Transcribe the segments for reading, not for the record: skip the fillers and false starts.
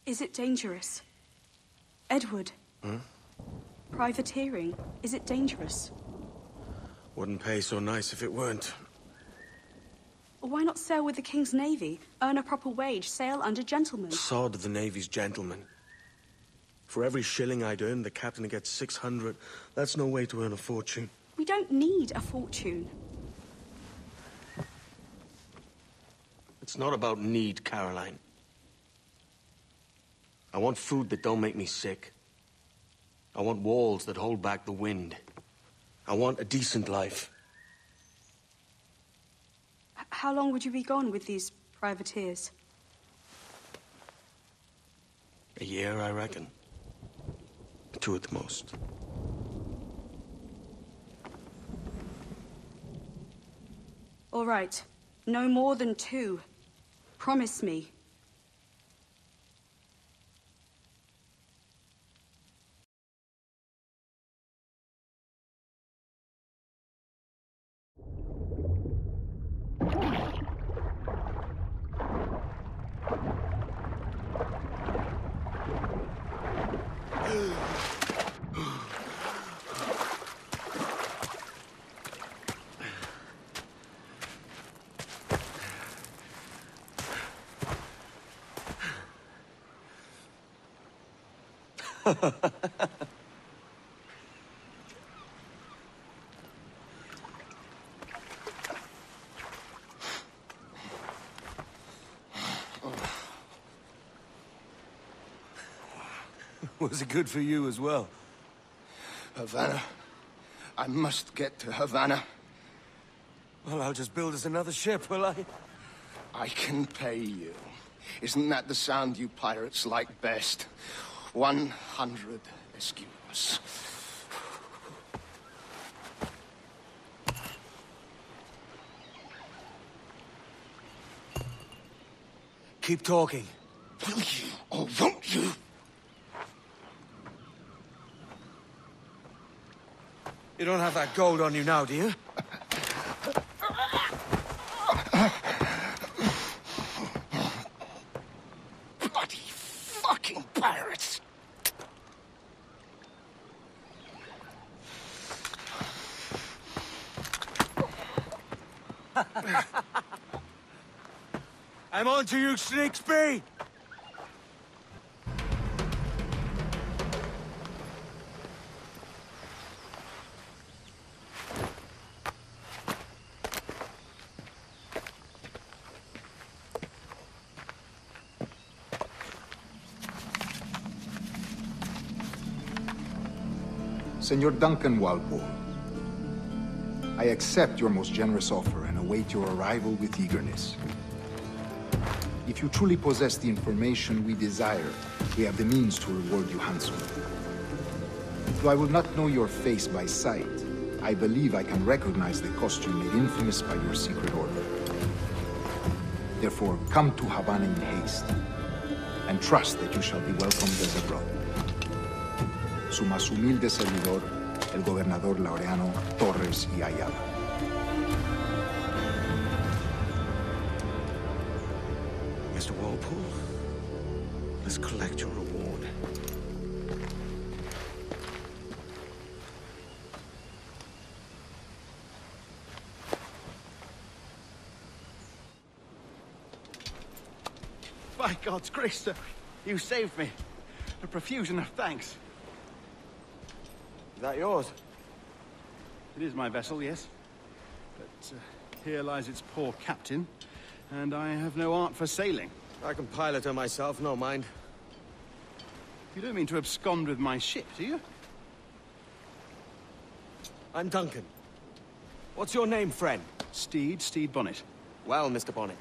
Is it dangerous? Edward? Hmm? Privateering, is it dangerous? Wouldn't pay so nice if it weren't. Why not sail with the King's Navy? Earn a proper wage, sail under gentlemen. Sod the Navy's gentlemen. For every shilling I'd earn, the captain gets 600. That's no way to earn a fortune. We don't need a fortune. It's not about need, Caroline. I want food that don't make me sick. I want walls that hold back the wind. I want a decent life. How long would you be gone with these privateers? A year, I reckon. 2 at the most. All right. No more than 2. Promise me. Was it good for you as well? Havana. I must get to Havana. Well, I'll just build us another ship, will I? I can pay you. Isn't that the sound you pirates like best? 100 escudos. Keep talking. Will you, or won't you? You don't have that gold on you now, do you? Bloody fucking pirates! I'm on to you, Sneaksby! Senor Duncan Walpole, I accept your most generous offer and await your arrival with eagerness. If you truly possess the information we desire, we have the means to reward you handsomely. Though I will not know your face by sight, I believe I can recognize the costume made infamous by your secret order. Therefore, come to Havana in haste, and trust that you shall be welcomed as a brother. Su más humilde servidor, el gobernador Laureano Torres y Ayala. Mr. Walpole, let's collect your reward. By God's grace, sir, you saved me. A profusion of thanks. Is that yours? It is my vessel, yes. But here lies its poor captain, and I have no art for sailing. I can pilot her myself, no mind. You don't mean to abscond with my ship, do you? I'm Duncan. What's your name, friend? Steed Bonnet. Well, Mr. Bonnet,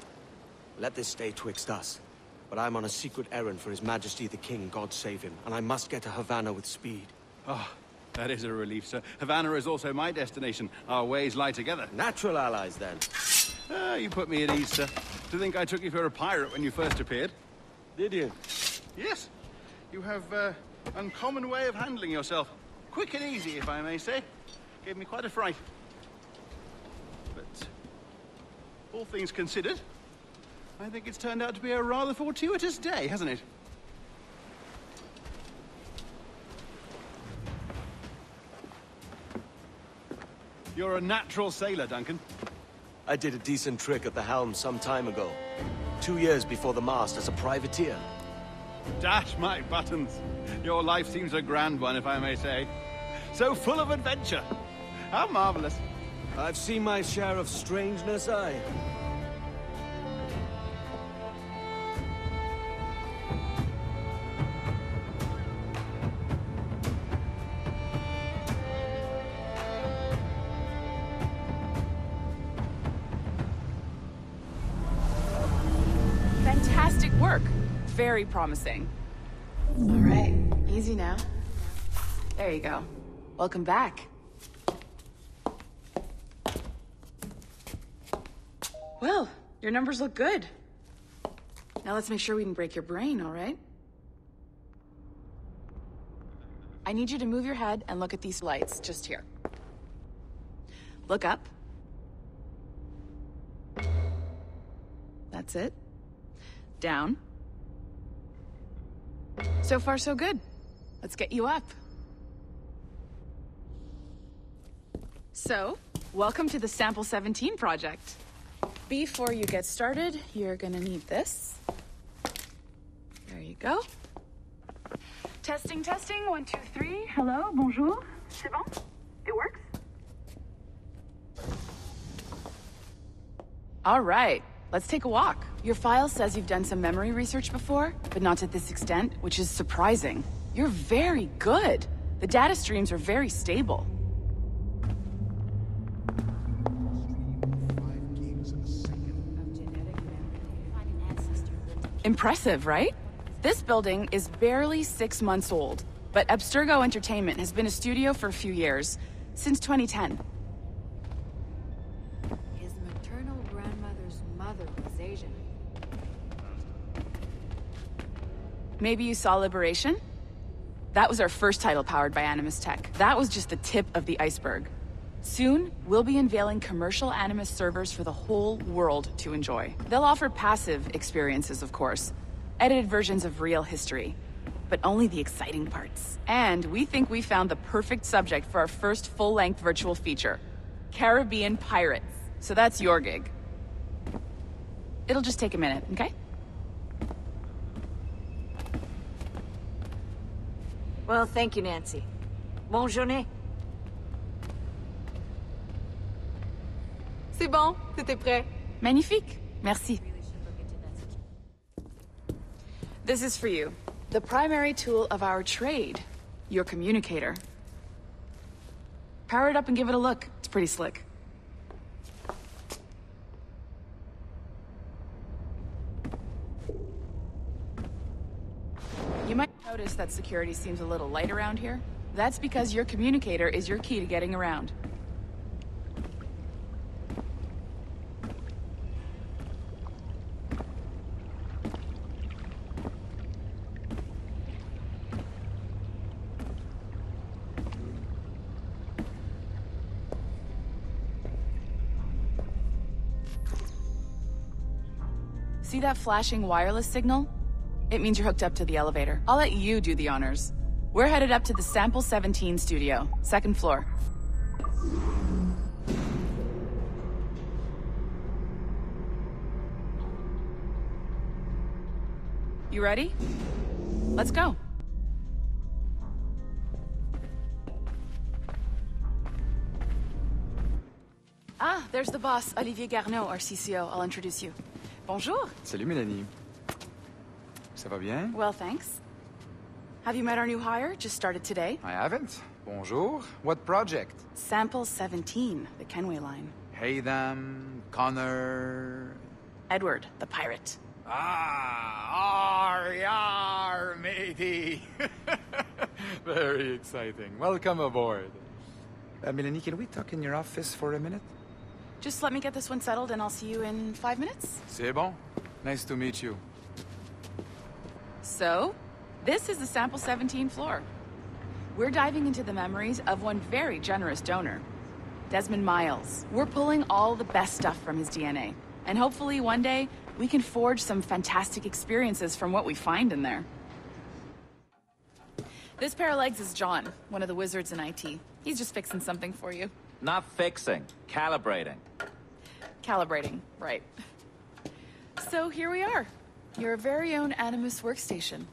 let this stay twixt us. But I'm on a secret errand for His Majesty the King, God save him, and I must get to Havana with speed. Oh, that is a relief, sir. Havana is also my destination. Our ways lie together. Natural allies, then. Ah, you put me at ease, sir. To think I took you for a pirate when you first appeared. Did you? Yes. You have uncommon way of handling yourself. Quick and easy, if I may say. Gave me quite a fright. But all things considered, I think it's turned out to be a rather fortuitous day, hasn't it? You're a natural sailor, Duncan. I did a decent trick at the helm some time ago. 2 years before the mast as a privateer. Dash my buttons. Your life seems a grand one, if I may say. So full of adventure. How marvelous. I've seen my share of strangeness, aye. Fantastic work. Very promising. All right, easy now. There you go. Welcome back. Well, your numbers look good. Now let's make sure we didn't break your brain, all right? I need you to move your head and look at these lights just here. Look up. That's it. Down. So far, so good. Let's get you up. So, welcome to the Sample 17 project. Before you get started, you're gonna need this. There you go. Testing, testing, 1, 2, 3. Hello, bonjour. C'est bon? It works? All right, let's take a walk. Your file says you've done some memory research before, but not to this extent, which is surprising. You're very good. The data streams are very stable. Impressive, right? This building is barely 6 months old, but Abstergo Entertainment has been a studio for a few years, since 2010. His maternal grandmother's mother was Asian. Maybe you saw Liberation? That was our first title powered by Animus Tech. That was just the tip of the iceberg. Soon, we'll be unveiling commercial Animus servers for the whole world to enjoy. They'll offer passive experiences, of course. Edited versions of real history. But only the exciting parts. And we think we found the perfect subject for our first full-length virtual feature. Caribbean Pirates. So that's your gig. It'll just take a minute, okay? Well, thank you, Nancy. Bonne journée. C'est bon, c'était prêt. Magnifique. Merci. This is for you. The primary tool of our trade. Your communicator. Power it up and give it a look. It's pretty slick. You might notice that security seems a little light around here. That's because your communicator is your key to getting around. See that flashing wireless signal? It means you're hooked up to the elevator. I'll let you do the honors. We're headed up to the Sample 17 studio, 2nd floor. You ready? Let's go. Ah, there's the boss, Olivier Garneau, our CCO. I'll introduce you. Bonjour. Salut Mélanie. Ça va bien? Well, thanks. Have you met our new hire? Just started today. I haven't. Bonjour. What project? Sample 17, the Kenway line. Haytham, Connor... Edward, the pirate. Ah, yar, matey. Very exciting. Welcome aboard. Mélanie, can we talk in your office for a minute? Just let me get this one settled and I'll see you in 5 minutes. C'est bon. Nice to meet you. So, this is the Sample 17 floor. We're diving into the memories of one very generous donor, Desmond Miles. We're pulling all the best stuff from his DNA. And hopefully one day, we can forge some fantastic experiences from what we find in there. This pair of legs is John, one of the wizards in IT. He's just fixing something for you. Not fixing, calibrating. Calibrating, right. So here we are. Your very own Animus workstation.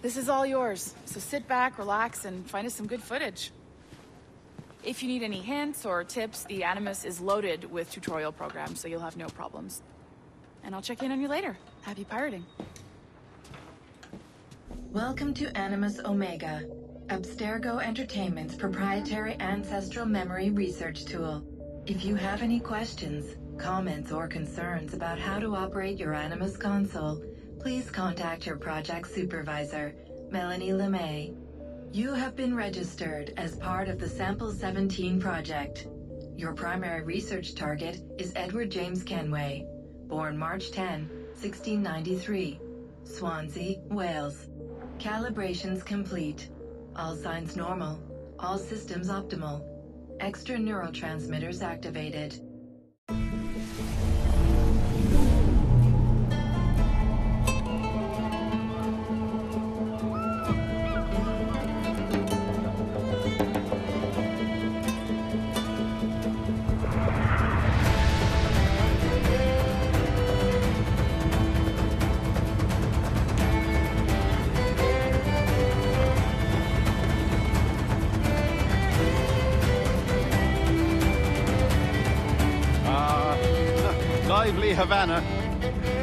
This is all yours, so sit back, relax, and find us some good footage. If you need any hints or tips, the Animus is loaded with tutorial programs, so you'll have no problems. And I'll check in on you later. Happy pirating. Welcome to Animus Omega, Abstergo Entertainment's proprietary ancestral memory research tool. If you have any questions, comments, or concerns about how to operate your Animus console, please contact your project supervisor, Melanie LeMay. You have been registered as part of the Sample 17 project. Your primary research target is Edward James Kenway, born March 10, 1693, Swansea, Wales. Calibrations complete. All signs normal. All systems optimal. Extra neurotransmitters activated. Lively Havana.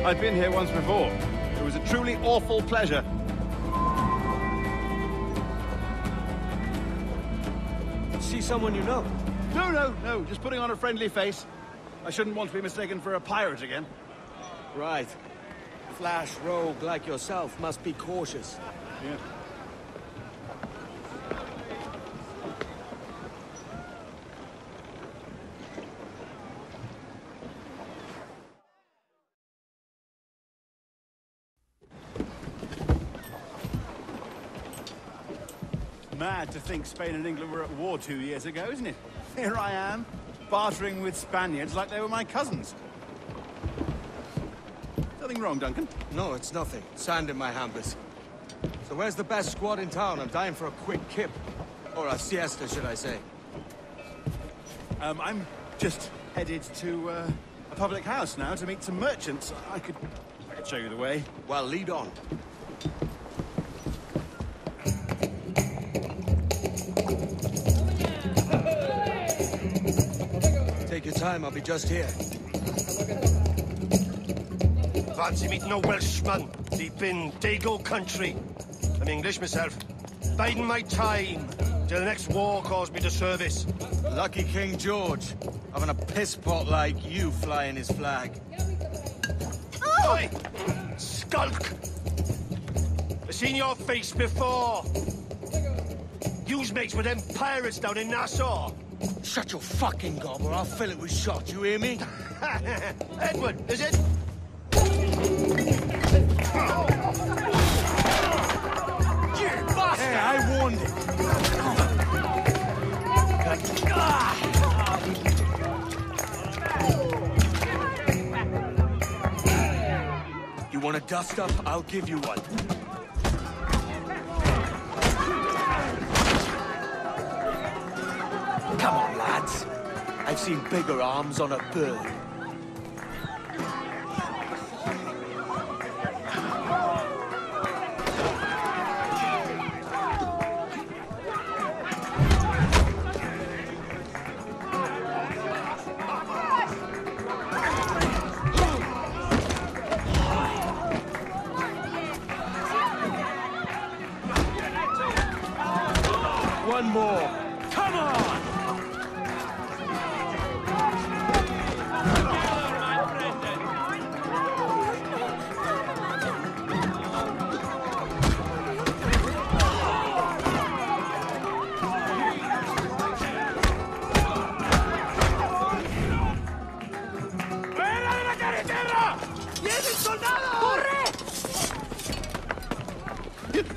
I've been here once before. It was a truly awful pleasure. See someone you know? No, just putting on a friendly face. I shouldn't want to be mistaken for a pirate again. Right. Flash rogue like yourself must be cautious. Yeah. Mad to think Spain and England were at war 2 years ago, isn't it? Here I am, bartering with Spaniards like they were my cousins. Nothing wrong, Duncan? No, it's nothing. Sand in my hampers. So where's the best squad in town? I'm dying for a quick kip. Or a siesta, should I say. I'm just headed to a public house now to meet some merchants. I could show you the way. Well, lead on. Take your time, I'll be just here. Fancy meeting a Welshman deep in Dago country. I'm English myself. Biding my time till the next war calls me to service. Lucky King George, having a piss pot like you flying his flag. Oi! Skulk! I've seen your face before. You's mates with them pirates down in Nassau. Shut your fucking gob or I'll fill it with shot, you hear me? Edward, is it? You bastard! Hey, I warned him. You want a dust-up? I'll give you one. Come on, lads. I've seen bigger arms on a bird. One more. Come on!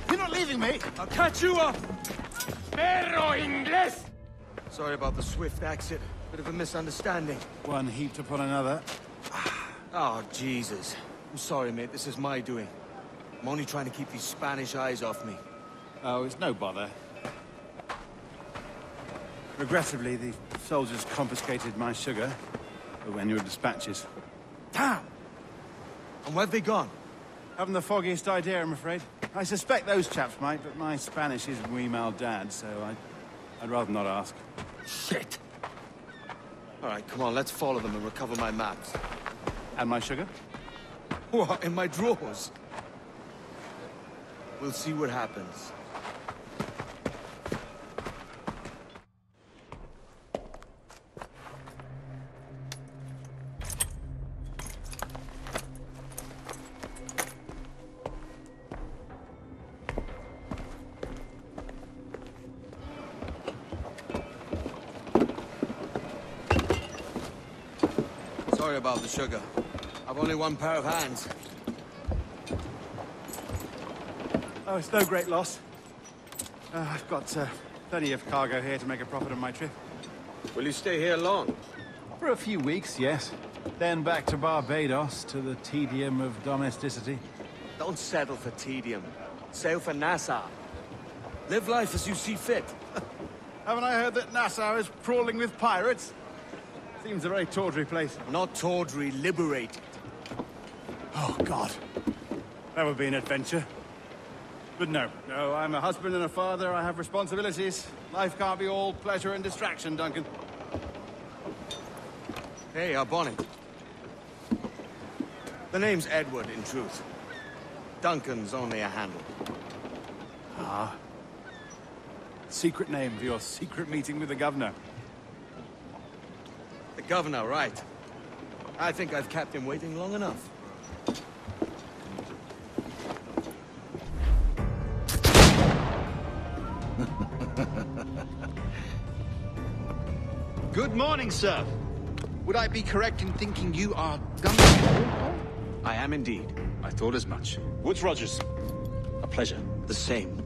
You're not leaving me! I'll catch you up! Perro Inglés! Sorry about the swift exit. Bit of a misunderstanding. One heaped upon another. Oh, Jesus. I'm sorry, mate. This is my doing. I'm only trying to keep these Spanish eyes off me. Oh, it's no bother. Regrettably, the soldiers confiscated my sugar when your dispatches. Damn! And where've they gone? Haven't the foggiest idea, I'm afraid. I suspect those chaps might, but my Spanish is muy mal dad, so I'd rather not ask. Shit! All right, come on, let's follow them and recover my maps. And my sugar? What, in my drawers? We'll see what happens. Sorry about the sugar. I've only one pair of hands. Oh, it's no great loss. I've got plenty of cargo here to make a profit on my trip. Will you stay here long? For a few weeks, yes. Then back to Barbados, to the tedium of domesticity. Don't settle for tedium. Sail for Nassau. Live life as you see fit. Haven't I heard that Nassau is crawling with pirates? Seems a very tawdry place. Not tawdry, liberated. Oh, God. That would be an adventure. But no, I'm a husband and a father. I have responsibilities. Life can't be all pleasure and distraction, Duncan. Hey, our bonnet. The name's Edward, in truth. Duncan's only a handle. Ah. Secret name for your secret meeting with the governor. The governor, right. I think I've kept him waiting long enough. Good morning, sir. Would I be correct in thinking you are Duncan? I am indeed. I thought as much. Woods Rogers. A pleasure. The same.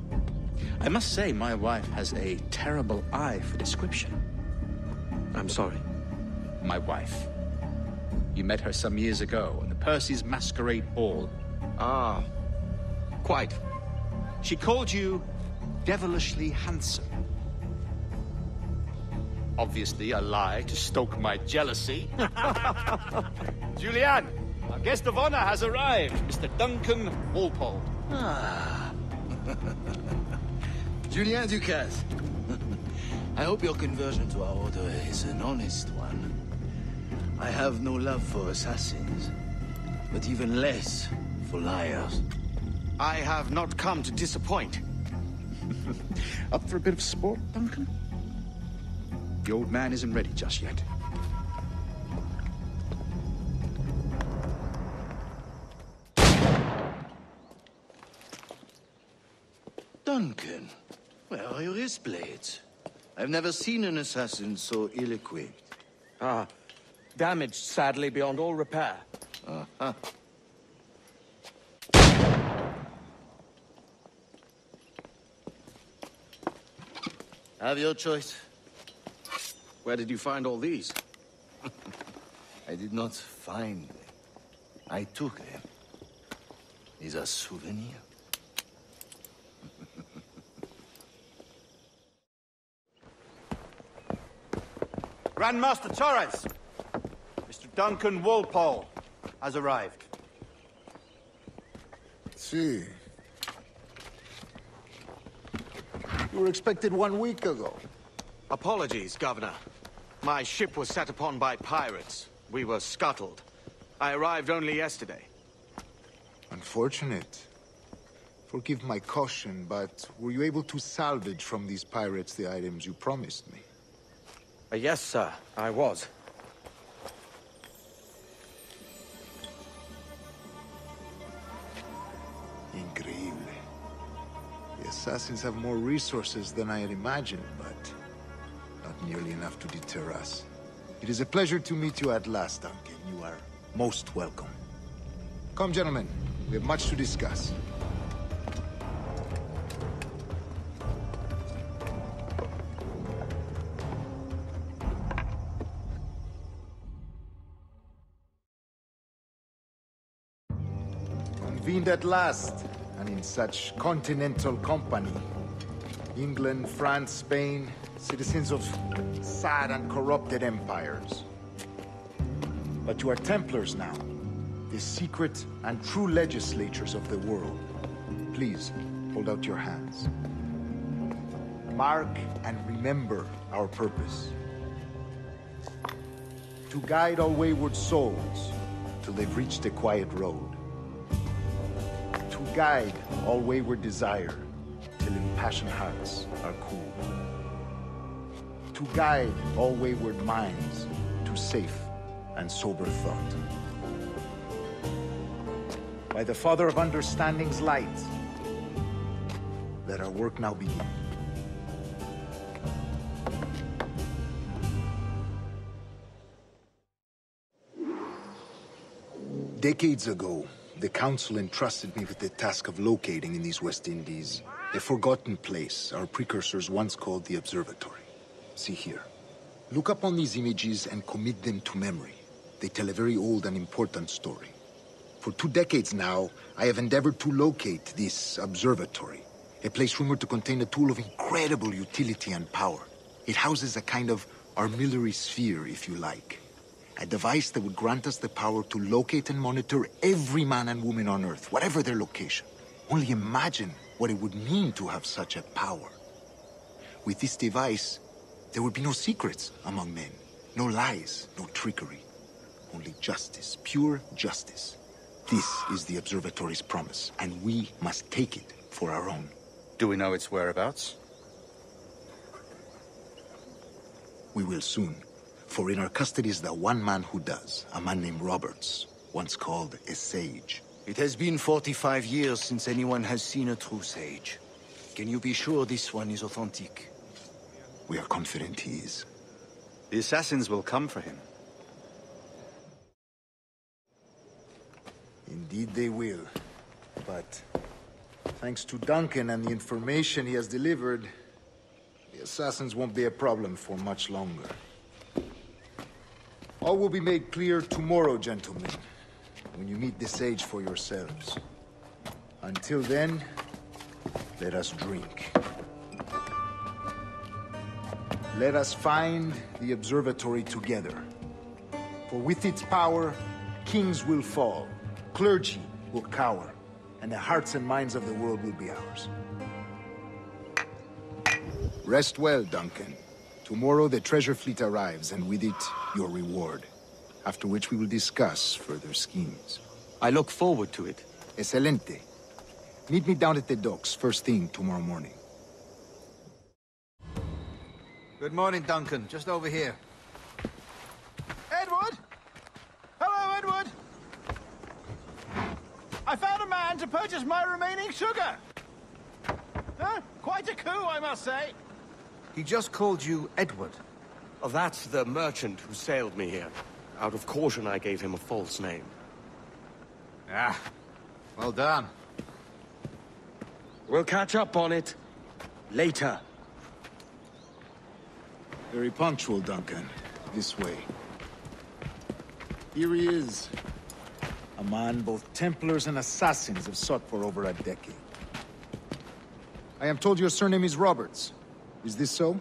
I must say, my wife has a terrible eye for description. I'm sorry. My wife. You met her some years ago in the Percy's Masquerade Ball. Ah, quite. She called you devilishly handsome. Obviously a lie to stoke my jealousy. Julianne, our guest of honor has arrived, Mr. Duncan Walpole. Ah. Julien Ducasse. I hope your conversion to our order is an honest one. I have no love for assassins, but even less for liars. I have not come to disappoint. Up for a bit of sport, Duncan? The old man isn't ready just yet. Duncan, where are your wrist blades? I've never seen an assassin so ill-equipped. Ah, damaged sadly beyond all repair. Uh-huh. Have your choice. Where did you find all these? I did not find them. I took them. These are souvenirs. Grandmaster Torres! Mr. Duncan Walpole has arrived. See. You were expected 1 week ago. Apologies, Governor. My ship was set upon by pirates. We were scuttled. I arrived only yesterday. Unfortunate. Forgive my caution, but were you able to salvage from these pirates the items you promised me? Yes, sir, I was. Increíble. The assassins have more resources than I had imagined, but not nearly enough to deter us. It is a pleasure to meet you at last, Duncan. You are most welcome. Come, gentlemen. We have much to discuss. Convened at last, and in such continental company. England, France, Spain, citizens of sad and corrupted empires. But you are Templars now, the secret and true legislators of the world. Please, hold out your hands. Mark and remember our purpose. To guide all wayward souls till they've reached a quiet road. To guide all wayward desire till impassioned hearts are cool. To guide all wayward minds to safe and sober thought. By the Father of Understanding's light, let our work now begin. Decades ago, the Council entrusted me with the task of locating in these West Indies a forgotten place our precursors once called the Observatory. See here. Look upon these images and commit them to memory. They tell a very old and important story. For 2 decades now, I have endeavored to locate this observatory, a place rumored to contain a tool of incredible utility and power. It houses a kind of armillary sphere, if you like. A device that would grant us the power to locate and monitor every man and woman on Earth, whatever their location. Only imagine what it would mean to have such a power. With this device, there would be no secrets among men, no lies, no trickery. Only justice, pure justice. This is the Observatory's promise, and we must take it for our own. Do we know its whereabouts? We will soon. For in our custody is the one man who does, a man named Roberts, once called a sage. It has been 45 years since anyone has seen a true sage. Can you be sure this one is authentic? We are confident he is. The assassins will come for him. Indeed they will. But thanks to Duncan and the information he has delivered, the assassins won't be a problem for much longer. All will be made clear tomorrow, gentlemen, when you meet the sage for yourselves. Until then, let us drink. Let us find the observatory together. For with its power, kings will fall, clergy will cower, and the hearts and minds of the world will be ours. Rest well, Duncan. Tomorrow the treasure fleet arrives, and with it, your reward. After which we will discuss further schemes. I look forward to it. Excelente. Meet me down at the docks first thing tomorrow morning. Good morning, Duncan. Just over here. Edward! Hello, Edward! I found a man to purchase my remaining sugar! Huh? Quite a coup, I must say. He just called you Edward. Oh, that's the merchant who sailed me here. Out of caution, I gave him a false name. Ah, well done. We'll catch up on it later. Very punctual, Duncan. This way. Here he is. A man both Templars and Assassins have sought for over a decade. I am told your surname is Roberts. Is this so?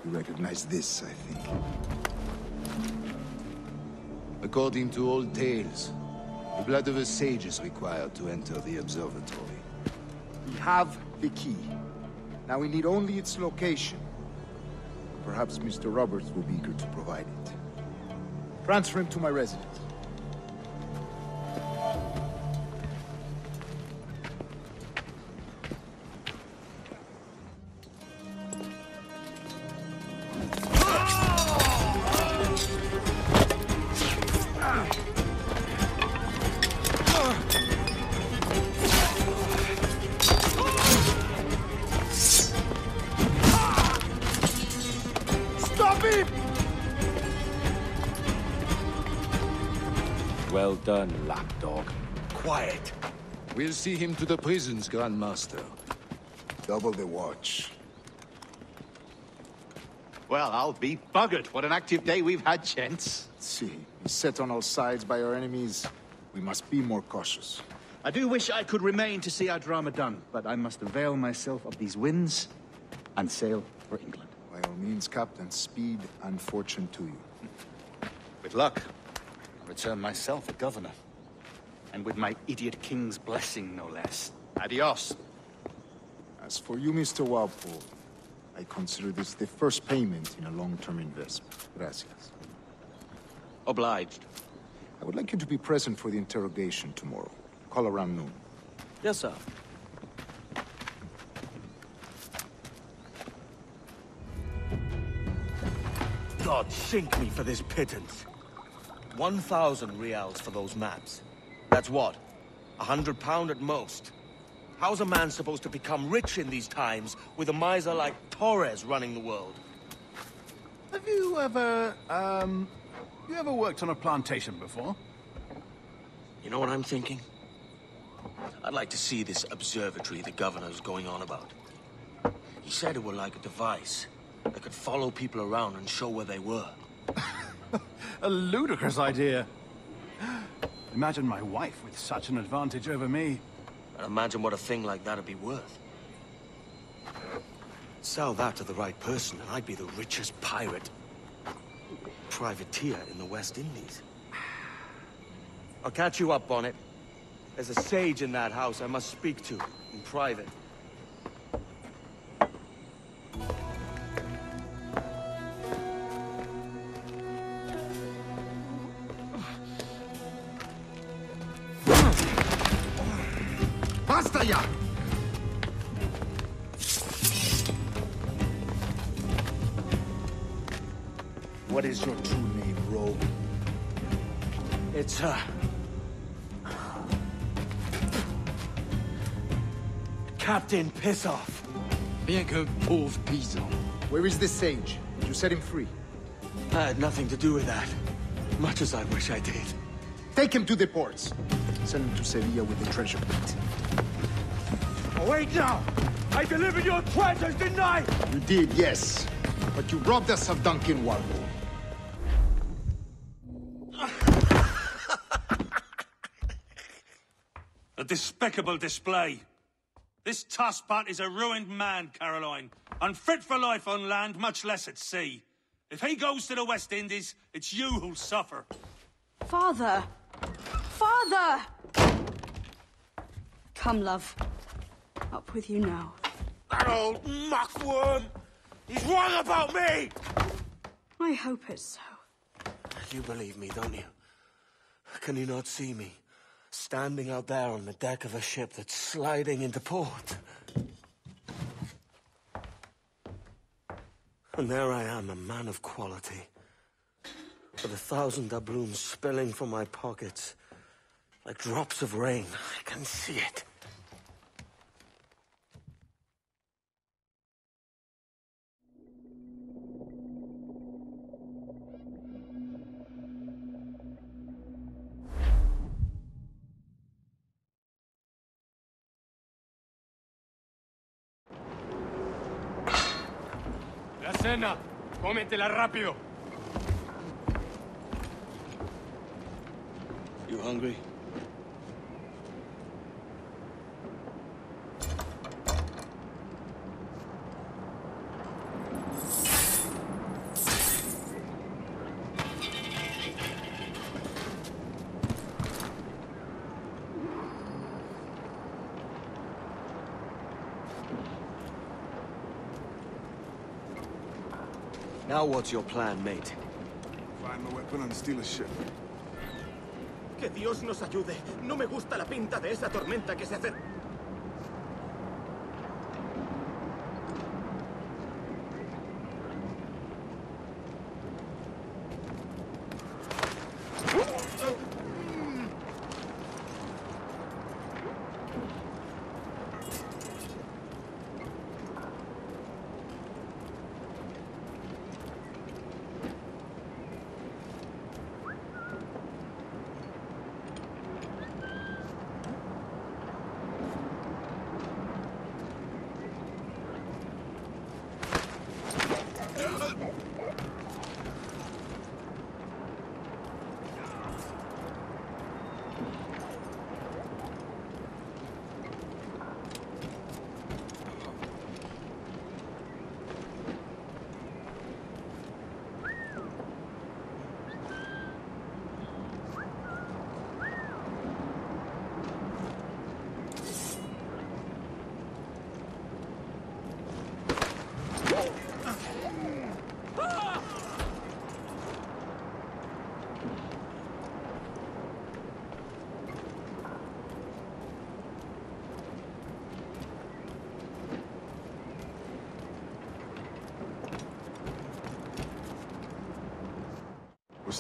You recognize this, I think. According to old tales, the blood of a sage is required to enter the observatory. We have the key. Now we need only its location. Perhaps Mr. Roberts will be eager to provide it. Transfer him to my residence. Well done, lapdog. Quiet. We'll see him to the prisons, Grandmaster. Double the watch. Well, I'll be buggered. What an active day we've had, gents. See, beset on all sides by our enemies, we must be more cautious. I do wish I could remain to see our drama done, but I must avail myself of these winds and sail for England. By all means, Captain, speed and fortune to you. With luck, I'll return myself a governor. And with my idiot king's blessing, no less. Adios. As for you, Mr. Walpole, I consider this the first payment in a long-term investment. Gracias. Obliged. I would like you to be present for the interrogation tomorrow. Call around noon. Yes, sir. God sink me for this pittance. 1,000 reals for those maps. That's what? £100 at most. How's a man supposed to become rich in these times with a miser like Torres running the world? Have you ever, worked on a plantation before? You know what I'm thinking? I'd like to see this observatory the governor's going on about. He said it were like a device that could follow people around and show where they were. A ludicrous idea. Imagine my wife with such an advantage over me. And imagine what a thing like that'd be worth. Sell that to the right person, and I'd be the richest pirate. Privateer in the West Indies. I'll catch you up on it. There's a sage in that house I must speak to, in private. Basta ya! What is your true name, rogue? It's, Captain Pissoff. Bien que pauvre paysan. Where is the sage? Did you set him free? I had nothing to do with that. Much as I wish I did. Take him to the ports. Send him to Sevilla with the treasure plate. Oh, wait now! I delivered your treasures, didn't I? You did, yes. But you robbed us of Duncan Walpole. A despicable display. This tosspot is a ruined man, Caroline. Unfit for life on land, much less at sea. If he goes to the West Indies, it's you who'll suffer. Father! Father! Come, love. Up with you now. That old muckworm! He's wrong about me! I hope it's so. You believe me, don't you? Can you not see me? Standing out there on the deck of a ship that's sliding into port. And there I am, a man of quality. With 1,000 doubloons spilling from my pockets. Like drops of rain. I can see it. La cena. Cómetela rápido. You hungry? Now what's your plan, mate? Find the weapon and steal a ship. Que Dios nos ayude. No me gusta la pinta de esa tormenta que se acerca.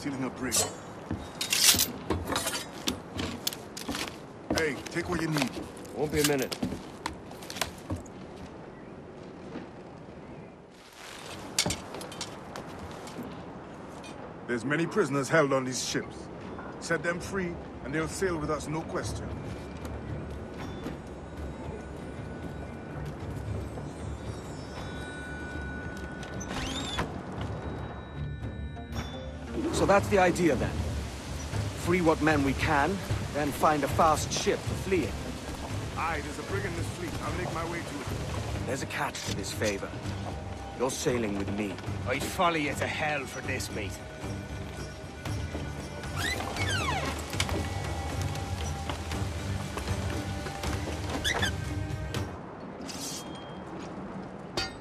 stealing a brig. Hey, take what you need. Won't be a minute. There's many prisoners held on these ships. Set them free, and they'll sail with us, no question. So that's the idea then. Free what men we can, then find a fast ship for fleeing. Aye, there's a brig in this fleet. I'll make my way to it. There's a catch to this favor. You're sailing with me. I'd follow you to hell for this, mate.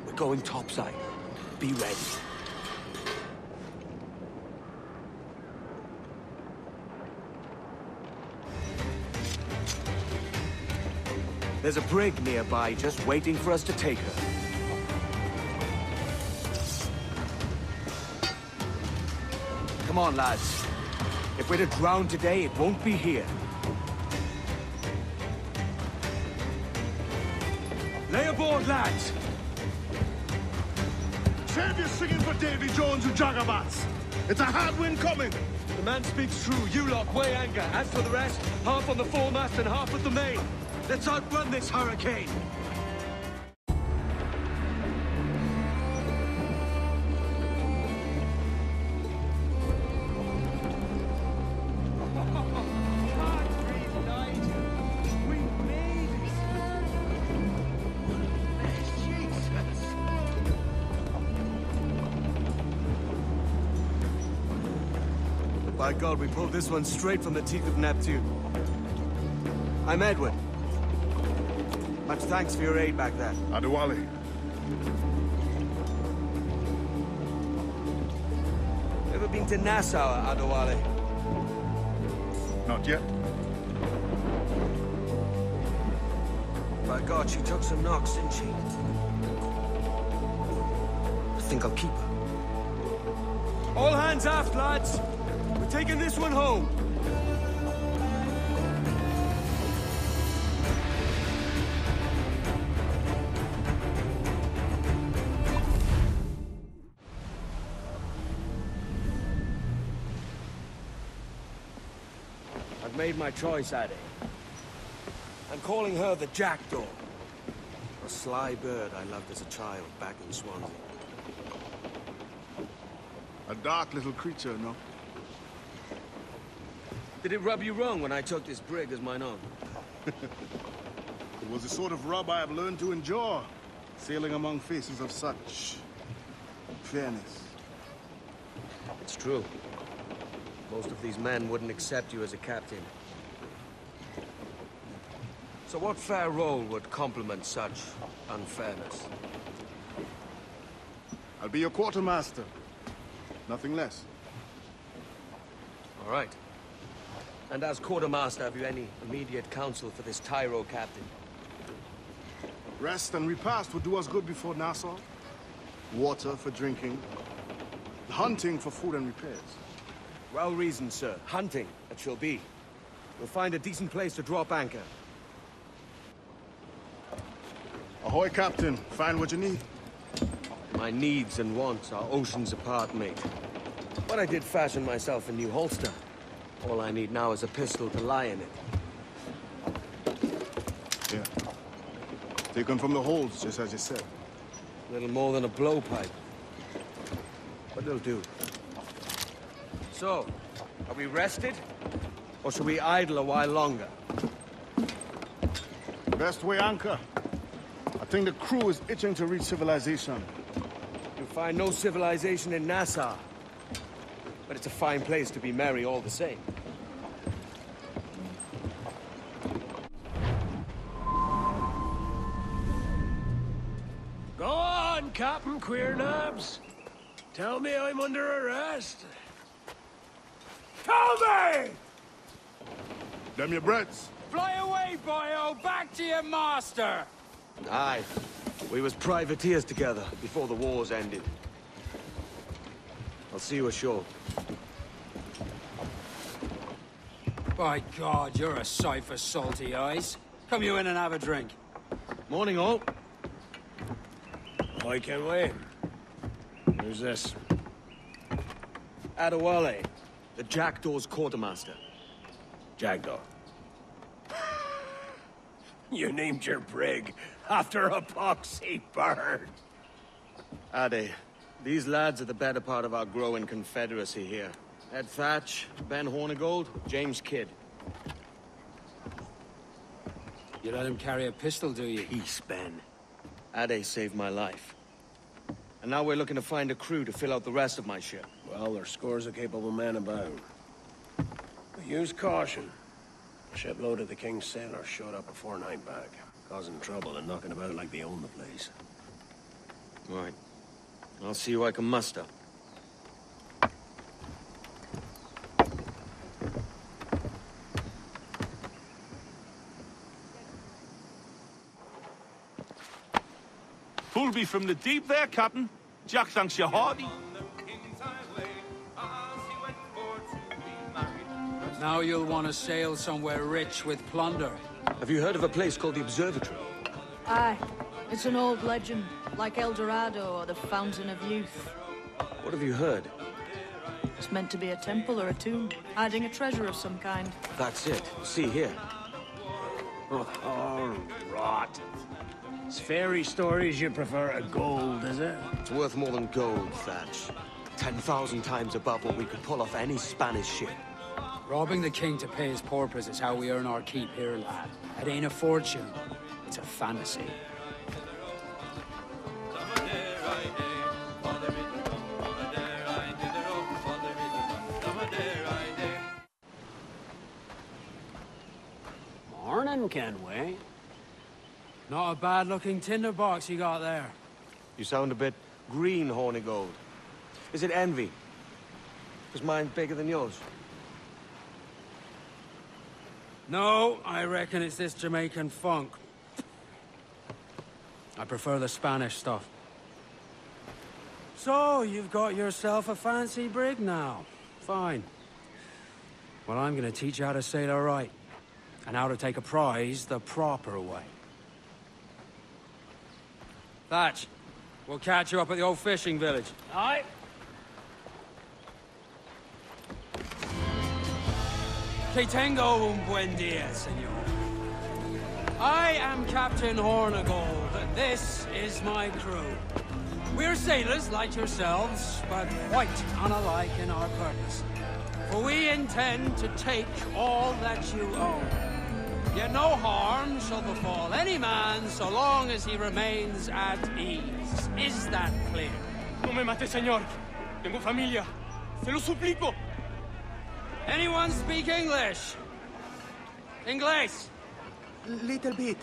We're going topside. Be ready. There's a brig nearby just waiting for us to take her. Come on, lads. If we're to drown today, it won't be here. Lay aboard, lads! Save your singing for Davy Jones, you jagabats! It's a hard wind coming! The man speaks true. You lot weigh anchor. As for the rest, half on the foremast and half at the main. Let's outrun this hurricane! By God, we pulled this one straight from the teeth of Neptune. I'm Edward. Much thanks for your aid back there. Adewale. Ever been to Nassau, Adewale? Not yet. By God, she took some knocks, didn't she? I think I'll keep her. All hands aft, lads! We're taking this one home! I've made my choice, Addy. I'm calling her the Jackdaw. A sly bird I loved as a child back in Swansea. A dark little creature, no? Did it rub you wrong when I took this brig as mine own? It was the sort of rub I have learned to endure, sailing among faces of such fairness. It's true. Most of these men wouldn't accept you as a captain. So what fair role would complement such unfairness? I'll be your quartermaster. Nothing less. All right. And as quartermaster, have you any immediate counsel for this Tyro captain? Rest and repast would do us good before Nassau. Water for drinking. Hunting for food and repairs. Well reasoned, sir. Hunting, it shall be. We'll find a decent place to drop anchor. Ahoy, Captain. Find what you need. My needs and wants are oceans apart, mate. But I did fashion myself a new holster. All I need now is a pistol to lie in it. Yeah. Taken from the holds, just as you said. Little more than a blowpipe. But it'll do. So, are we rested? Or shall we idle a while longer? Best way anchor. I think the crew is itching to reach civilization. You'll find no civilization in Nassau. But it's a fine place to be merry all the same. Go on, Captain Queernabs. Tell me I'm under arrest. Tell me! Them your breads. Fly away, boyo! Back to your master! Aye. We was privateers together before the wars ended. I'll see you ashore. By God, you're a sight for salty eyes. Come you in and have a drink. Morning, all. I can wait. Who's this? Adewale, the Jackdaw's quartermaster. Jackdaw. You named your brig after a poxy bird. Ade, these lads are the better part of our growing confederacy here. Ed Thatch, Ben Hornigold, James Kidd. You let him carry a pistol, do you? Peace, Ben. Ade saved my life. And now we're looking to find a crew to fill out the rest of my ship. Well, there's scores of capable men about. But use caution. A shipload of the King's sailors showed up a fortnight back, causing trouble and knocking about like they own the place. Right. I'll see who I can muster. Pulled me from the deep there, Captain. Jack thanks you hearty. Now you'll want to sail somewhere rich with plunder. Have you heard of a place called the Observatory? Aye. It's an old legend, like El Dorado or the Fountain of Youth. What have you heard? It's meant to be a temple or a tomb, hiding a treasure of some kind. That's it. See here. Oh, rot. It's fairy stories you prefer to gold, is it? It's worth more than gold, Thatch. 10,000 times above what we could pull off any Spanish ship. Robbing the king to pay his porpoise is how we earn our keep here, lad. It ain't a fortune. It's a fantasy. Morning, Kenway. Not a bad-looking tinderbox you got there. You sound a bit green, Hornigold. Is it envy? Is mine bigger than yours? No, I reckon it's this Jamaican funk. I prefer the Spanish stuff. So, you've got yourself a fancy brig now. Fine. Well, I'm gonna teach you how to sail her right. And how to take a prize the proper way. Thatch, we'll catch you up at the old fishing village. Aye. Que tengo un buen día, senor. I am Captain Hornigold, and this is my crew. We're sailors like yourselves, but quite unalike in our purpose. For we intend to take all that you own. Yet no harm shall befall any man so long as he remains at ease. Is that clear? No me mate, señor. Tengo familia. Se lo suplico. Anyone speak English? Inglés? Little bit.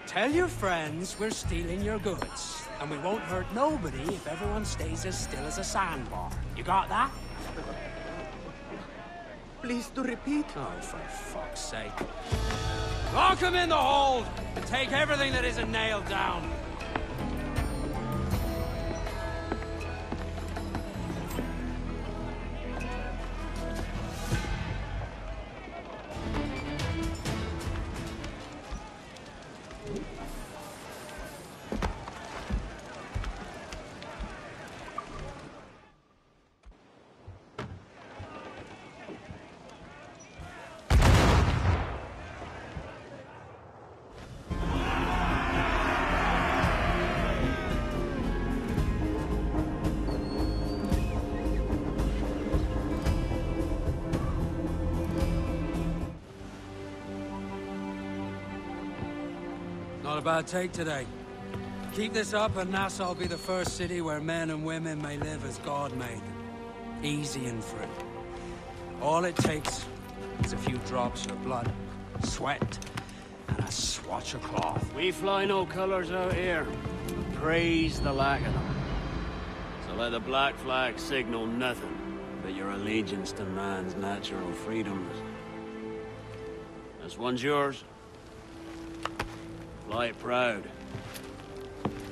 Tell your friends we're stealing your goods, and we won't hurt nobody if everyone stays as still as a sandbar. You got that? Please to repeat. Oh, for fuck's sake. Lock him in the hold, and take everything that isn't nailed down. Not a bad take today. Keep this up and Nassau will be the first city where men and women may live as God made them. Easy and free. All it takes is a few drops of blood, sweat, and a swatch of cloth. We fly no colors out here. Praise the lack of them. So let the black flag signal nothing but your allegiance to man's natural freedoms. This one's yours. Fly it proud.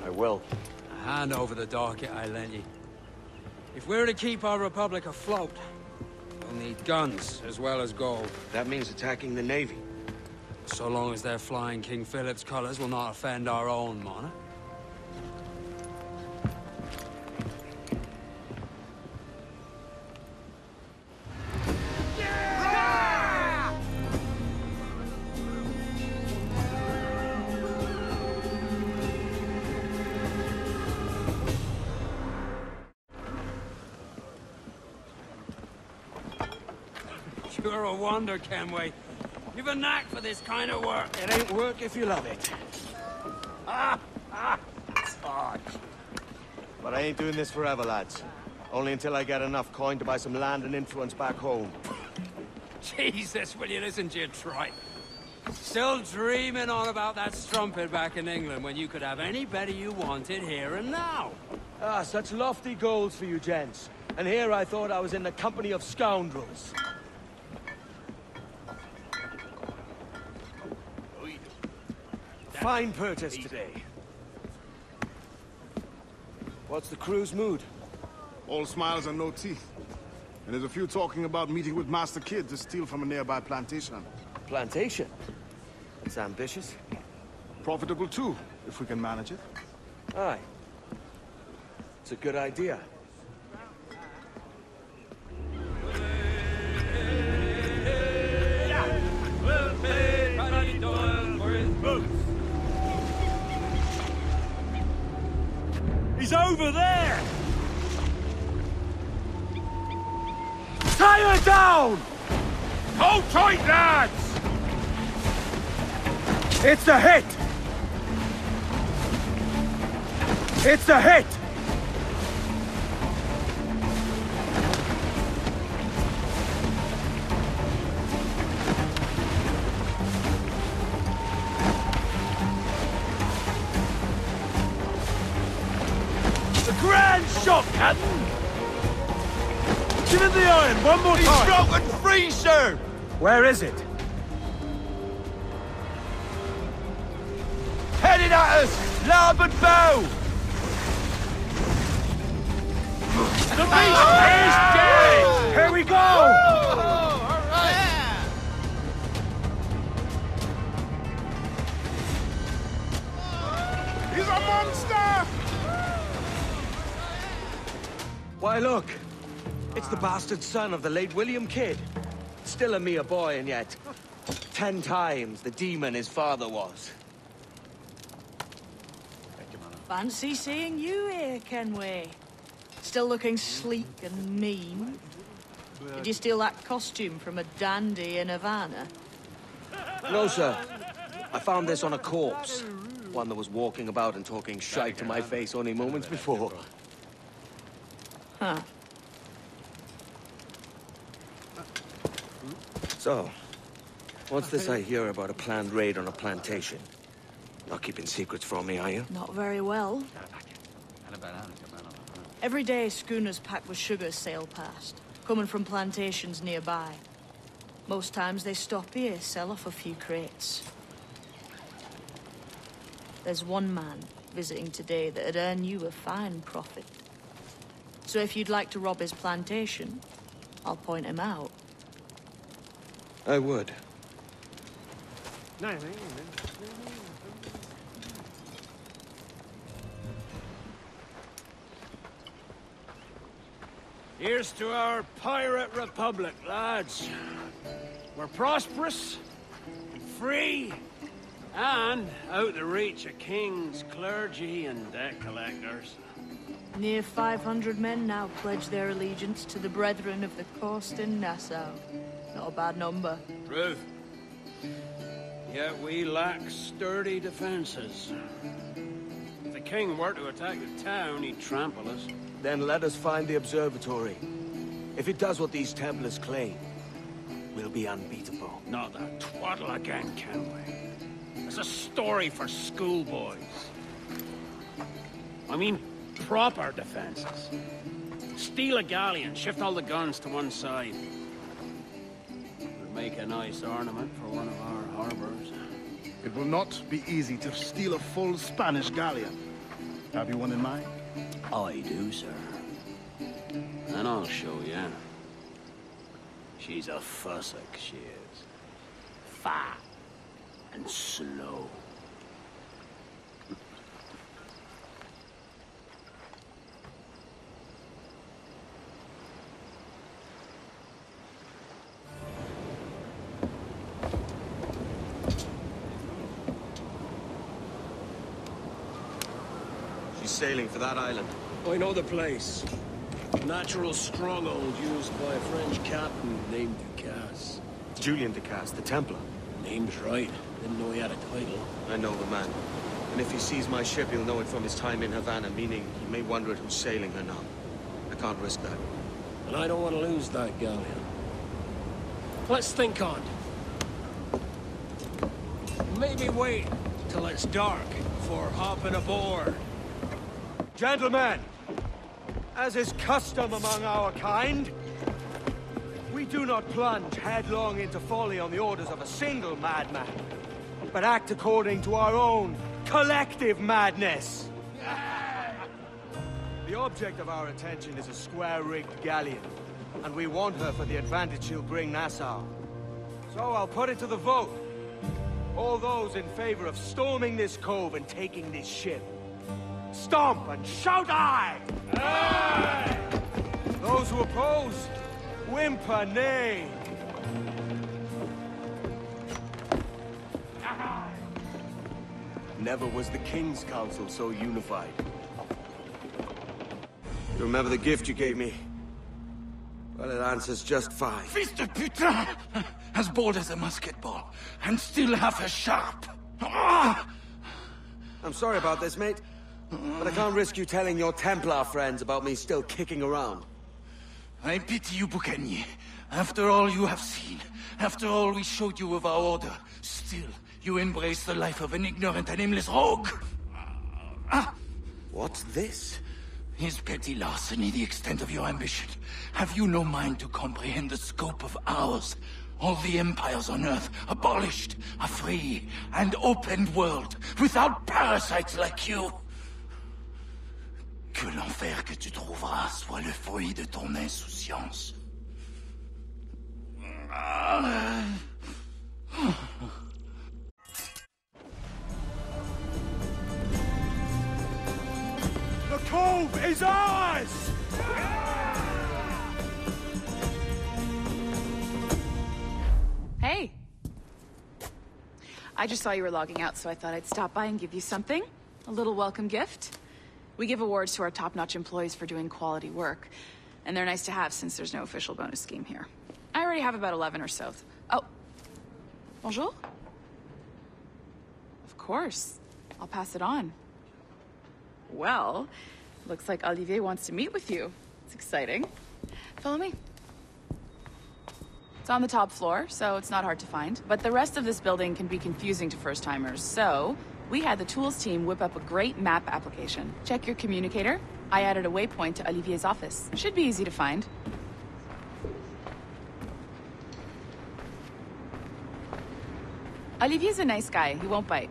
I will. A hand over the docket I lent you. If we're to keep our republic afloat, We'll need guns as well as gold. That means attacking the Navy. So long as they're flying King Philip's colors will not offend our own monarch. You're a wonder, Kenway. You've a knack for this kind of work. It ain't work if you love it. Sarge. But I ain't doing this forever, lads. Only until I get enough coin to buy some land and influence back home. Jesus, will you listen to your tripe? Still dreaming on about that strumpet back in England when you could have any better you wanted here and now. Ah, such lofty goals for you gents. And here I thought I was in the company of scoundrels. Fine purchase today. What's the crew's mood? All smiles and no teeth. And there's a few talking about meeting with Master Kid to steal from a nearby plantation. Plantation? It's ambitious. Profitable too, if we can manage it. Aye. It's a good idea. He's over there! Tie her down! Hold tight, lads! It's a hit! It's a hit! Grand shot, Captain! Give it the iron, one more time! He's broken free, sir! Where is it? Headed at us! Larboard bow! The beast is dead! Here we go! He's a monster! Why, look. It's the bastard son of the late William Kidd. Still a mere boy, and yet 10 times the demon his father was. Fancy seeing you here, Kenway. Still looking sleek and mean. Did you steal that costume from a dandy in Havana? No, sir. I found this on a corpse. One that was walking about and talking shite to my face only moments before. Huh. So, what's this I hear about a planned raid on a plantation? Not keeping secrets from me, are you? Not very well. Every day, schooners packed with sugar sail past, coming from plantations nearby. Most times they stop here, sell off a few crates. There's one man visiting today that'd earn you a fine profit. So if you'd like to rob his plantation, I'll point him out. I would. Here's to our pirate republic, lads. We're prosperous, free, and out the reach of kings, clergy, and debt collectors. Near 500 men now pledge their allegiance to the Brethren of the Coast in Nassau. Not a bad number. Truth. Yet we lack sturdy defenses. If the king were to attack the town, he'd trample us. Then let us find the observatory. If it does what these Templars claim, we'll be unbeatable. Not that twaddle again, Kenway. It's a story for schoolboys. I mean, proper defenses. Steal a galleon, shift all the guns to one side. Would make a nice ornament for one of our harbors. It will not be easy to steal a full Spanish galleon. Have you one in mind? I do, sir. And I'll show you. She's a fussock, she is. Fat and slow. She's sailing for that island. I know the place. A natural stronghold used by a French captain named Ducasse. Julian Ducasse, the Templar. Name's right. Didn't know he had a title. I know the man. And if he sees my ship, he'll know it from his time in Havana, meaning he may wonder at who's sailing her now. I can't risk that. And I don't want to lose that galleon. Let's think on it. Maybe wait till it's dark before hopping aboard. Gentlemen, as is custom among our kind, we do not plunge headlong into folly on the orders of a single madman, but act according to our own collective madness. The object of our attention is a square-rigged galleon, and we want her for the advantage she'll bring Nassau. So I'll put it to the vote. All those in favor of storming this cove and taking this ship, stomp and shout aye! Aye! Those who oppose, whimper nay. Never was the King's Council so unified. You remember the gift you gave me? Well, it answers just fine. Fils de putain! As bold as a musket ball, and still half as sharp. I'm sorry about this, mate. But I can't risk you telling your Templar friends about me still kicking around. I pity you, Boucanier. After all you have seen, after all we showed you of our order, still you embrace the life of an ignorant and aimless rogue. What's this? Is petty larceny the extent of your ambition? Have you no mind to comprehend the scope of ours? All the empires on Earth abolished, a free and open world, without parasites like you. Que l'enfer que tu trouveras soit le fruit de ton insouciance. The cove is ours! Hey. I just saw you were logging out, so I thought I'd stop by and give you something. A little welcome gift. We give awards to our top-notch employees for doing quality work. And they're nice to have since there's no official bonus scheme here. I already have about 11 or so. Oh. Bonjour? Of course. I'll pass it on. Well, looks like Olivier wants to meet with you. It's exciting. Follow me. It's on the top floor, so it's not hard to find. But the rest of this building can be confusing to first-timers, so we had the tools team whip up a great map application. Check your communicator. I added a waypoint to Olivier's office. Should be easy to find. Olivier's a nice guy. He won't bite.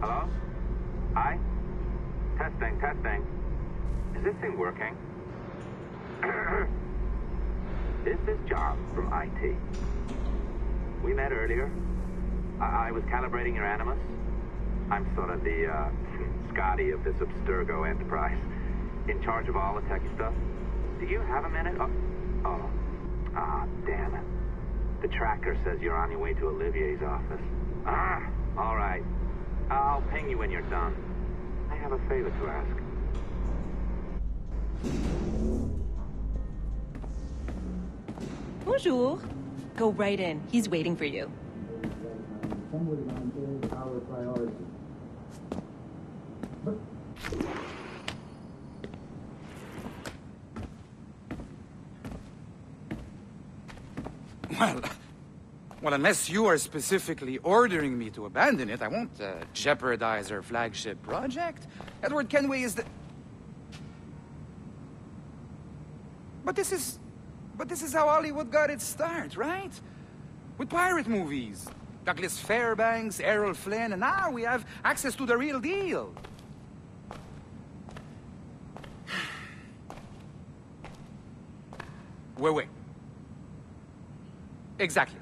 Hello? Hi? Testing. Is this thing working? This is John from IT. We met earlier. I was calibrating your Animus. I'm sort of the, Scotty of this Abstergo enterprise. In charge of all the techie stuff. Do you have a minute? Damn it. The tracker says you're on your way to Olivier's office. All right. I'll ping you when you're done. I have a favor to ask. Bonjour. Go right in. He's waiting for you. Well, unless you are specifically ordering me to abandon it, I won't jeopardize our flagship project. Edward Kenway is the... But this is how Hollywood got its start, right? With pirate movies. Douglas Fairbanks, Errol Flynn, and now we have access to the real deal. Wait. Exactly.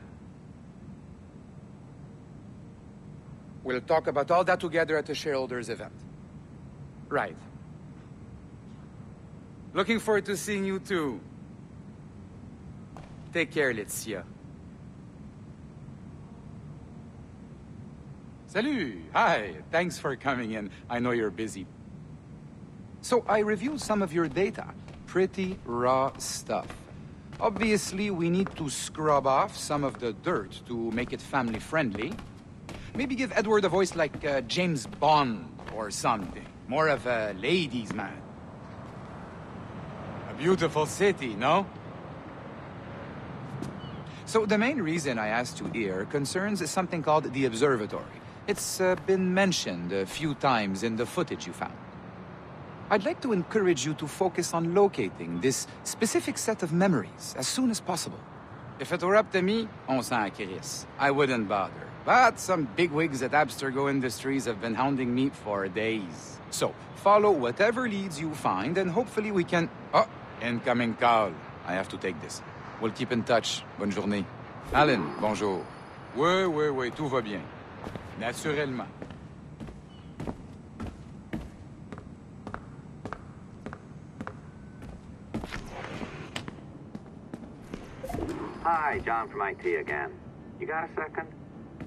We'll talk about all that together at the shareholders event. Right. Looking forward to seeing you too. Take care, Laetitia. Salut! Hi! Thanks for coming in. I know you're busy. So I reviewed some of your data. Pretty raw stuff. Obviously, we need to scrub off some of the dirt to make it family-friendly. Maybe give Edward a voice like James Bond or something. More of a ladies' man. A beautiful city, no? So the main reason I asked you here concerns something called the Observatory. It's been mentioned a few times in the footage you found. I'd like to encourage you to focus on locating this specific set of memories as soon as possible. If it were up to me, on s'en crisse. I wouldn't bother. But some bigwigs at Abstergo Industries have been hounding me for days. So, follow whatever leads you find, and hopefully we can... Oh, incoming call. I have to take this. We'll keep in touch. Bonne journée. Alan, bonjour. Oui, tout va bien. Naturellement. Hi, John from IT again. You got a second?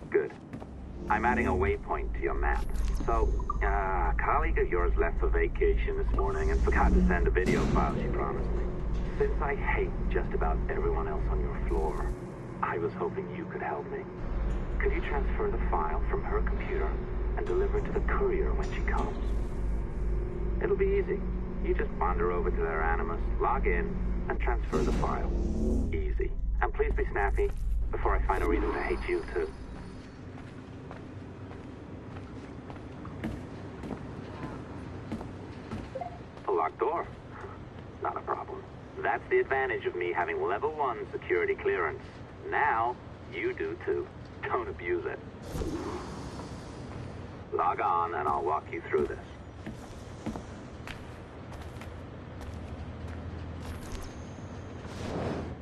Good. I'm adding a waypoint to your map. So, a colleague of yours left for vacation this morning and forgot to send a video file she promised me. Since I hate just about everyone else on your floor, I was hoping you could help me. Could you transfer the file from her computer and deliver it to the courier when she comes? It'll be easy. You just wander over to their Animus, log in, and transfer the file. Easy. And please be snappy before I find a reason to hate you, too. A locked door. Not a problem. That's the advantage of me having level 1 security clearance. Now, you do too. Don't abuse it. Log on and I'll walk you through this.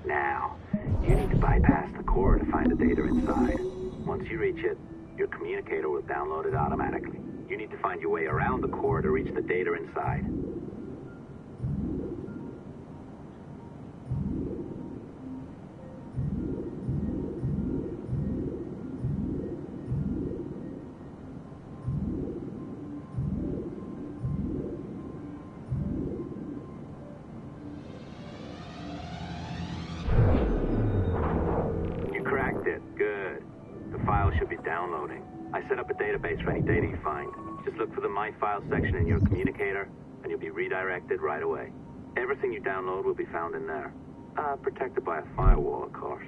Now, you need to bypass the core to find the data inside. Once you reach it, your communicator will download it automatically. You need to find your way around the core to reach the data inside. Downloading. I set up a database for any data you find. Just look for the My Files section in your communicator, and you'll be redirected right away. Everything you download will be found in there. Protected by a firewall, of course.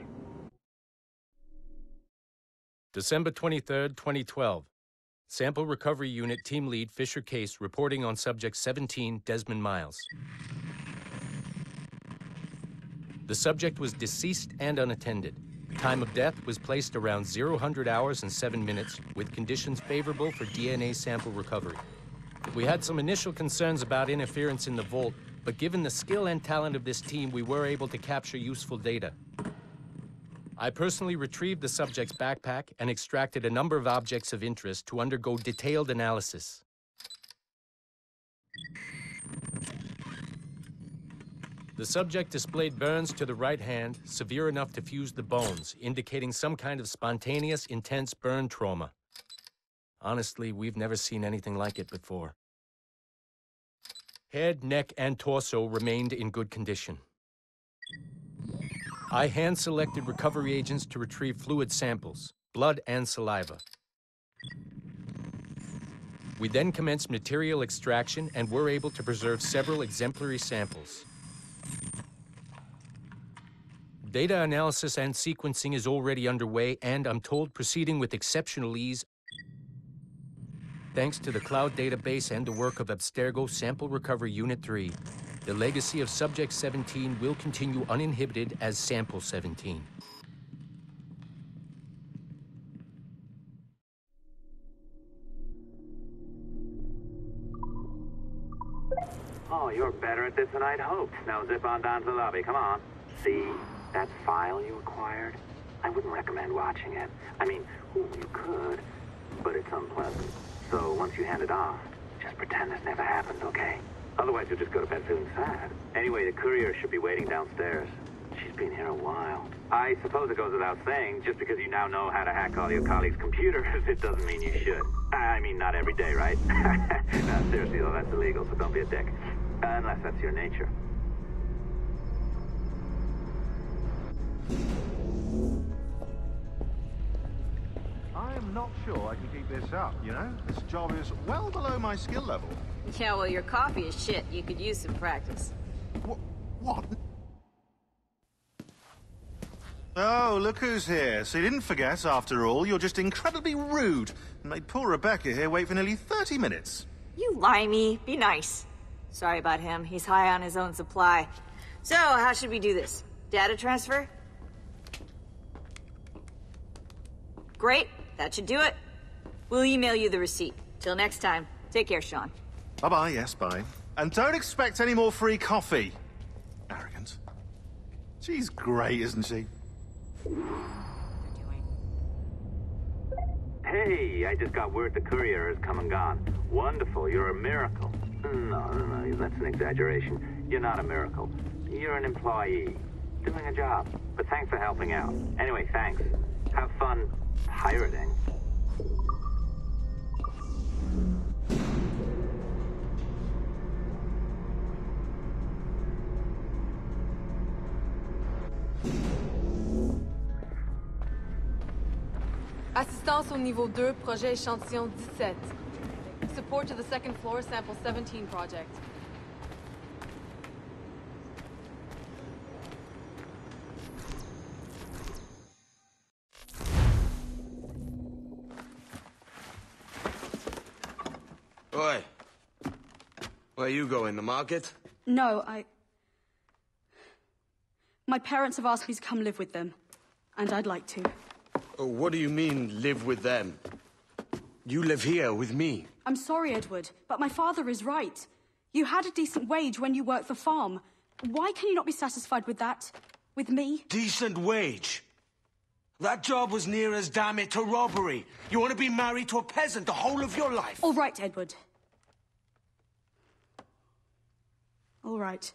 December 23rd, 2012. Sample Recovery Unit Team Lead Fisher Case reporting on Subject 17, Desmond Miles. The subject was deceased and unattended. Time of death was placed around 00 hours and 7 minutes, with conditions favorable for DNA sample recovery. We had some initial concerns about interference in the vault, but given the skill and talent of this team, we were able to capture useful data. I personally retrieved the subject's backpack and extracted a number of objects of interest to undergo detailed analysis. The subject displayed burns to the right hand, severe enough to fuse the bones, indicating some kind of spontaneous, intense burn trauma. Honestly, we've never seen anything like it before. Head, neck, and torso remained in good condition. I hand-selected recovery agents to retrieve fluid samples, blood and saliva. We then commenced material extraction and were able to preserve several exemplary samples. Data analysis and sequencing is already underway, and I'm told proceeding with exceptional ease thanks to the cloud database and the work of Abstergo Sample Recovery Unit 3. the legacy of Subject 17 will continue uninhibited as Sample 17. Oh, you're better at this than I'd hoped. Now zip on down to the lobby. Come on. See that file you acquired? I wouldn't recommend watching it. I mean, you could, but it's unpleasant. So once you hand it off, just pretend this never happened, okay? Otherwise, you'll just go to bed feeling sad. Anyway, the courier should be waiting downstairs. She's been here a while. I suppose it goes without saying, just because you now know how to hack all your colleagues' computers, it doesn't mean you should. I mean, not every day, right? No, seriously, though, that's illegal, so don't be a dick. Unless that's your nature. I'm not sure I can keep this up, you know? This job is well below my skill level. Yeah, well, your coffee is shit. You could use some practice. What? Oh, look who's here. So you didn't forget, after all. You're just incredibly rude and made poor Rebecca here wait for nearly 30 minutes. You limey. Be nice. Sorry about him. He's high on his own supply. So, how should we do this? Data transfer? Great. That should do it. We'll email you the receipt. Till next time. Take care, Sean. Bye-bye, yes, bye. And don't expect any more free coffee. Arrogant. She's great, isn't she? Hey, I just got word the courier has come and gone. Wonderful, you're a miracle. No, that's an exaggeration. You're not a miracle. You're an employee, doing a job. But thanks for helping out. Anyway, thanks. Have fun pirating. Assistance au niveau 2, projet échantillon 17. Support to the second floor, sample 17 project. Oi. Where you going, the market? No, My parents have asked me to come live with them, and I'd like to. Oh, what do you mean, live with them? You live here with me. I'm sorry, Edward, but my father is right. You had a decent wage when you worked the farm. Why can you not be satisfied with that? With me? Decent wage? That job was near as, damn it, to robbery. You want to be married to a peasant the whole of your life? All right, Edward. All right.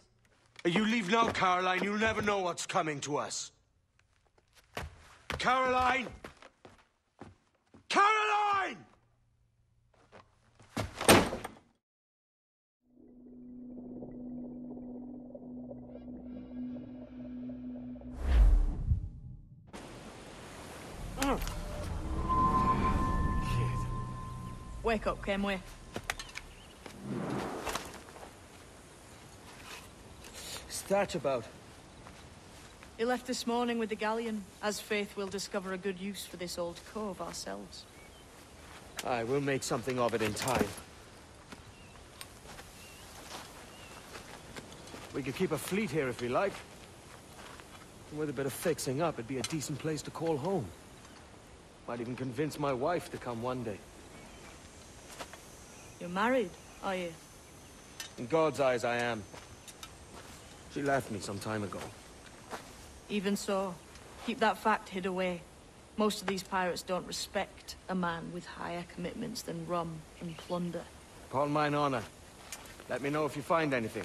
You leave now, Caroline. You'll never know what's coming to us. Caroline! Caroline! Wake up, Kenway. What's that about? He left this morning with the galleon. As faith, we'll discover a good use for this old cove ourselves. Aye, we'll make something of it in time. We could keep a fleet here if we like. And with a bit of fixing up, it'd be a decent place to call home. Might even convince my wife to come one day. You're married, are you? In God's eyes, I am. She left me some time ago. Even so, keep that fact hid away. Most of these pirates don't respect a man with higher commitments than rum and plunder. Upon mine honor. Let me know if you find anything.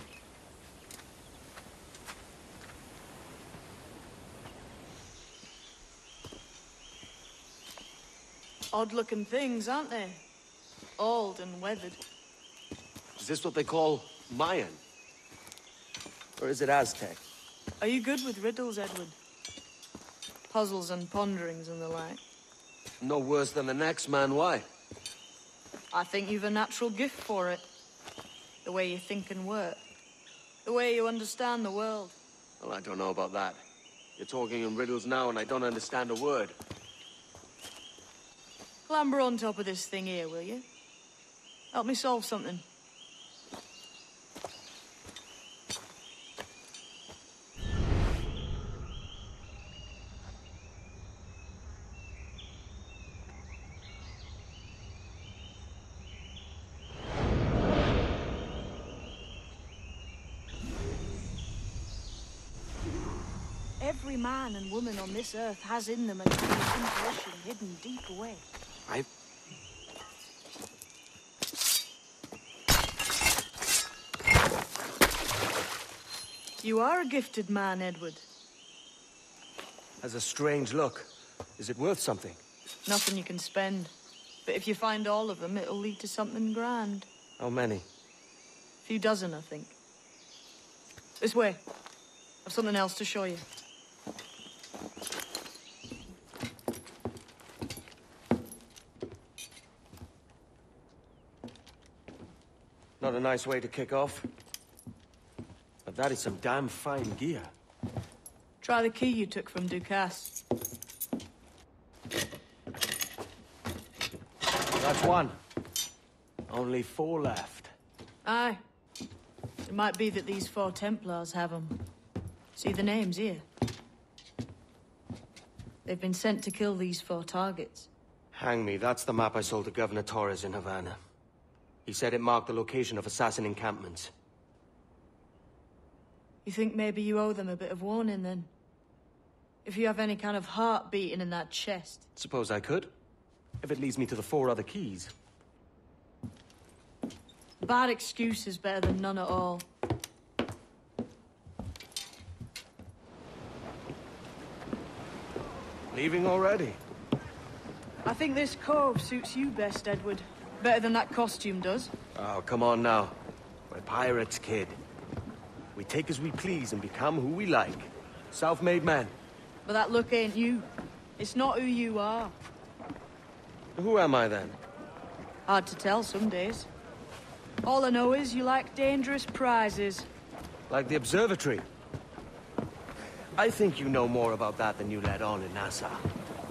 Odd-looking things, aren't they? Old and weathered. Is this what they call Mayan? Or is it Aztec? Are you good with riddles, Edward? Puzzles and ponderings and the like? No worse than the next man, why? I think you've a natural gift for it. The way you think and work. The way you understand the world. Well, I don't know about that. You're talking in riddles now and I don't understand a word. Clamber on top of this thing here, will you? Help me solve something. every man and woman on this earth has in them a kind of intuition hidden deep away. You are a gifted man, Edward. Has a strange look. Is it worth something? Nothing you can spend. But if you find all of them, it'll lead to something grand. How many? A few dozen, I think. This way. I've something else to show you. Not a nice way to kick off. But that is some damn fine gear. Try the key you took from Ducasse. That's one. Only 4 left. Aye. It might be that these 4 Templars have them. See the names here? They've been sent to kill these 4 targets. Hang me, that's the map I sold to Governor Torres in Havana. He said it marked the location of assassin encampments. You think maybe you owe them a bit of warning, then? If you have any kind of heart beating in that chest. Suppose I could? If it leads me to the 4 other keys. Bad excuse is better than none at all. Leaving already? I think this cove suits you best, Edward. Better than that costume does. Oh, come on now. We're pirates, kid. We take as we please and become who we like. Self-made men. But that look ain't you. It's not who you are. Who am I, then? Hard to tell some days. All I know is you like dangerous prizes. Like the observatory. I think you know more about that than you let on in Nassau.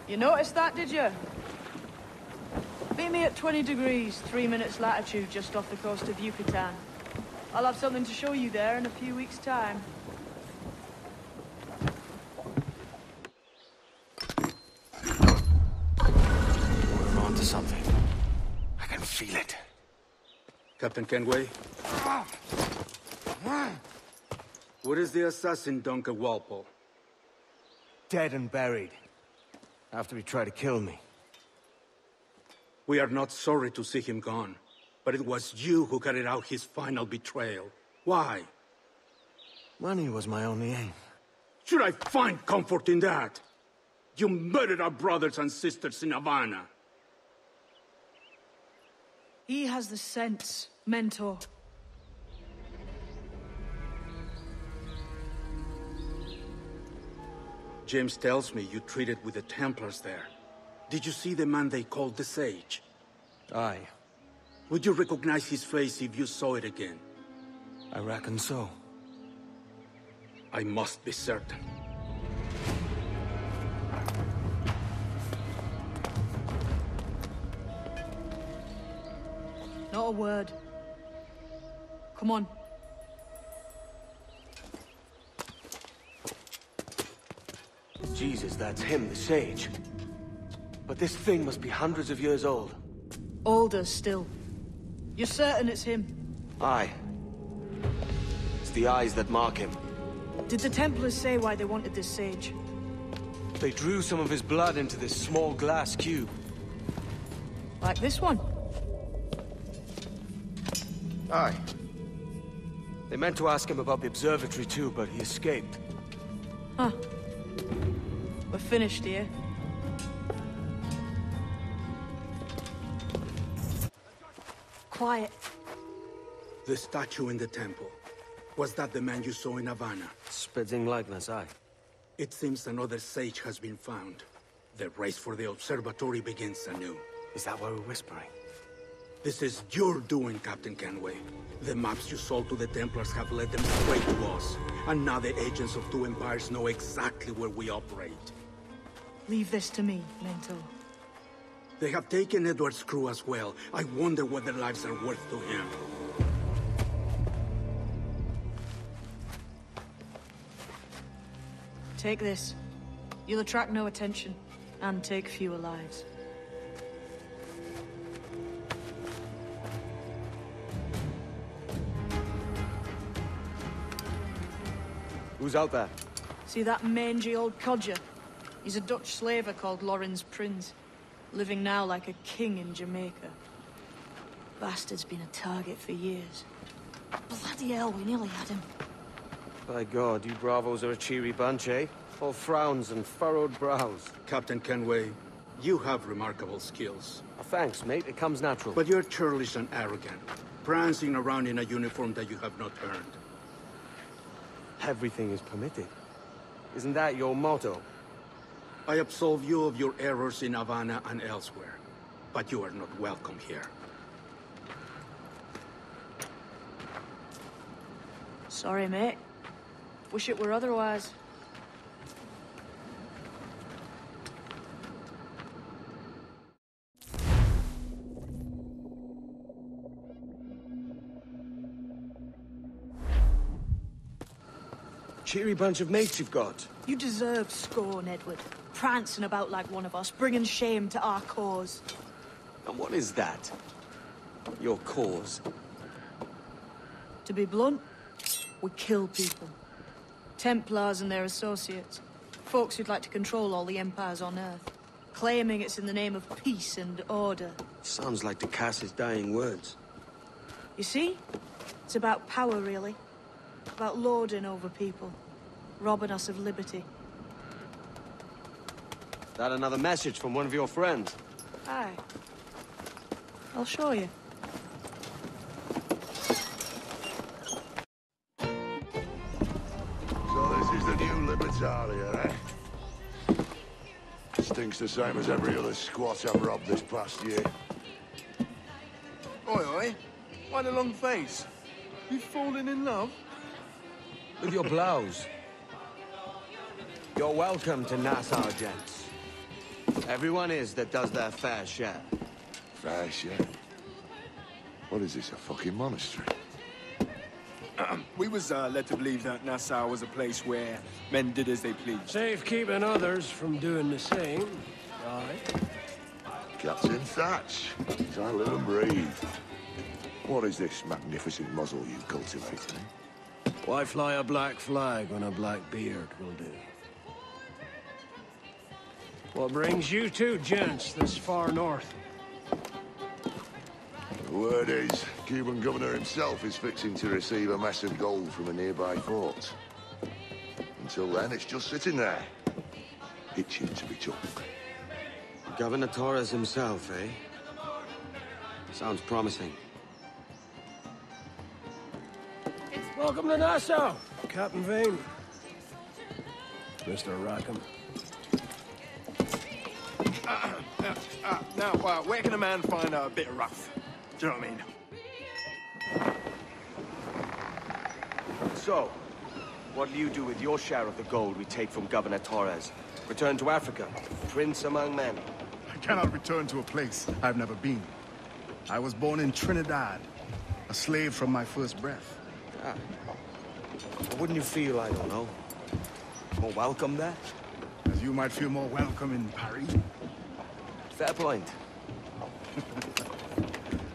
You noticed that, did you? Meet me at 20 degrees, 3 minutes latitude just off the coast of Yucatan. I'll have something to show you there in a few weeks' time. We're on to something. I can feel it. Captain Kenway? Where is the assassin, Duncan Walpole? Dead and buried. After he tried to kill me. We are not sorry to see him gone. But it was you who carried out his final betrayal. Why? Money was my only aim. Should I find comfort in that? You murdered our brothers and sisters in Havana. He has the sense, Mentor. James tells me you treated with the Templars there. Did you see the man they called the Sage? Aye. Would you recognize his face if you saw it again? I reckon so. I must be certain. Not a word. Come on. Jesus, that's him, the Sage. But this thing must be hundreds of years old. Older still. You're certain it's him? Aye. It's the eyes that mark him. Did the Templars say why they wanted this Sage? They drew some of his blood into this small glass cube. Like this one? Aye. They meant to ask him about the observatory too, but he escaped. Huh. We're finished here. Quiet. The statue in the temple. Was that the man you saw in Havana? Spitting likeness, aye. It seems another Sage has been found. The race for the observatory begins anew. Is that why we're whispering? This is your doing, Captain Kenway. The maps you sold to the Templars have led them straight to us. And now the agents of 2 empires know exactly where we operate. Leave this to me, Mentor. They have taken Edward's crew as well. I wonder what their lives are worth to him. Take this. You'll attract no attention, and take fewer lives. Who's out there? See that mangy old codger? He's a Dutch slaver called Lorenz Prins, living now like a king in Jamaica. Bastard's been a target for years. Bloody hell, we nearly had him. By God, you bravos are a cheery bunch, eh? All frowns and furrowed brows. Captain Kenway, you have remarkable skills. Thanks, mate. It comes natural. But you're churlish and arrogant, prancing around in a uniform that you have not earned. Everything is permitted. Isn't that your motto? I absolve you of your errors in Havana and elsewhere, but you are not welcome here. Sorry, mate. Wish it were otherwise. Cheery bunch of mates you've got. You deserve scorn, Edward. Prancing about like one of us, bringing shame to our cause. And what is that? Your cause? To be blunt, we kill people. Templars and their associates. Folks who'd like to control all the empires on Earth. Claiming it's in the name of peace and order. Sounds like Ducass's dying words. You see? It's about power, really. About lording over people. Robbing us of liberty. That another message from one of your friends? Aye. I'll show you. So this is the new Libertalia, eh? Stinks the same as every other squat I've robbed this past year. Oi, oi. Why the long face? You fallen in love? With your blouse. You're welcome to Nassau, gents. Everyone is that does their fair share. Fair share? What is this, a fucking monastery? We was led to believe that Nassau was a place where men did as they pleased. Safe keeping others from doing the same. Right. Captain Thatch. I live and breathe. What is this magnificent muzzle you cultivate, eh? Why fly a black flag when a black beard will do? What brings you two gents this far north? The word is, Cuban governor himself is fixing to receive a mess of gold from a nearby fort. Until then, it's just sitting there, itching to be took. Governor Torres himself, eh? Sounds promising. Welcome to Nassau, Captain Vane. Mr. Rackham. Now, where can a man find a bit of rough? Do you know what I mean? So, what do you do with your share of the gold we take from Governor Torres? Return to Africa, prince among men. I cannot return to a place I've never been. I was born in Trinidad, a slave from my first breath. Ah. Wouldn't you feel, I don't know, more welcome there? As you might feel more welcome in Paris. Fair point.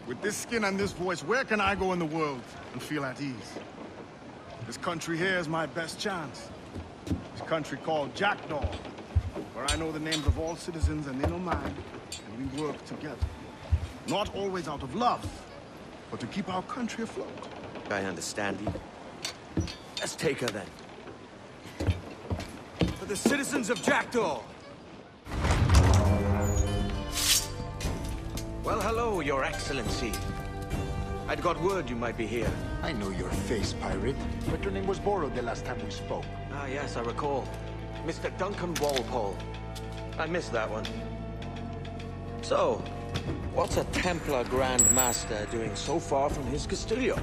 With this skin and this voice, where can I go in the world and feel at ease? This country here is my best chance. This country called Jackdaw, where I know the names of all citizens and they know mine, and we work together. Not always out of love, but to keep our country afloat. I understand you. Let's take her then. For the citizens of Jackdaw! Well, hello, Your Excellency. I'd got word you might be here. I know your face, pirate, but your name was borrowed the last time we spoke. Ah, yes, I recall. Mr. Duncan Walpole. I missed that one. So, what's a Templar Grand Master doing so far from his Castillo?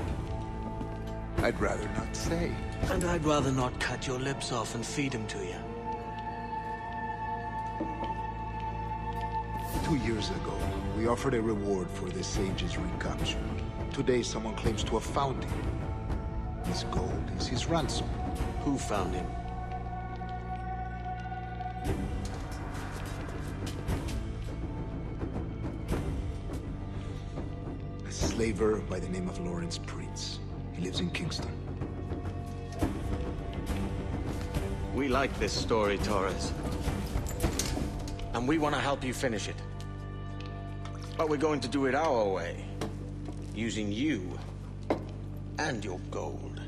I'd rather not say. And I'd rather not cut your lips off and feed him to you. 2 years ago, we offered a reward for the sage's recapture. Today, someone claims to have found him. His gold is his ransom. Who found him? A slaver by the name of Lorenz Prins. He lives in Kingston. We like this story, Torres. And we want to help you finish it. But we're going to do it our way. Using you and your gold.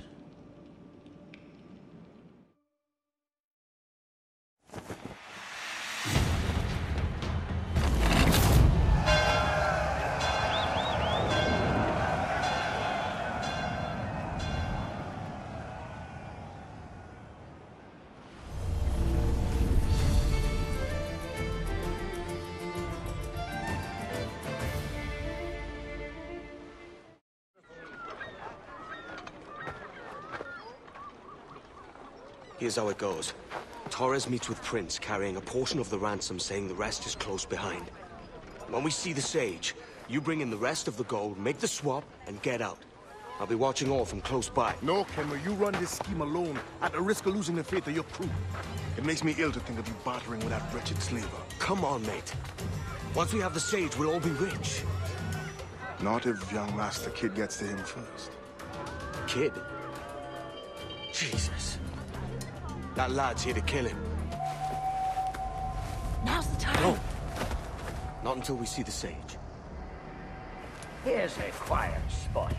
Here's how it goes. Torres meets with Prince, carrying a portion of the ransom, saying the rest is close behind. When we see the Sage, you bring in the rest of the gold, make the swap, and get out. I'll be watching all from close by. No, Kenway, you run this scheme alone, at the risk of losing the faith of your crew. It makes me ill to think of you bartering with that wretched slaver. Come on, mate. Once we have the Sage, we'll all be rich. Not if young Master Kid gets to him first. Kid? Jesus. That lad's here to kill him. Now's the time. No. Not until we see the Sage. Here's a quiet spot.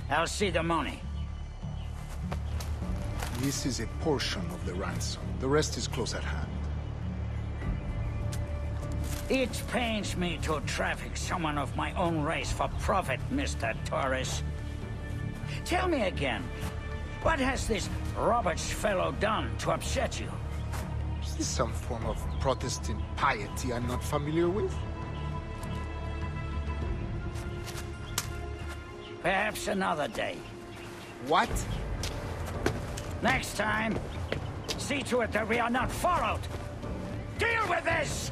I'll see the money. This is a portion of the ransom. The rest is close at hand. It pains me to traffic someone of my own race for profit, Mr. Torres. Tell me again, what has this Roberts fellow done to upset you? Is this some form of Protestant piety I'm not familiar with? Perhaps another day. What? Next time, see to it that we are not followed. Deal with this!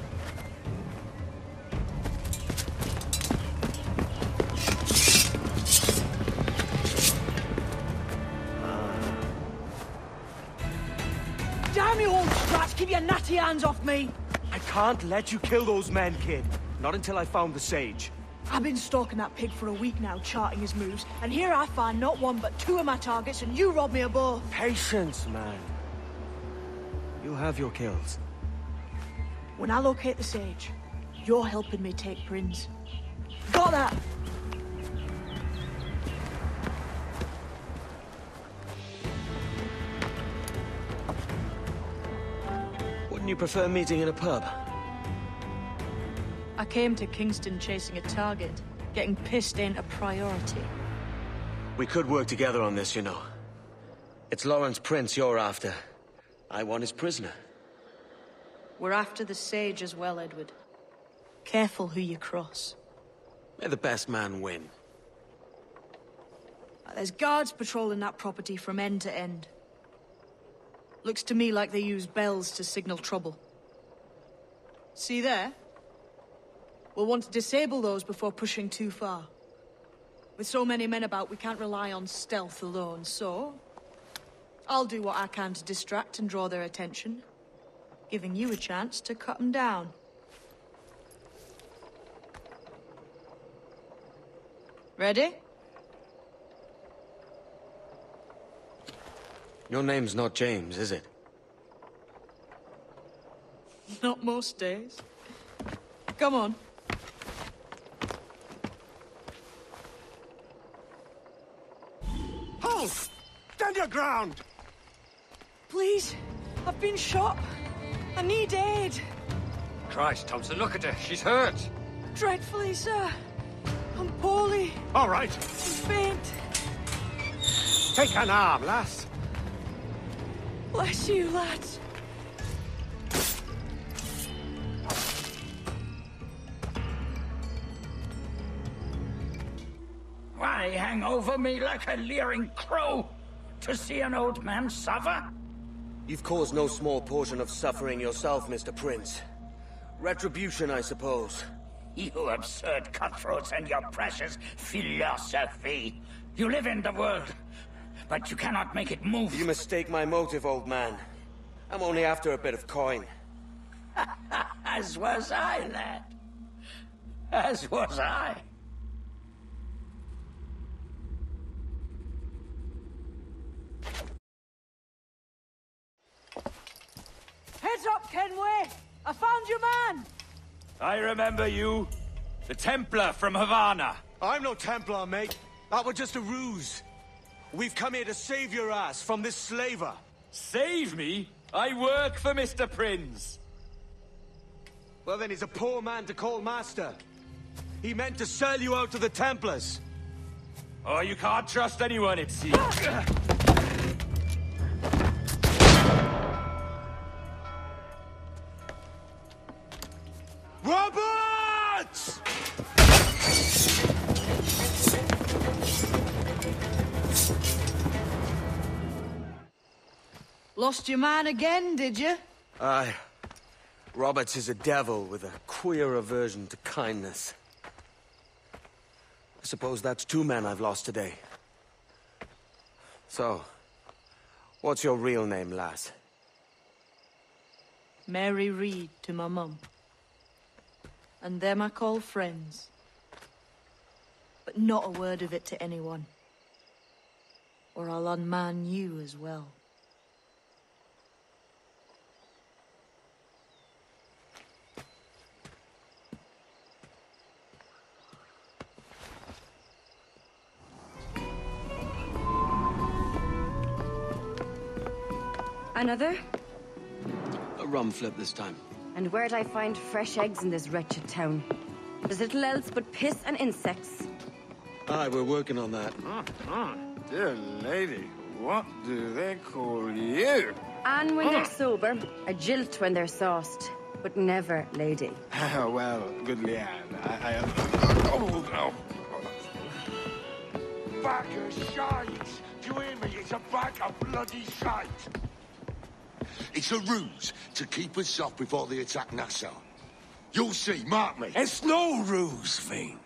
Damn you old strats! Keep your natty hands off me! I can't let you kill those men, kid. Not until I found the Sage. I've been stalking that pig for a week now, charting his moves, and here I find not one but two of my targets, and you rob me of both. Patience, man. You'll have your kills. When I locate the Sage, you're helping me take Prince. Got that? Wouldn't you prefer meeting in a pub? I came to Kingston chasing a target. Getting pissed ain't a priority. We could work together on this, you know. It's Lawrence Prince you're after. I want his prisoner. We're after the Sage as well, Edward. Careful who you cross. May the best man win. There's guards patrolling that property from end to end. Looks to me like they use bells to signal trouble. See there? We'll want to disable those before pushing too far. With so many men about, we can't rely on stealth alone, so... I'll do what I can to distract and draw their attention, giving you a chance to cut them down. Ready? Your name's not James, is it? Not most days. Come on. Halt! Stand your ground! Please, I've been shot. I need aid. Christ, Thompson, look at her. She's hurt. Dreadfully, sir. I'm poorly. All right. I'm faint. Take an arm, lass. Bless you, lads. Why hang over me like a leering crow? To see an old man suffer? You've caused no small portion of suffering yourself, Mr. Prince. Retribution, I suppose. You absurd cutthroats and your precious philosophy. You live in the world, but you cannot make it move. You mistake my motive, old man. I'm only after a bit of coin. As was I, lad. As was I. I remember you. The Templar from Havana. I'm no Templar, mate. That was just a ruse. We've come here to save your ass from this slaver. Save me? I work for Mr. Prince. Well, then he's a poor man to call master. He meant to sell you out to the Templars. Oh, you can't trust anyone, it seems. Roberts! Lost your man again, did you? Aye. Roberts is a devil with a queer aversion to kindness. I suppose that's 2 men I've lost today. So, what's your real name, lass? Mary Reed to my mum. And them I call friends. But not a word of it to anyone. Or I'll unman you as well. Another? A rum flip this time. And where'd I find fresh eggs in this wretched town? There's little else but piss and insects. Aye, we're working on that. Dear lady, what do they call you? And when they're sober, a jilt when they're sauced, but never lady. Well, good Leanne, I Oh, no. Bag of shite! Do you hear me? It's a bag of bloody shite! It's a ruse to keep us off before they attack Nassau. You'll see, mark me. It's no ruse, Fiend.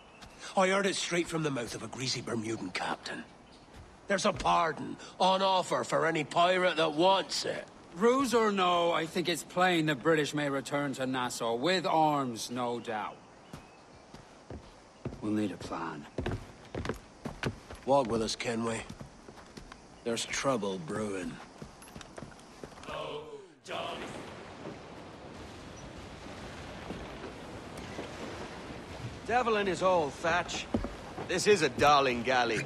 I heard it straight from the mouth of a greasy Bermudan captain. There's a pardon on offer for any pirate that wants it. Ruse or no, I think it's plain the British may return to Nassau, with arms, no doubt. We'll need a plan. Walk with us, Kenway. There's trouble brewing. Oh, John. Devil in his hole, Thatch. This is a darling galley.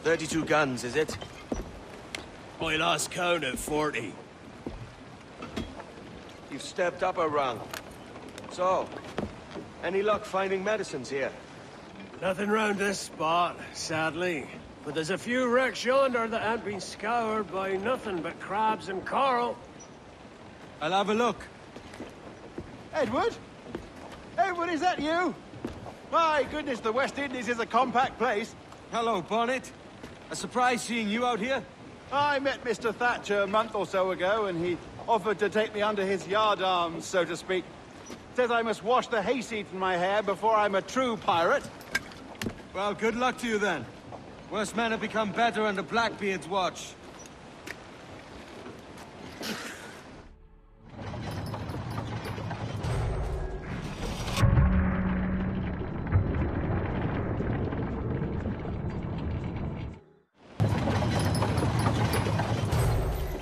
32 guns, is it? I lost count at 40. You've stepped up a rung. So, any luck finding medicines here? Nothing round this spot, sadly. But there's a few wrecks yonder that ain't been scoured by nothing but crabs and coral. I'll have a look. Edward? Edward, is that you? My goodness, the West Indies is a compact place. Hello, Bonnet. A surprise seeing you out here. I met Mr. Thatcher a month or so ago, and he offered to take me under his yardarms, so to speak. Says I must wash the hayseed from my hair before I'm a true pirate. Well, good luck to you then. Worse men have become better under Blackbeard's watch.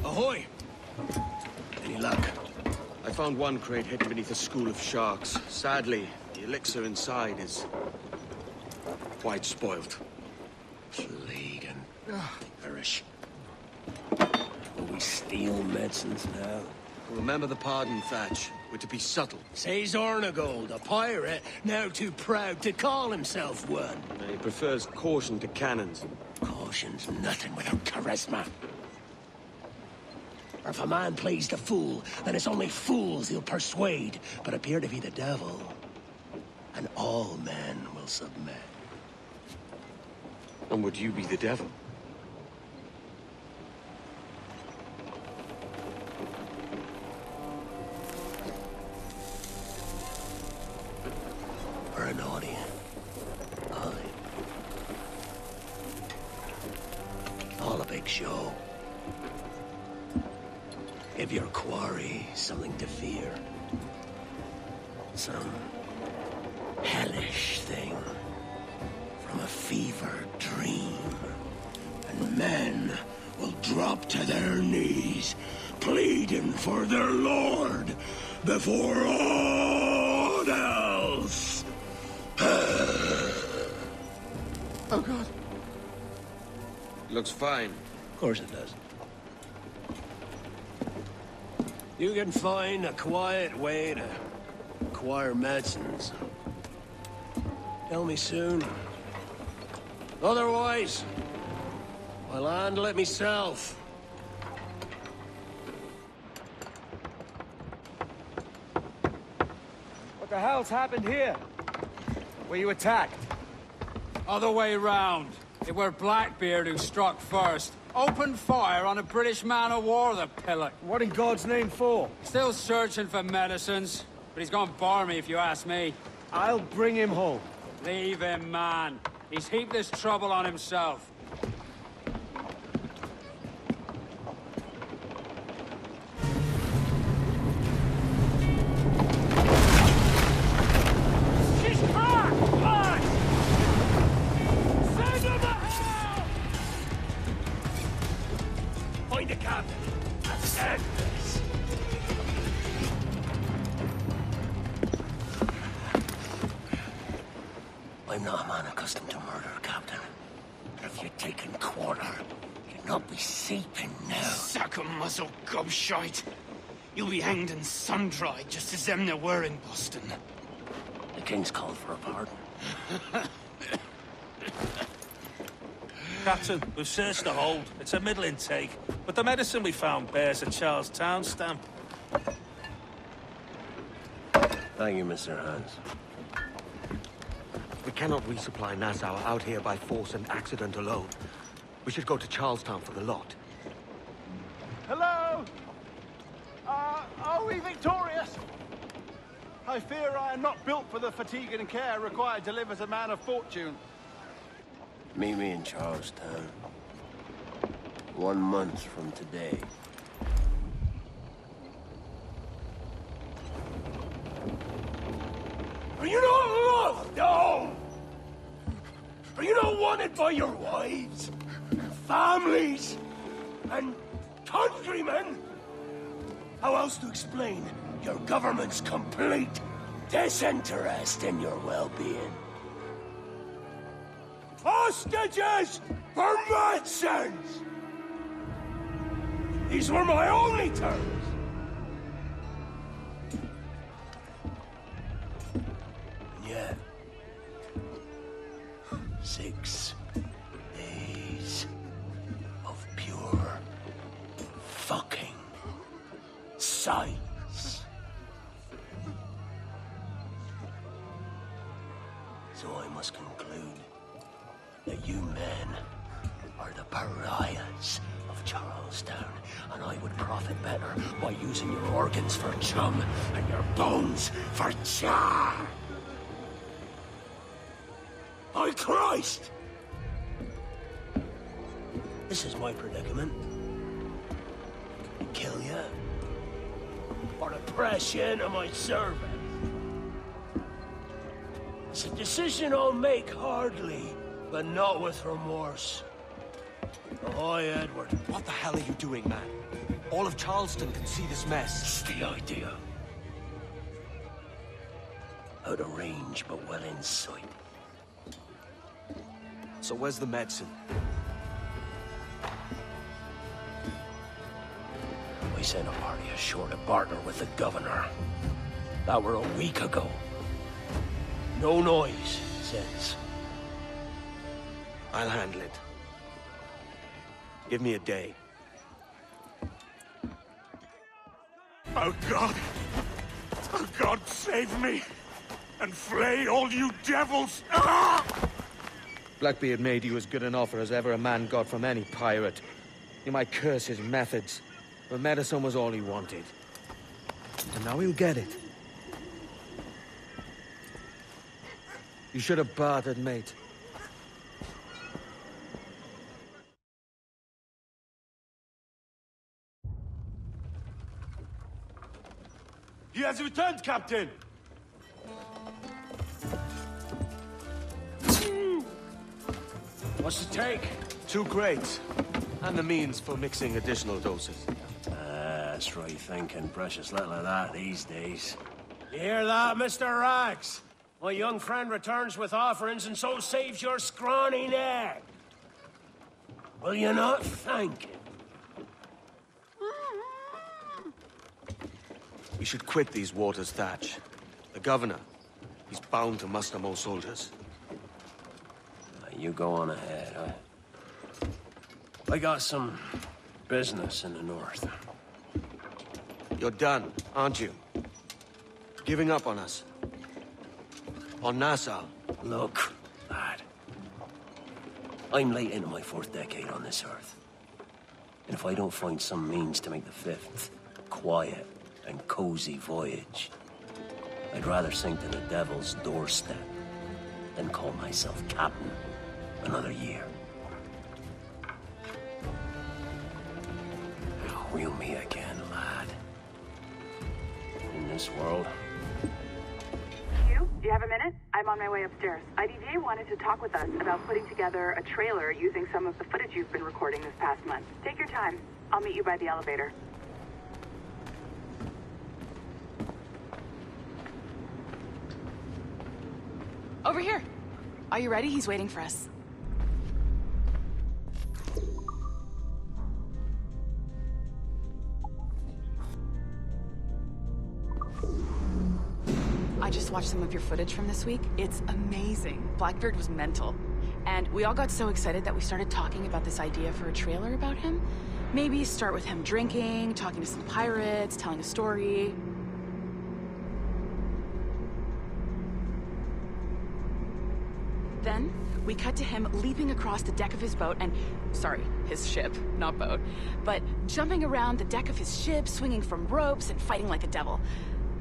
Ahoy! Any luck? I found one crate hidden beneath a school of sharks. Sadly, the elixir inside is quite spoiled. Plague and perish. Will we steal medicines now? Remember the pardon, Thatch. We're to be subtle. Says Ornagold, a pirate, now too proud to call himself one. He prefers caution to cannons. Caution's nothing without charisma. Or if a man plays the fool, then it's only fools he'll persuade, but appear to be the devil. And all men will submit. And would you be the devil? Or a naughty. Aye. All a big show. Give your quarry something to fear. Some hellish thing from a fevered dream. And men will drop to their knees, pleading for their lord before all What else? Oh, God. Looks fine. Of course it does. You can find a quiet way to acquire medicines. Tell me soon. Otherwise, I'll handle it myself. What the hell's happened here? Were you attacked? Other way round. It were Blackbeard who struck first. Opened fire on a British man-of-war, the pillock. What in God's name for? Still searching for medicines, but he's gone barmy if you ask me. I'll bring him home. Leave him, man. He's heaped this trouble on himself. I'm not a man accustomed to murder, Captain. But if you're taking quarter, you'd not be seeping now. Suck a muzzle, gobshite. You'll be hanged and sun-dried just as them there were in Boston. The King's called for a pardon. Captain, we've searched the hold. It's a middling take, but the medicine we found bears a Charlestown stamp. Thank you, Mr. Hans. We cannot resupply Nassau out here by force and accident alone. We should go to Charlestown for the lot. Hello? Are we victorious? I fear I am not built for the fatigue and care required to live as a man of fortune. Meet me in Charlestown. 1 month from today. Are you not loved, no? Are you not wanted by your wives, families, and countrymen? How else to explain your government's complete disinterest in your well-being? Hostages for medicines! These were my only terms. Yeah. 6 days of pure fucking silence. So I must conclude that you men are the pariahs of Charlestown, and I would profit better by using your organs for chum and your bones for char. By Christ! This is my predicament. Kill you, or to press you into my service. It's a decision I'll make hardly, but not with remorse. Ahoy, Edward. What the hell are you doing, man? All of Charleston can see this mess. It's the idea. Out of range, but well in sight. So where's the medicine? We sent a party ashore to barter with the governor. That were a week ago. No noise since. I'll handle it. Give me a day. Oh, God! Oh, God, save me! And flay all you devils! Ah! Blackbeard made you as good an offer as ever a man got from any pirate. You might curse his methods, but medicine was all he wanted. And now he'll get it. You should have bartered, mate. He has returned, Captain! What's the take? 2 crates. And the means for mixing additional doses. That's right thinking. Precious little of that these days. You hear that, Mr. Rags? My young friend returns with offerings and so saves your scrawny neck. Will you not thank him? We should quit these waters, Thatch. The governor, he's bound to muster more soldiers. You go on ahead. I got some business in the north. You're done, aren't you? Giving up on us? On Nassau? Look, lad. I'm late into my 4th decade on this earth. And if I don't find some means to make the 5th quiet and cozy voyage, I'd rather sink to the devil's doorstep than call myself captain another year. We'll meet again, lad. In this world. Hugh, do you have a minute? I'm on my way upstairs. IDJ wanted to talk with us about putting together a trailer using some of the footage you've been recording this past month. Take your time. I'll meet you by the elevator. Over here. Are you ready? He's waiting for us. I just watched some of your footage from this week. It's amazing. Blackbeard was mental. And we all got so excited that we started talking about this idea for a trailer about him. Maybe start with him drinking, talking to some pirates, telling a story. Then, we cut to him leaping across the deck of his boat and... Sorry, his ship, not boat. But jumping around the deck of his ship, swinging from ropes, and fighting like a devil.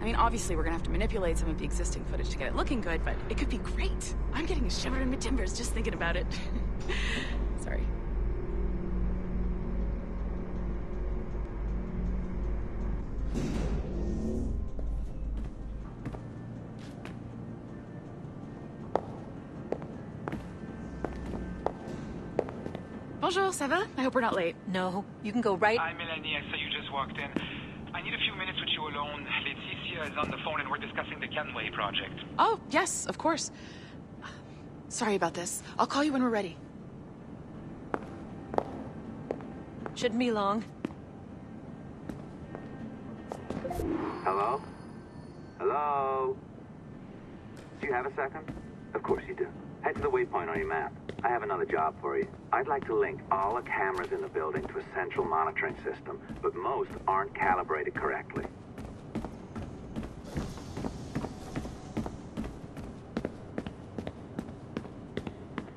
I mean, obviously we're gonna have to manipulate some of the existing footage to get it looking good, but it could be great. I'm getting a shiver in my timbers just thinking about it. Sorry. Bonjour, ça va? I hope we're not late. No, you can go right... Hi, Melanie. I saw you just walked in. I need a few minutes with you alone. Laeticia is on the phone and we're discussing the Kenway project. Oh, yes, of course. Sorry about this. I'll call you when we're ready. Shouldn't be long. Hello? Hello? Do you have a second? Of course you do. Head to the waypoint on your map. I have another job for you. I'd like to link all the cameras in the building to a central monitoring system, but most aren't calibrated correctly.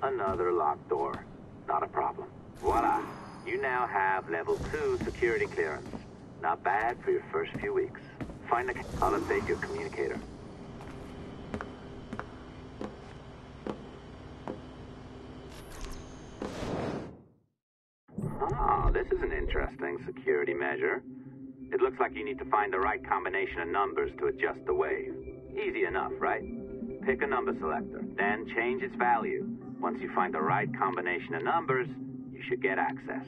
Another locked door. Not a problem. Voila! You now have level 2 security clearance. Not bad for your first few weeks. Find the... I'll update your communicator. Ah, this is an interesting security measure. It looks like you need to find the right combination of numbers to adjust the wave. Easy enough, right? Pick a number selector, then change its value. Once you find the right combination of numbers, you should get access.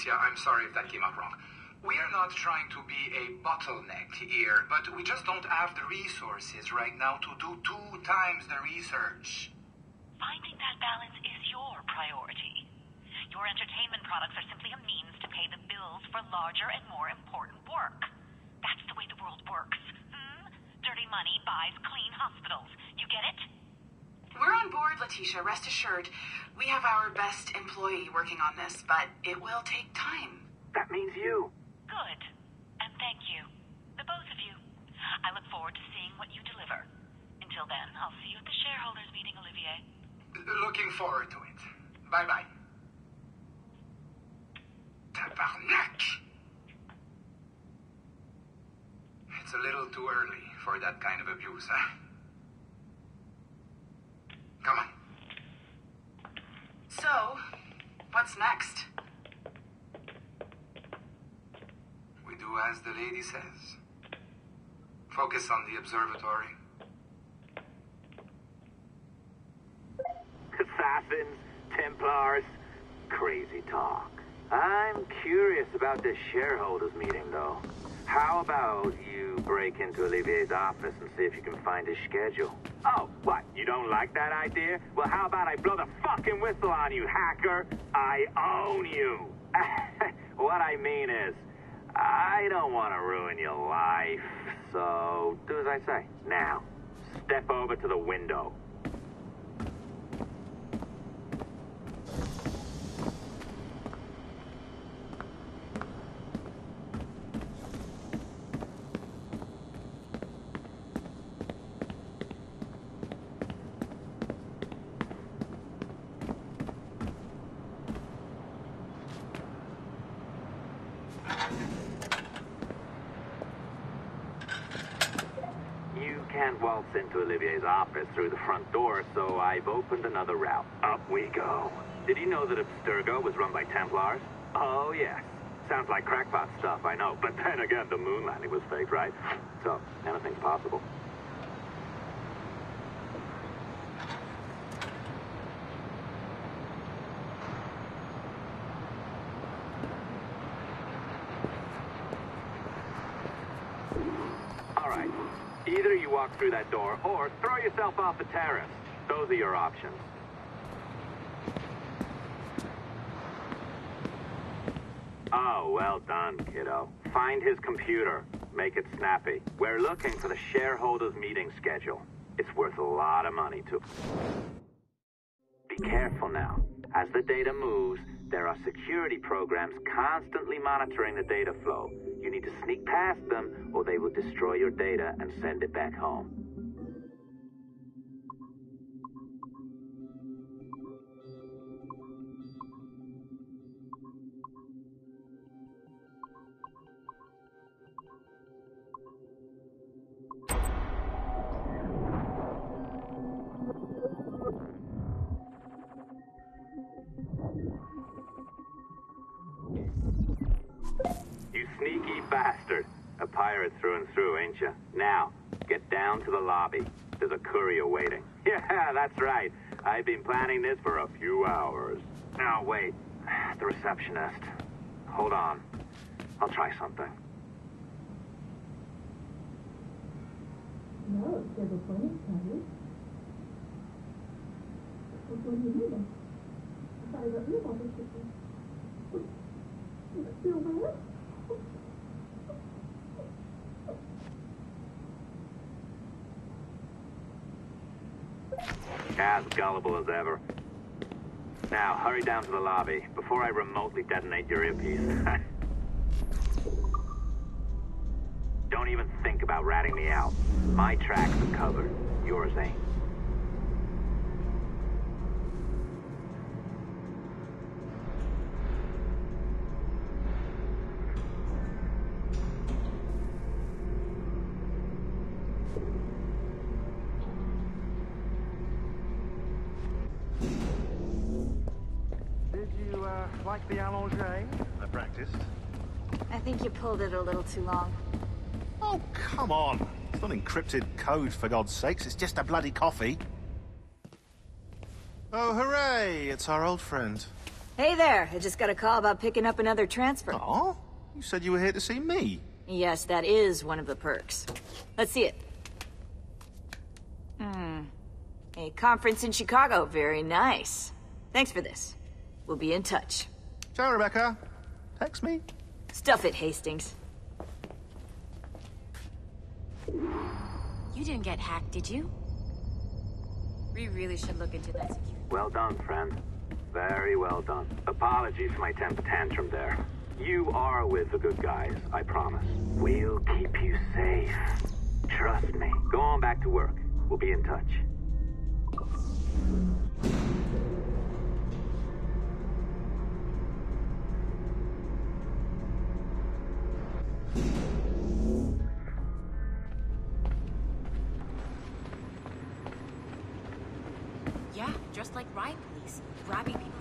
I'm sorry if that came out wrong. We are not trying to be a bottleneck here, but we just don't have the resources right now to do 2 times the research. Finding that balance is your priority. Your entertainment products are simply a means to pay the bills for larger and more important work. That's the way the world works. Dirty money buys clean hospitals. You get it? We're on board, Letitia. Rest assured. We have our best employee working on this, but it will take time. That means you. Good. And thank you. The both of you. I look forward to seeing what you deliver. Until then, I'll see you at the shareholders meeting, Olivier. Looking forward to it. Bye-bye. Tabarnak! It's a little too early for that kind of abuse, huh? Come on. So, what's next? We do as the lady says. Focus on the observatory. Assassins, Templars, crazy talk. I'm curious about this shareholders meeting, though. How about you break into Olivier's office and see if you can find his schedule? Oh, what? You don't like that idea? Well, how about I blow the fucking whistle on you, hacker? I own you. What I mean is, I don't want to ruin your life. So, do as I say. Now, step over to the window. Can't waltz into Olivier's office through the front door, so I've opened another route. Up we go. Did you know that Abstergo was run by Templars? Oh, yes. Sounds like crackpot stuff, I know. But then again, the moon landing was fake, right? So, anything's possible. All right. Either you walk through that door, or throw yourself off the terrace. Those are your options. Oh, well done, kiddo. Find his computer. Make it snappy. We're looking for the shareholders meeting schedule. It's worth a lot of money, too. Be careful now. As the data moves, there are security programs constantly monitoring the data flow. You need to sneak past them, or they will destroy your data and send it back home. You sneaky bastard. A pirate through and through, ain't you? Now, get down to the lobby. There's a courier waiting. Yeah, that's right. I've been planning this for a few hours. Now, wait. The receptionist. Hold on. I'll try something. No, there's a funny story. What do you mean? I thought I got you about this thing. Still there? As gullible as ever. Now, hurry down to the lobby before I remotely detonate your earpiece. Don't even think about ratting me out. My tracks are covered. Yours ain't. Like the allongé? I practiced. I think you pulled it a little too long. Oh, come on. It's not encrypted code, for God's sakes. It's just a bloody coffee. Oh, hooray! It's our old friend. Hey there! I just got a call about picking up another transfer. Oh? You said you were here to see me. Yes, that is one of the perks. Let's see it. A conference in Chicago. Very nice. Thanks for this. We'll be in touch. Ciao, Rebecca. Text me. Stuff it, Hastings. You didn't get hacked, did you? We really should look into that security. Well done, friend. Very well done. Apologies for my temper tantrum there. You are with the good guys, I promise. We'll keep you safe. Trust me. Go on back to work. We'll be in touch. Yeah, just like riot police, grabbing people.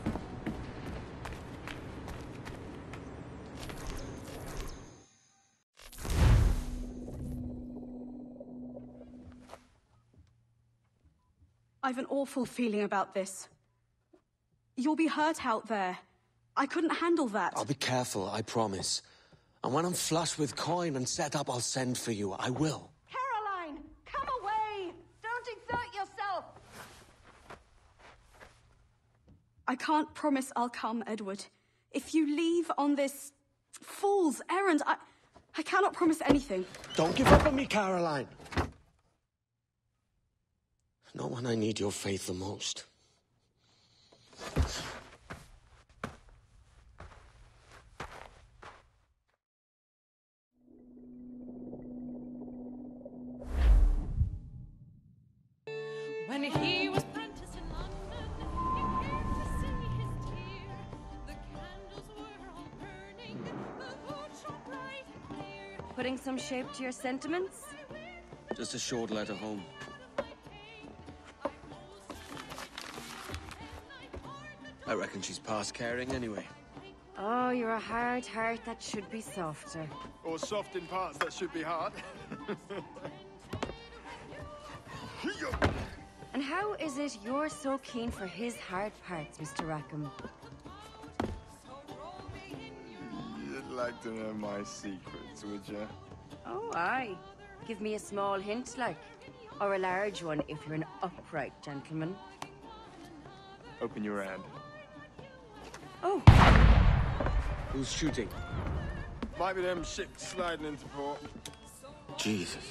I've an awful feeling about this. You'll be hurt out there. I couldn't handle that. I'll be careful, I promise. And when I'm flush with coin and set up, I'll send for you. I will. Caroline, come away! Don't exert yourself! I can't promise I'll come, Edward. If you leave on this fool's errand, I cannot promise anything. Don't give up on me, Caroline. Not when I need your faith the most. When he was apprenticed in London, he came to see his tear. The candles were all burning, the wood shone bright and clear. Putting some shape to your sentiments? Just a short letter home. I reckon she's past caring anyway. Oh, you're a hard heart that should be softer. Or soft in parts that should be hard. And how is it you're so keen for his hard parts, Mr. Rackham? You'd like to know my secrets, would you? Oh, aye. Give me a small hint, like. Or a large one, if you're an upright gentleman. Open your hand. Oh. Who's shooting? Might be them ships sliding into port. Jesus.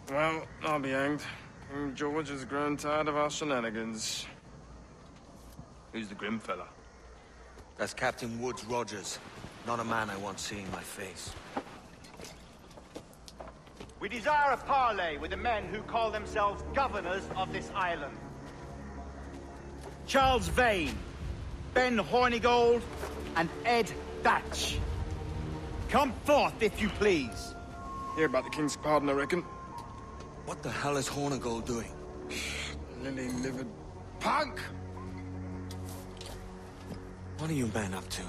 Well, I'll be hanged. King George has grown tired of our shenanigans. Who's the grim fella? That's Captain Woods Rogers. Not a man I want seeing my face. We desire a parley with the men who call themselves governors of this island. Charles Vane, Ben Hornigold, and Ed Thatch. Come forth, if you please. Hear about the King's pardon, I reckon. What the hell is Hornigold doing? Lily-livered punk! What are you men up to?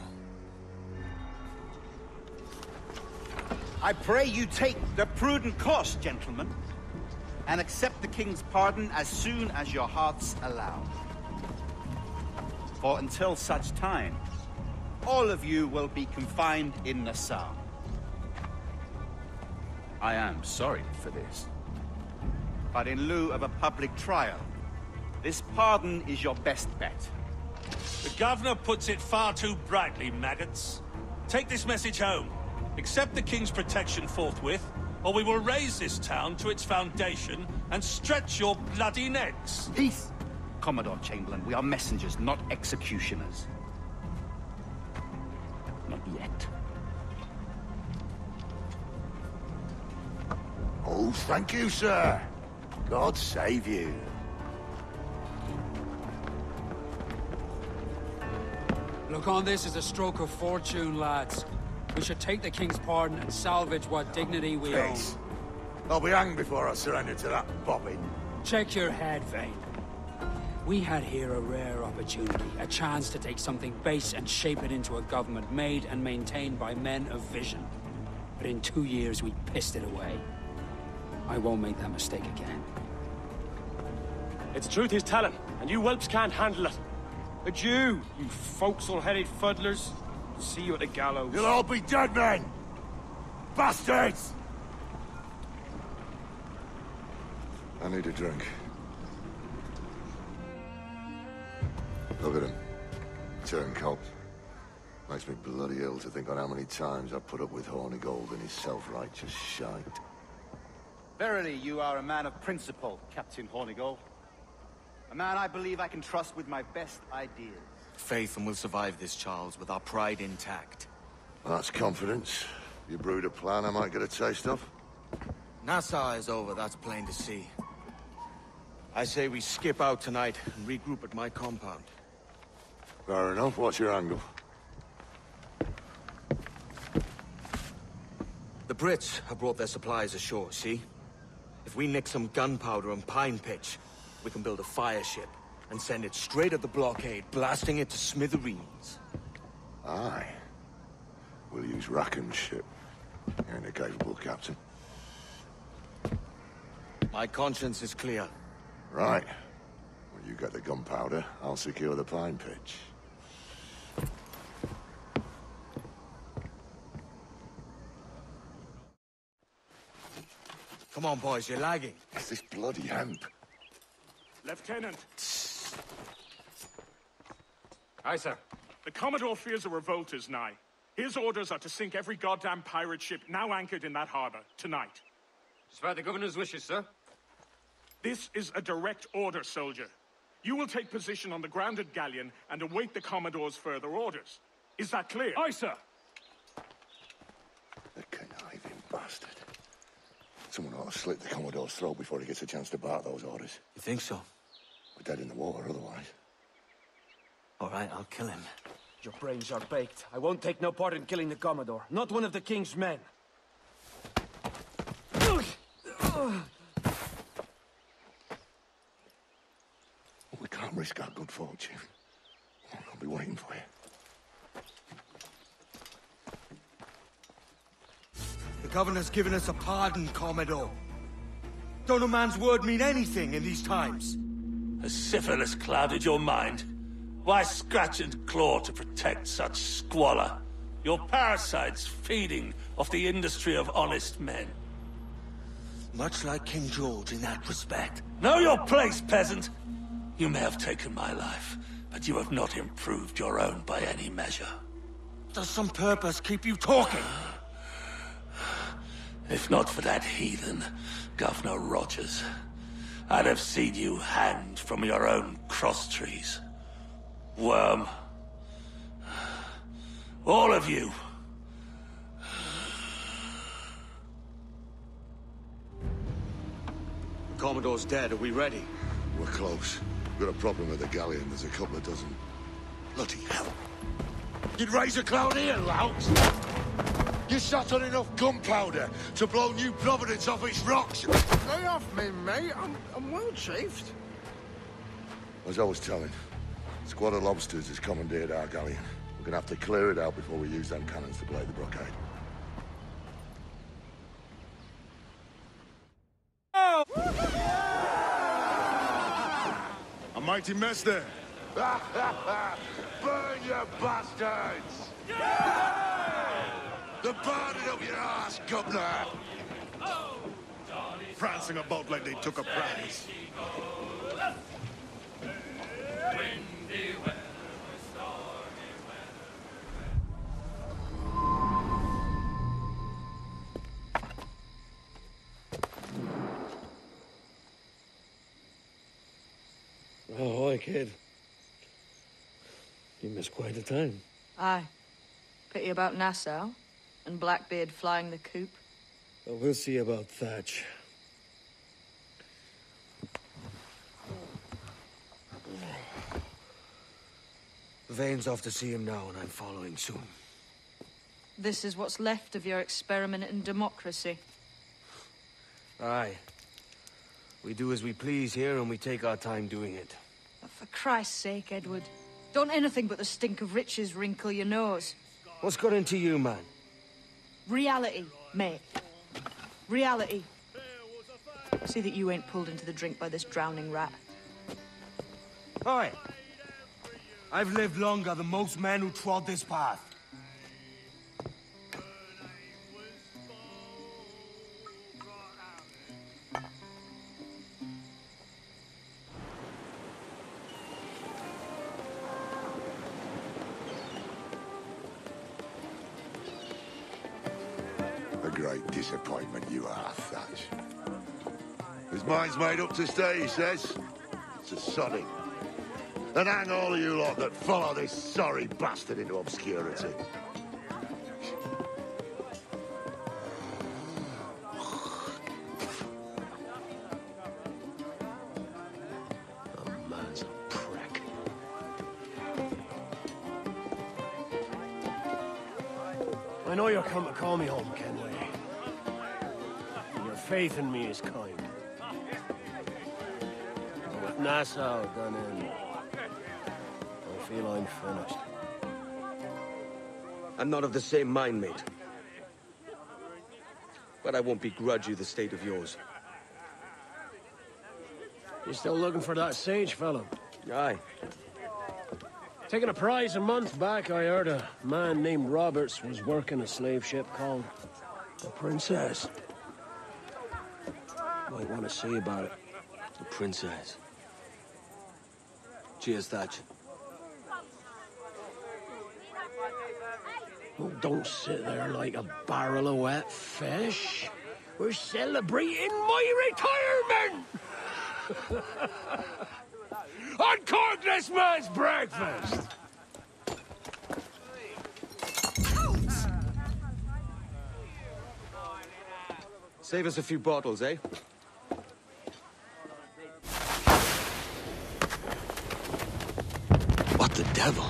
I pray you take the prudent course, gentlemen, and accept the King's pardon as soon as your hearts allow. For until such time, all of you will be confined in Nassau. I am sorry for this, but in lieu of a public trial, this pardon is your best bet. The governor puts it far too brightly, maggots. Take this message home. Accept the King's protection forthwith, or we will raise this town to its foundation and stretch your bloody necks. Peace! Commodore Chamberlain, we are messengers, not executioners. Not yet. Oh, thank you, sir. God save you. Look on this as a stroke of fortune, lads. We should take the King's pardon and salvage what dignity we own. Yes. I'll be hanged before I surrender to that bobbin. Check your head, Vane. We had here a rare opportunity, a chance to take something base and shape it into a government made and maintained by men of vision. But in 2 years, we pissed it away. I won't make that mistake again. It's truth he's telling, and you whelps can't handle it. But you forecastle-headed fuddlers, See you at the gallows. You'll all be dead men! Bastards! I need a drink. Look at him. Turncoat. Makes me bloody ill to think on how many times I've put up with Hornigold and his self-righteous shite. Verily, you are a man of principle, Captain Hornigold. A man I believe I can trust with my best ideas. Faith, and we'll survive this, Charles, with our pride intact. That's confidence. You brewed a plan I might get a taste of? Nassau is over, that's plain to see. I say we skip out tonight and regroup at my compound. Fair enough. What's your angle? The Brits have brought their supplies ashore, see? If we nick some gunpowder and pine pitch, we can build a fire ship and send it straight at the blockade, blasting it to smithereens. Aye. We'll use Rackham's ship. You ain't a capable captain. My conscience is clear. Right. When you get the gunpowder, I'll secure the pine pitch. Come on, boys, you're lagging. It's this bloody hemp. Lieutenant. Aye, sir. The Commodore fears a revolt is nigh. His orders are to sink every goddamn pirate ship now anchored in that harbor, tonight. It's by the governor's wishes, sir. This is a direct order, soldier. You will take position on the grounded galleon and await the Commodore's further orders. Is that clear? Aye, sir. The conniving bastard. Someone ought to slit the Commodore's throat before he gets a chance to bark those orders. You think so? We're dead in the water otherwise. All right, I'll kill him. Your brains are baked. I won't take no part in killing the Commodore. Not one of the King's men. We can't risk our good fortune. I'll be waiting for you. The governor's given us a pardon, Commodore. Don't a man's word mean anything in these times? Has syphilis clouded your mind? Why scratch and claw to protect such squalor? Your parasites feeding off the industry of honest men. Much like King George in that respect. Know your place, peasant! You may have taken my life, but you have not improved your own by any measure. Does some purpose keep you talking? If not for that heathen, Governor Rogers, I'd have seen you hanged from your own cross trees. Worm. All of you. The Commodore's dead. Are we ready? We're close. We've got a problem with the galleon. There's a couple of dozen. Bloody hell. You'd raise a cloud here, louts! You sat on enough gunpowder to blow New Providence off its rocks! Lay off me, mate. I'm well chafed. As I was telling, a squad of lobsters has commandeered our galleon. We're gonna have to clear it out before we use them cannons to play the blockade. A mighty mess there. Burn, you bastards! They're burning up your ass, governor! Prancing about like they took a prize. Ahoy, kid. You missed quite a time. Aye. Pity about Nassau, and Blackbeard flying the coop. But we'll see about Thatch. Vane's off to see him now, and I'm following soon. This is what's left of your experiment in democracy. Aye. We do as we please here, and we take our time doing it. But for Christ's sake, Edward, don't anything but the stink of riches wrinkle your nose. What's got into you, man? Reality, mate. Reality. See that you ain't pulled into the drink by this drowning rat. Oi! I've lived longer than most men who trod this path. great disappointment you are, Thatch. His mind's made up to stay, he says. It's a sodding. And hang all of you lot that follow this sorry bastard into obscurity. The man's a prick. I know you're come to call me home, Kenway. Your faith in me is kind. But with Nassau done in, I feel I'm finished. I'm not of the same mind, mate. But I won't begrudge you the state of yours. You still looking for that sage fellow? Aye. Taking a prize a month back, I heard a man named Roberts was working a slave ship called the Princess. Might want to see about it. The Princess. Cheers, Thatch. Oh, don't sit there like a barrel of wet fish. We're celebrating my retirement! Uncork this man's breakfast! Save us a few bottles, eh? What the devil?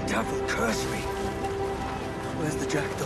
Devil curse me. Where's the jackdaw?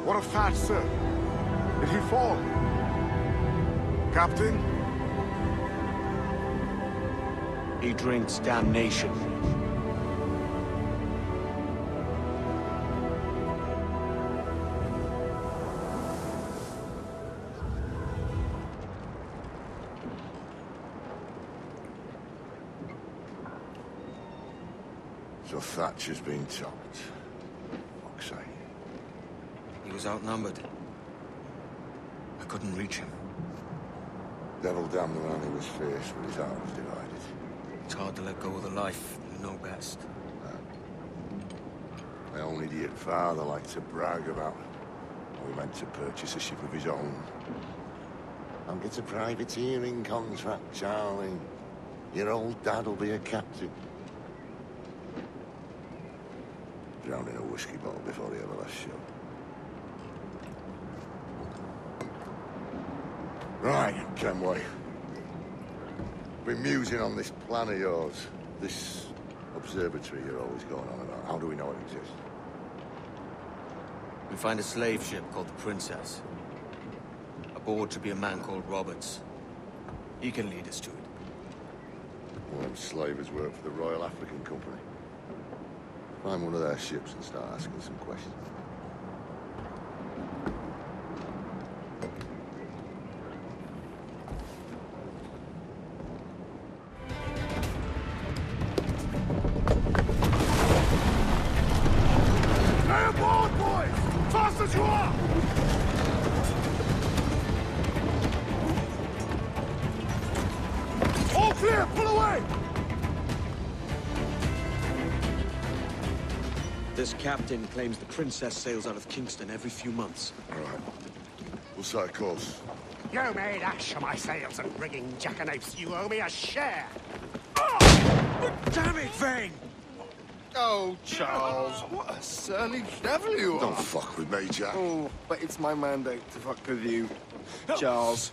What of Thatch, sir? Did he fall? Captain? He drinks damnation. So Thatch has been topped. Fuck's sake. He was outnumbered. I couldn't reach him. Devil damn the man who was fierce, but his heart was divided. It's hard to let go of the life you know best. My own idiot father liked to brag about how he meant to purchase a ship of his own. I'll get a privateering contract, Charlie. Your old dad'll be a captain. drowned in a whiskey bottle before he ever left shore. Right, Kenway. Been musing on this plan of yours. This observatory you're always going on about. How do we know it exists? We find a slave ship called the Princess. Aboard to be a man called Roberts. He can lead us to it. Well, them slavers work for the Royal African Company. Find one of their ships and start asking some questions. Stay aboard, boys! Fast as you are! All clear! Pull away! This captain claims the Princess sails out of Kingston every few months. All right. We'll set a course. You made ash of my sails and rigging, jackanapes. You owe me a share. Damn it, Vane! Oh, Charles, what a surly devil you are. Don't fuck with me, Jack. Oh, but it's my mandate to fuck with you, Charles.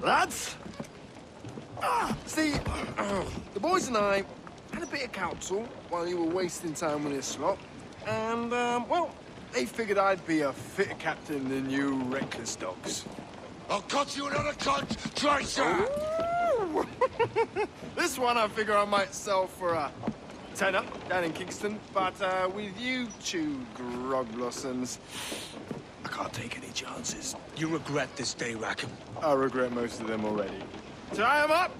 Lads! See, the boys and I had a bit of counsel while you were wasting time with this lot. And, well, they figured I'd be a fitter captain than you reckless dogs. I'll cut you another cunt, Tracer! This one I figure I might sell for a tenner down in Kingston, but with you two grog blossoms, I can't take any chances. You regret this day, Rackham. I regret most of them already. Tie them up!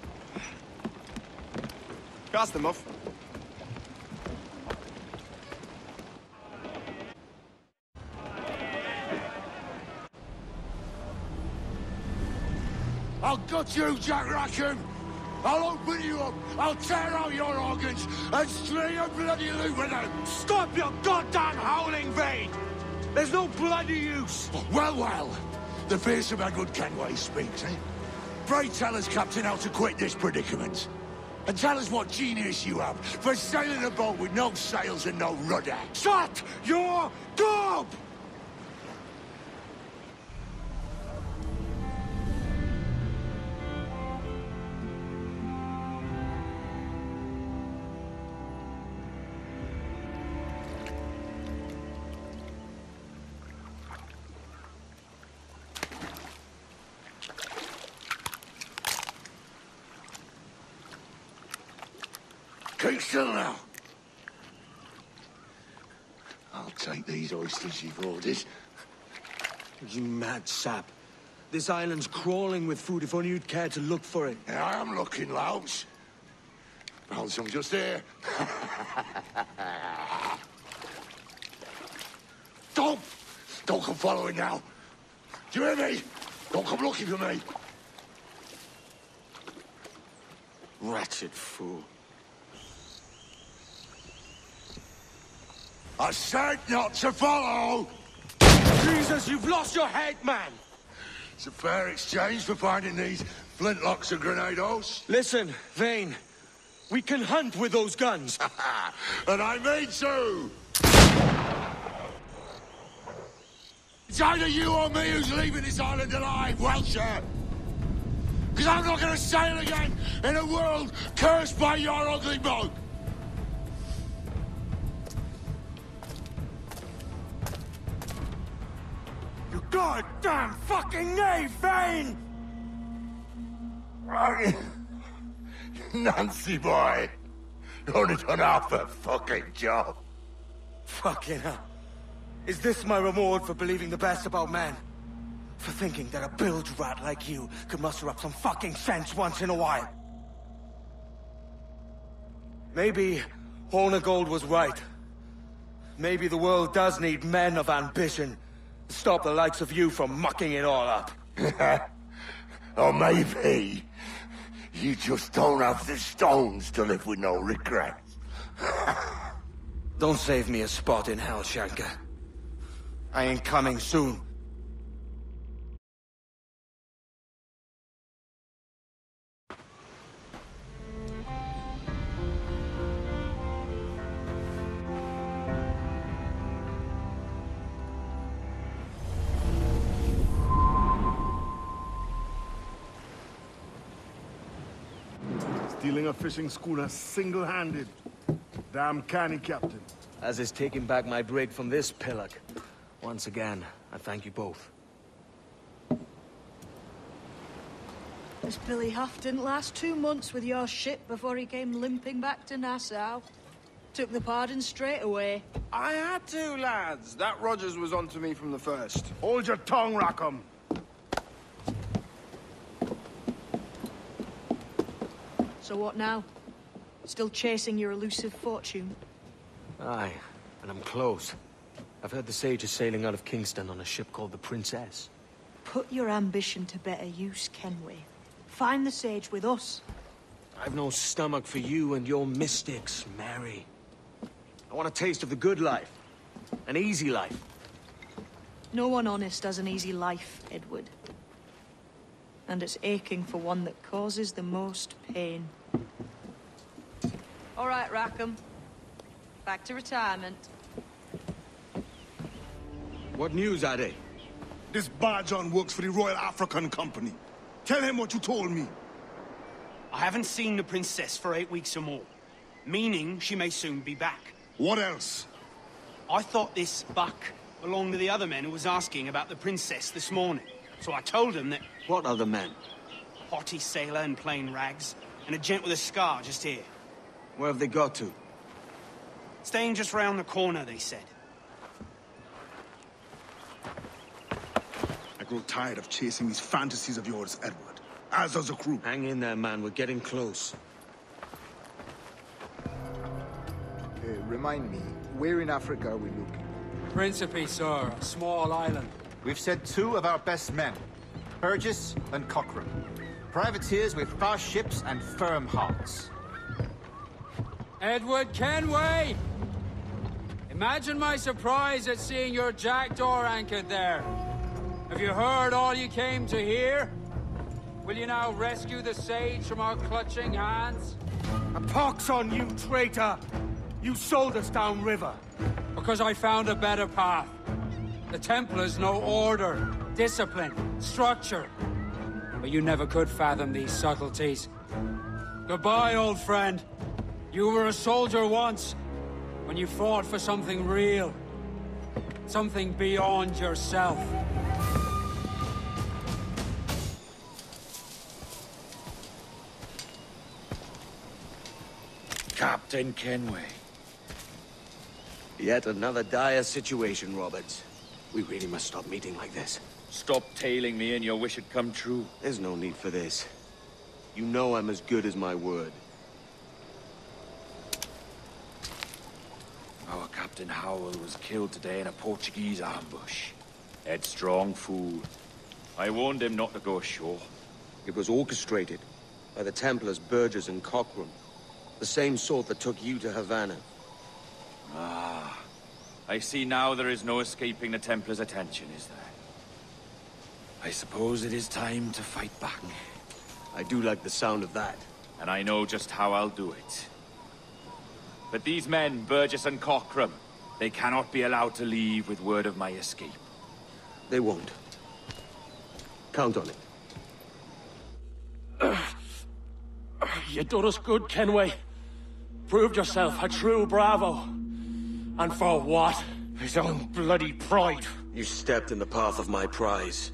Cast them off. I'll gut you, Jack Rackham! I'll open you up, I'll tear out your organs, and string your bloody loot with them! Stop your goddamn howling, Vane! There's no bloody use! Well, well, the fearsome Edward Kenway speaks, eh? Pray tell us, Captain, how to quit this predicament. And tell us what genius you have for sailing a boat with no sails and no rudder. Shut your gob! Keep still now. I'll take these oysters you've ordered. You mad sap. This island's crawling with food if only you'd care to look for it. Yeah, I am looking, Louts. Found some just here. Don't come following now. Do you hear me? Don't come looking for me. Wretched fool. I said not to follow! Jesus, you've lost your head, man! It's a fair exchange for finding these flintlocks and grenados. Listen, Vane. We can hunt with those guns. And I mean to! It's either you or me who's leaving this island alive, Welcher! Because I'm not gonna sail again in a world cursed by your ugly boat! You goddamn fucking knave, Vane! Nancy boy, you only done half a fucking job. Fucking hell. Is this my reward for believing the best about men? For thinking that a bilge rat like you could muster up some fucking sense once in a while? Maybe Hornigold was right. Maybe the world does need men of ambition to stop the likes of you from mucking it all up. Or maybe you just don't have the stones to live with no regrets. Don't save me a spot in hell, Shanka. I ain't coming soon. Stealing a fishing schooner single-handed. Damn canny, Captain. As is taking back my brig from this pillock. Once again, I thank you both. This Billy Huff didn't last 2 months with your ship before he came limping back to Nassau. Took the pardon straight away. I had to, lads. That Rogers was onto me from the first. Hold your tongue, Rackham. So what now? Still chasing your elusive fortune? Aye, and I'm close. I've heard the Sage is sailing out of Kingston on a ship called the Princess. Put your ambition to better use, Kenway. Find the Sage with us. I've no stomach for you and your mystics, Mary. I want a taste of the good life. An easy life. No one honest has an easy life, Edward. And it's aching for one that causes the most pain. All right, Rackham. Back to retirement. What news, Ade? This Barjon works for the Royal African Company. Tell him what you told me. I haven't seen the princess for 8 weeks or more. Meaning she may soon be back. What else? I thought this Buck belonged to the other men who was asking about the princess this morning. So I told him that... What other men? Haughty sailor in plain rags, and a gent with a scar just here. Where have they got to? Staying just round the corner, they said. I grow tired of chasing these fantasies of yours, Edward. As does the crew. Hang in there, man. We're getting close. Remind me, where in Africa are we looking? Principe, sir. A small island. We've sent 2 of our best men, Burgess and Cockram. Privateers with fast ships and firm hearts. Edward Kenway! Imagine my surprise at seeing your jackdaw anchored there. Have you heard all you came to hear? Will you now rescue the Sage from our clutching hands? A pox on you, traitor! You sold us downriver. Because I found a better path. The Templars know order, discipline, structure. But you never could fathom these subtleties. Goodbye, old friend. You were a soldier once, when you fought for something real. Something beyond yourself. Captain Kenway. Yet another dire situation, Roberts. We really must stop meeting like this. Stop tailing me and your wish had come true. There's no need for this. You know I'm as good as my word. Our Captain Howell was killed today in a Portuguese ambush. Headstrong fool. I warned him not to go ashore. It was orchestrated by the Templars Burgess and Cockram. The same sort that took you to Havana. Ah. I see now there is no escaping the Templars' attention, is there? I suppose it is time to fight back. I do like the sound of that. And I know just how I'll do it. But these men, Burgess and Cockram, they cannot be allowed to leave with word of my escape. They won't. Count on it. You done us good, Kenway. Proved yourself a true bravo. And for what? His own bloody pride. You stepped in the path of my prize.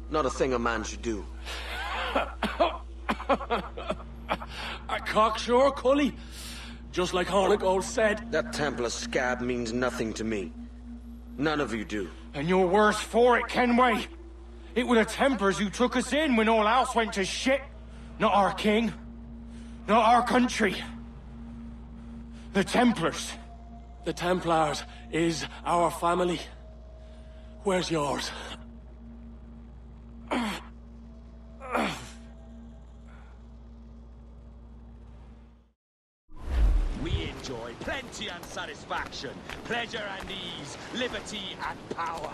Not a thing a man should do. A cocksure, Cully. Just like Hornigold said. That Templar scab means nothing to me. None of you do. And you're worse for it, Kenway. It were the Templars who took us in when all else went to shit. Not our king. Not our country. The Templars. The Templars is our family. Where's yours? We enjoy plenty and satisfaction, pleasure and ease, liberty and power.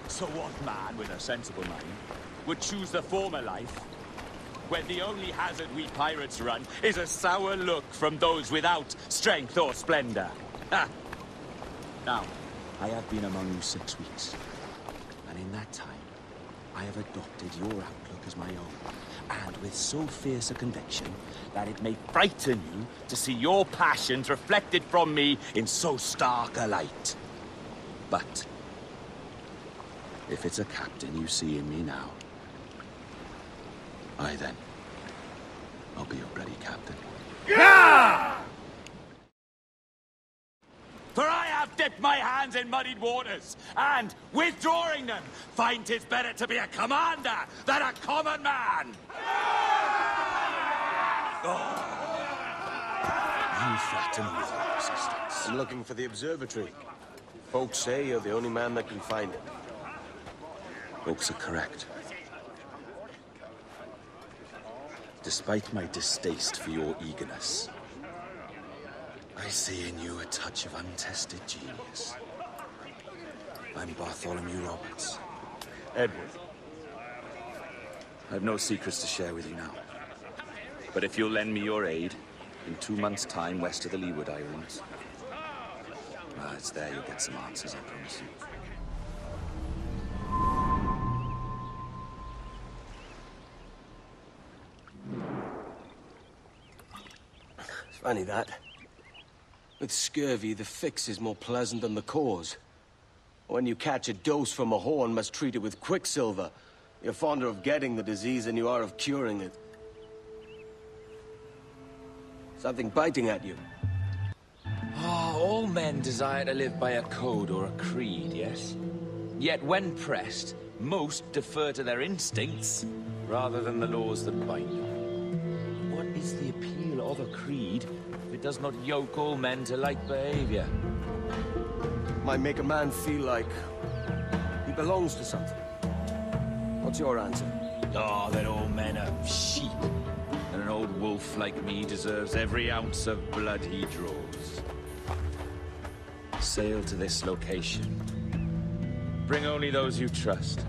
So what man with a sensible mind would choose the former life, when the only hazard we pirates run is a sour look from those without strength or splendor? Ha! Now, I have been among you 6 weeks, and in that time, I have adopted your outlook as my own, and with so fierce a conviction that it may frighten you to see your passions reflected from me in so stark a light. But if it's a captain you see in me now, aye then, I'll be your bloody captain. Yeah! For I have dipped my hands in muddied waters, and, withdrawing them, find 'tis better to be a commander than a common man! You threaten with your resistance. I'm looking for the observatory. Folks say you're the only man that can find it. Folks are correct. Despite my distaste for your eagerness, I see in you a touch of untested genius. I'm Bartholomew Roberts. Edward. I've no secrets to share with you now. But if you'll lend me your aid, in 2 months' time west of the Leeward Islands, it's there you'll get some answers, I promise you. It's funny that. With scurvy, the fix is more pleasant than the cause. When you catch a dose from a horn, must treat it with quicksilver. You're fonder of getting the disease than you are of curing it. Something biting at you. All men desire to live by a code or a creed, yes? Yet when pressed, most defer to their instincts rather than the laws that bind them. What is the appeal of a creed if it does not yoke all men to like behavior? Might make a man feel like he belongs to something. What's your answer? Oh, that all men are sheep. And an old wolf like me deserves every ounce of blood he draws. Sail to this location. Bring only those you trust.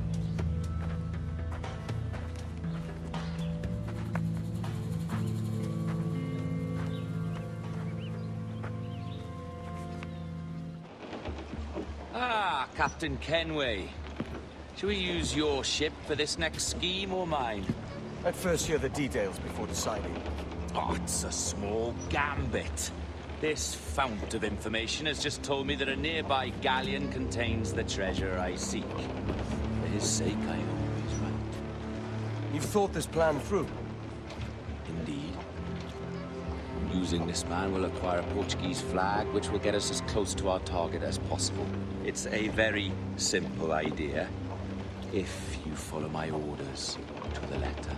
Captain Kenway. Shall we use your ship for this next scheme or mine? I'd first hear the details before deciding. Oh, it's a small gambit. This fount of information has just told me that a nearby galleon contains the treasure I seek. For his sake, I always right. You've thought this plan through? Indeed. Using this man, we'll acquire a Portuguese flag, which will get us as close to our target as possible. It's a very simple idea, if you follow my orders to the letter.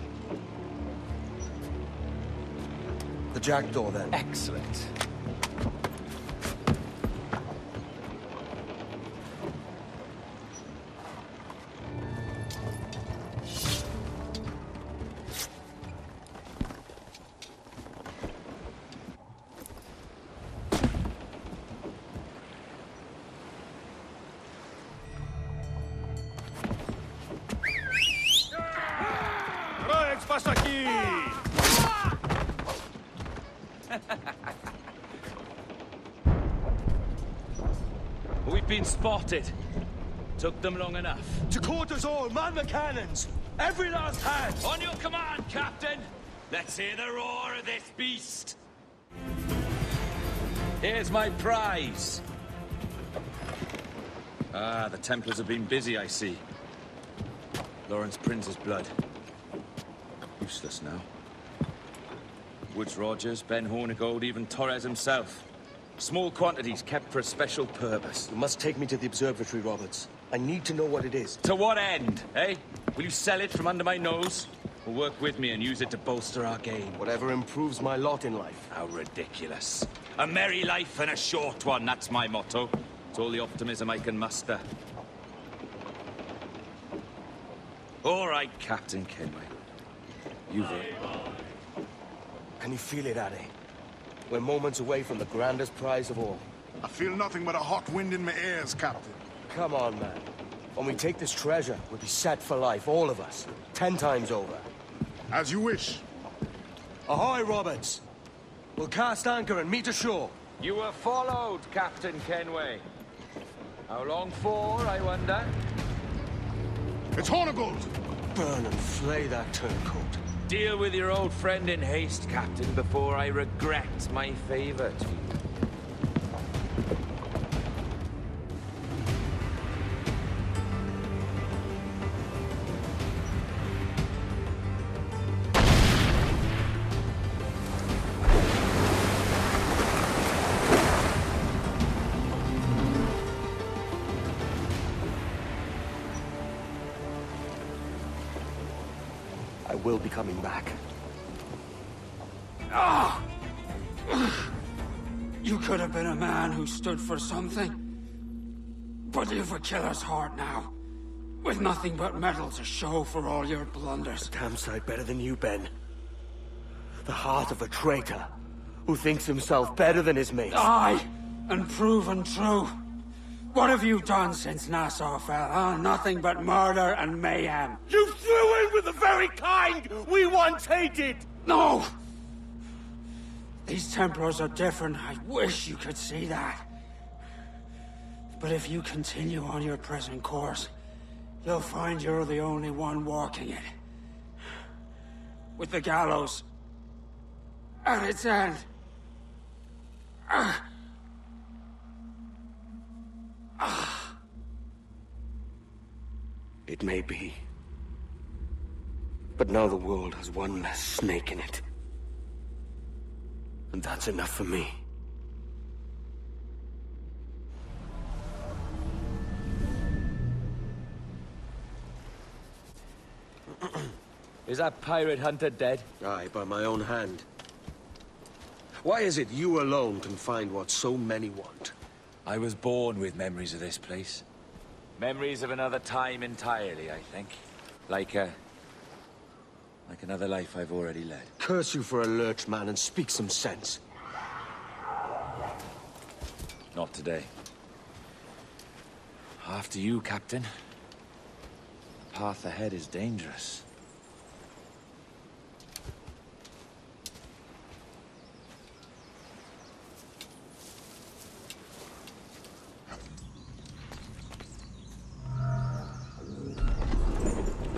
The jackdaw, then. Excellent. Passa aqui! We've been spotted. Took them long enough. To quarters all, man the cannons! Every last hand! On your command, Captain! Let's hear the roar of this beast! Here's my prize! Ah, the Templars have been busy, I see. Lawrence Prince's blood. Useless now. Woods Rogers, Ben Hornigold, even Torres himself. Small quantities kept for a special purpose. You must take me to the observatory, Roberts. I need to know what it is. To what end, eh? Will you sell it from under my nose? Or work with me and use it to bolster our game? Whatever improves my lot in life. How ridiculous. A merry life and a short one, that's my motto. It's all the optimism I can muster. All right, Captain Kenway. You've earned. Can you feel it, Addy? We're moments away from the grandest prize of all. I feel nothing but a hot wind in my ears, Captain. Come on, man. When we take this treasure, we'll be set for life, all of us. 10 times over. As you wish. Ahoy, Roberts! We'll cast anchor and meet ashore. You were followed, Captain Kenway. How long for, I wonder? It's Hornigold! Burn and flay that turncoat. Deal with your old friend in haste, Captain, before I regret my favor to you. I will be coming back. Ah! You could have been a man who stood for something. But you've a killer's heart now. With nothing but metal to show for all your blunders. Damn sight better than you, Ben. The heart of a traitor who thinks himself better than his mates. Aye, and proven true. What have you done since Nassau fell, huh? Nothing but murder and mayhem. You threw in with the very kind we once hated! No! These Templars are different. I wish you could see that. But if you continue on your present course, you'll find you're the only one walking it. With the gallows at its end. It may be. But now the world has one less snake in it. And that's enough for me. Is that pirate hunter dead? Aye, by my own hand. Why is it you alone can find what so many want? I was born with memories of this place. Memories of another time entirely, I think. Like another life I've already led. Curse you for a lurch, man, and speak some sense. Not today. After you, Captain. The path ahead is dangerous.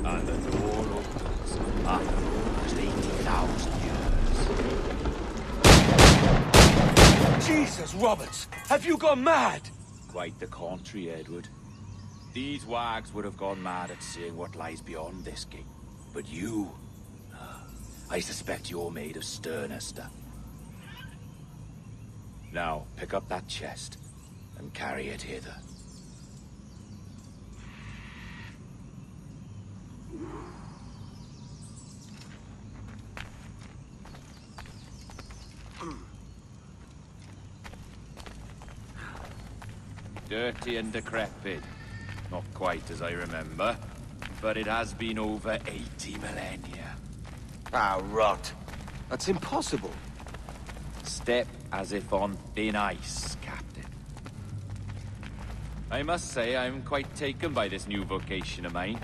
And the door opens after almost 80,000 years. Jesus, Roberts! Have you gone mad? Quite the contrary, Edward. These wags would have gone mad at seeing what lies beyond this gate. But you... I suspect you're made of sterner stuff. Now, pick up that chest and carry it hither. Dirty and decrepit. Not quite as I remember, but it has been over 80 millennia. Ah, rot. That's impossible. Step as if on thin ice, Captain. I must say I'm quite taken by this new vocation of mine,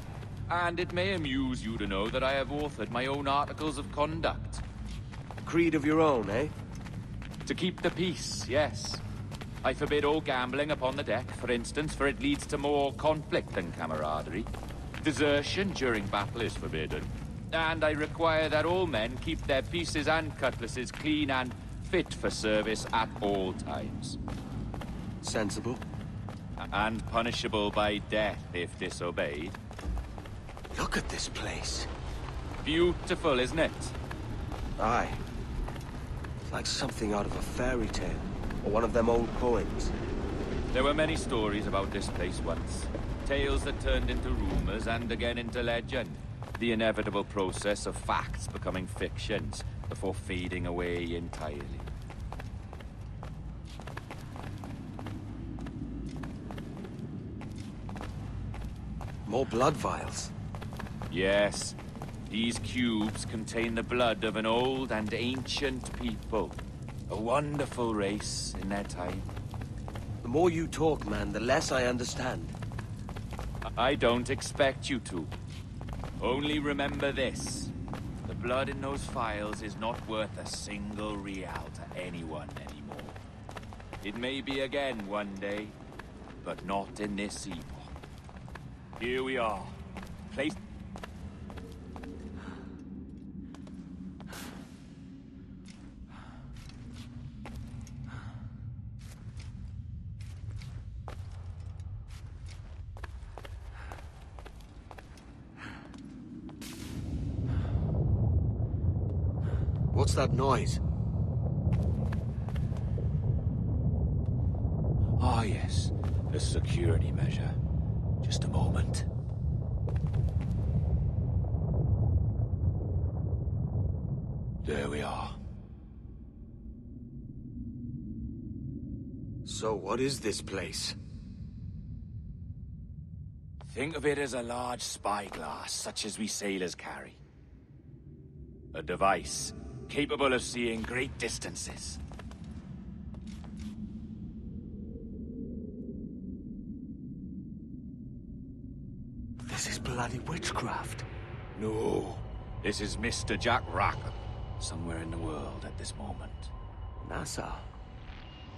and it may amuse you to know that I have authored my own articles of conduct. A creed of your own, eh? To keep the peace, yes. I forbid all gambling upon the deck, for instance, for it leads to more conflict than camaraderie. Desertion during battle is forbidden. And I require that all men keep their pieces and cutlasses clean and fit for service at all times. Sensible. And punishable by death if disobeyed. Look at this place. Beautiful, isn't it? Aye. It's like something out of a fairy tale. Or one of them old poems. There were many stories about this place once. Tales that turned into rumors and again into legend. The inevitable process of facts becoming fictions before fading away entirely. More blood vials. Yes. These cubes contain the blood of an old and ancient people. A wonderful race in their time. The more you talk, man, the less I understand. I don't expect you to. Only remember this. The blood in those files is not worth a single real to anyone anymore. It may be again one day, but not in this epoch. Here we are. Place... What's that noise? Ah, yes. A security measure. Just a moment. There we are. So what is this place? Think of it as a large spyglass, such as we sailors carry. A device capable of seeing great distances. This is bloody witchcraft. No, this is Mr. Jack Rackham, somewhere in the world at this moment. Nassau?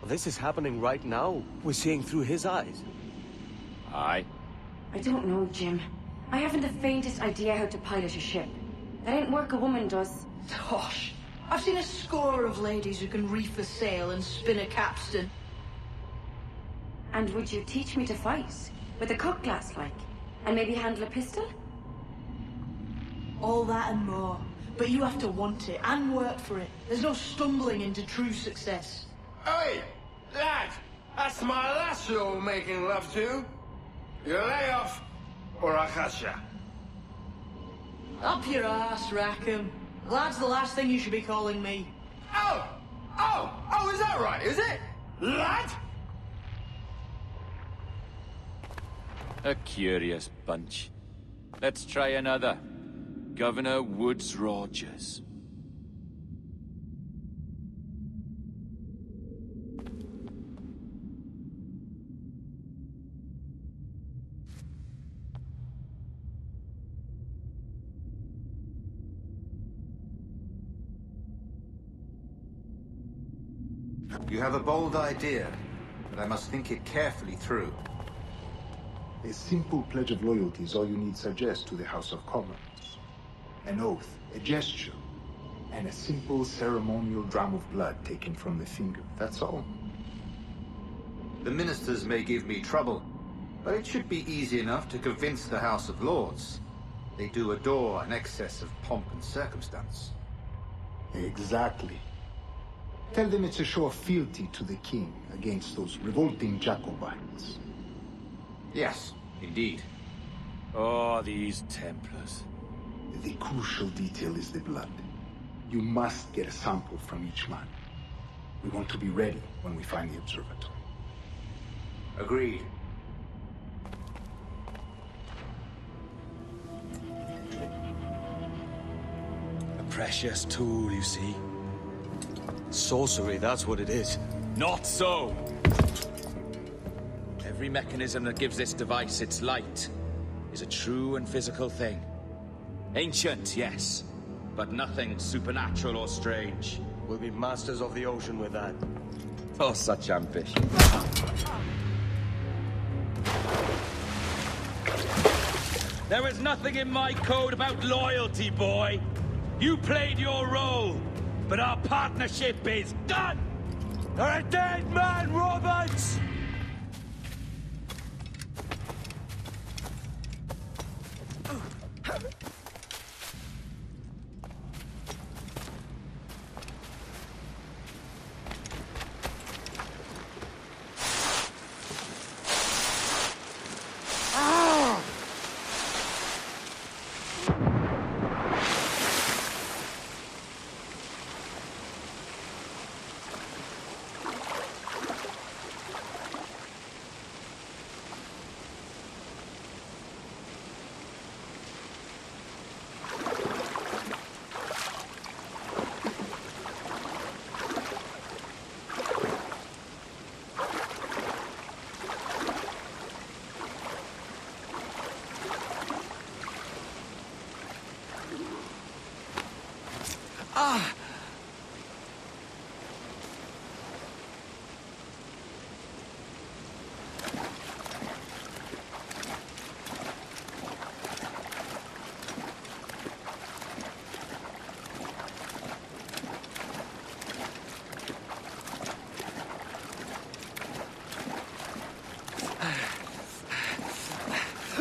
Well, this is happening right now. We're seeing through his eyes. Aye. I don't know, Jim. I haven't the faintest idea how to pilot a ship. That ain't work a woman does. Tosh. I've seen a score of ladies who can reef a sail and spin a capstan. And would you teach me to fight? With a cutlass, like? And maybe handle a pistol? All that and more. But you have to want it and work for it. There's no stumbling into true success. Hey, lad! That's my lass you're making love to. You lay off, or I catch ya. Up your ass, Rackham. Lad's the last thing you should be calling me. Oh, is that right, is it? Lad? A curious bunch. Let's try another. Governor Woodes Rogers. You have a bold idea, but I must think it carefully through. A simple pledge of loyalty is all you need suggest to the House of Commons. An oath, a gesture, and a simple ceremonial dram of blood taken from the finger. That's all. The ministers may give me trouble, but it should be easy enough to convince the House of Lords. They do adore an excess of pomp and circumstance. Exactly. Tell them it's a show of fealty to the king against those revolting Jacobites. Yes, indeed. Oh, these Templars. The crucial detail is the blood. You must get a sample from each man. We want to be ready when we find the observatory. Agreed. A precious tool, you see. Sorcery, that's what it is. Not so! Every mechanism that gives this device its light is a true and physical thing. Ancient, yes, but nothing supernatural or strange. We'll be masters of the ocean with that. Oh, such ambition. There is nothing in my code about loyalty, boy. You played your role, but our partnership is done! You're a dead man, Roberts!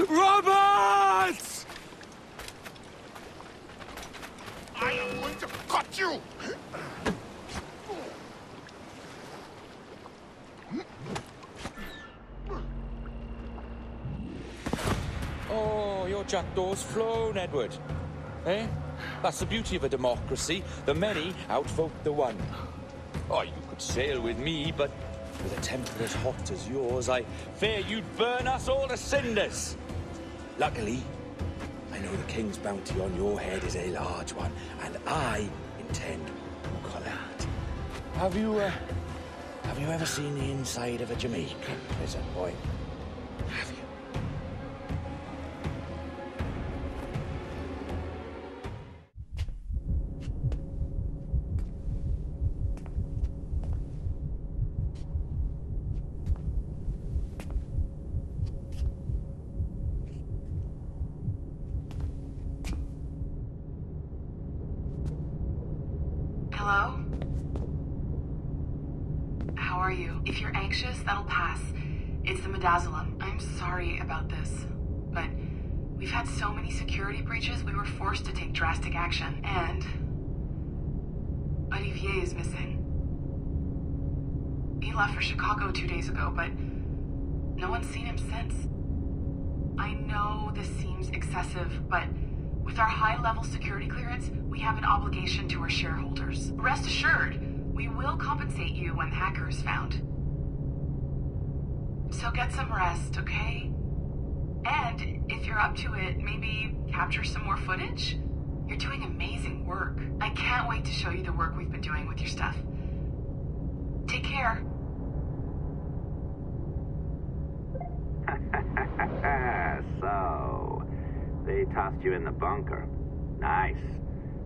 Roberts! I am going to cut you! your jackdaws flown, Edward. Eh? That's the beauty of a democracy. The many outvote the one. Oh, you could sail with me, but with a temper as hot as yours, I fear you'd burn us all to cinders. Luckily, I know the king's bounty on your head is a large one, and I intend to collect. Have you ever seen the inside of a Jamaican prison, boy? Have you? Hello? How are you? If you're anxious, that'll pass. It's the Midazolam. I'm sorry about this, but we've had so many security breaches, we were forced to take drastic action, and Olivier is missing. He left for Chicago 2 days ago, but no one's seen him since. I know this seems excessive, but with our high-level security clearance, we have an obligation to our shareholders. Rest assured, we will compensate you when the hacker is found. So get some rest, okay? And if you're up to it, maybe capture some more footage? You're doing amazing work. I can't wait to show you the work we've been doing with your stuff. Take care. So, they tossed you in the bunker. Nice.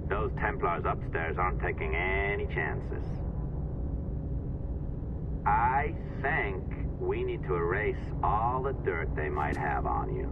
Those Templars upstairs aren't taking any chances. I think we need to erase all the dirt they might have on you.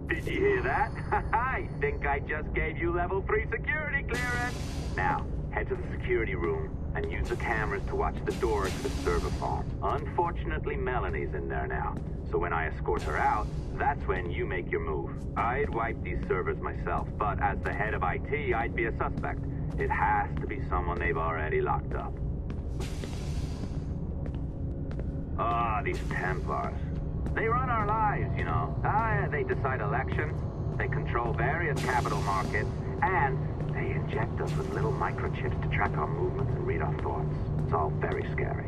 Did you hear that? I think I just gave you level 3 security clearance. Now, head to the security room and use the cameras to watch the door to the server farm. Unfortunately, Melanie's in there now, so when I escort her out, that's when you make your move. I'd wipe these servers myself, but as the head of IT, I'd be a suspect. It has to be someone they've already locked up. Ah, these Templars. They run our lives, you know. They decide elections, they control various capital markets, and they inject us with little microchips to track our movements and read our thoughts. It's all very scary.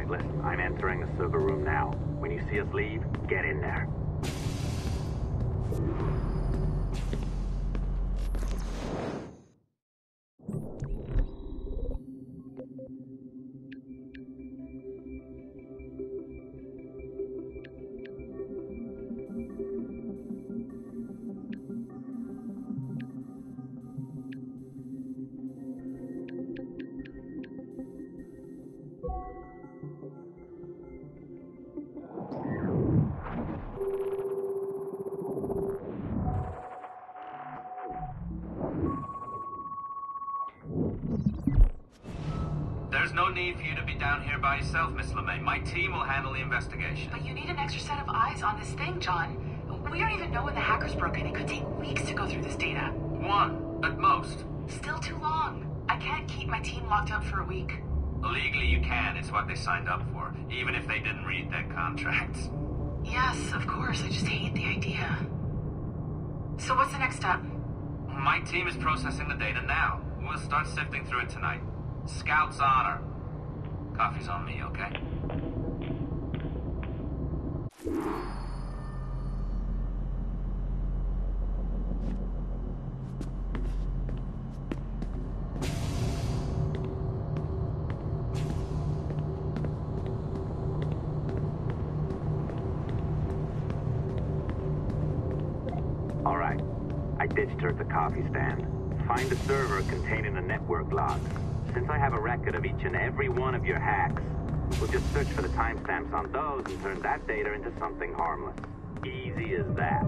Listen, I'm entering the server room now. When you see us leave, get in there. There's no need for you to be down here by yourself, Miss LeMay. My team will handle the investigation. But you need an extra set of eyes on this thing, John. We don't even know when the hacker's broken. It could take weeks to go through this data. 1, at most. Still too long. I can't keep my team locked up for a week. Legally you can. It's what they signed up for, even if they didn't read their contracts. Yes, of course. I just hate the idea. So what's the next step? My team is processing the data now. We'll start sifting through it tonight. Scout's honor. Coffee's on me, okay? All right. I ditched her at the coffee stand. Find a server containing the network logs. Since I have a record of each and every one of your hacks, we'll just search for the timestamps on those and turn that data into something harmless. Easy as that.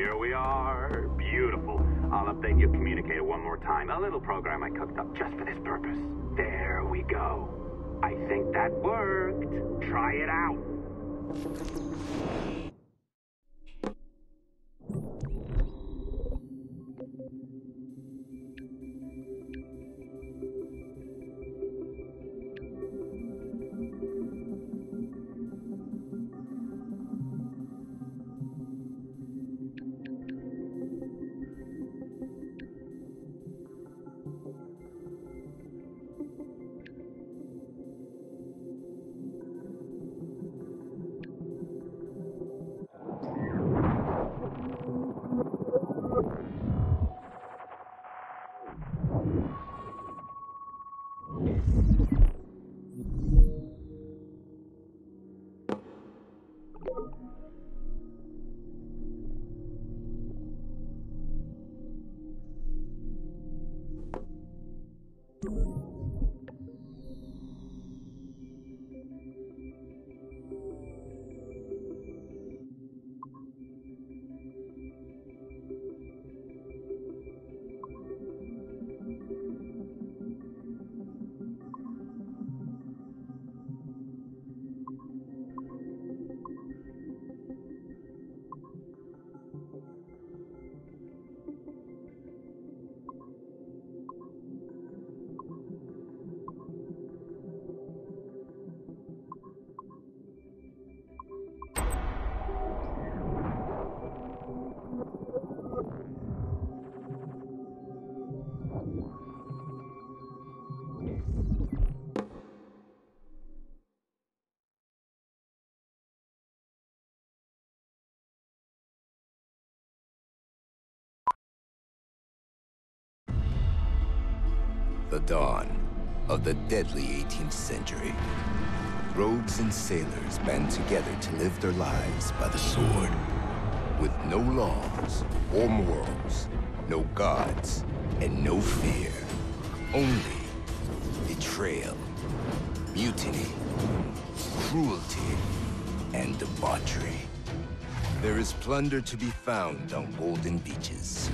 Here we are. Beautiful. I'll update your communicator one more time. A little program I cooked up just for this purpose. There we go. I think that worked. Try it out. The dawn of the deadly 18th century. Rogues and sailors band together to live their lives by the sword. With no laws or morals, no gods, and no fear. Only betrayal, mutiny, cruelty, and debauchery. There is plunder to be found on golden beaches.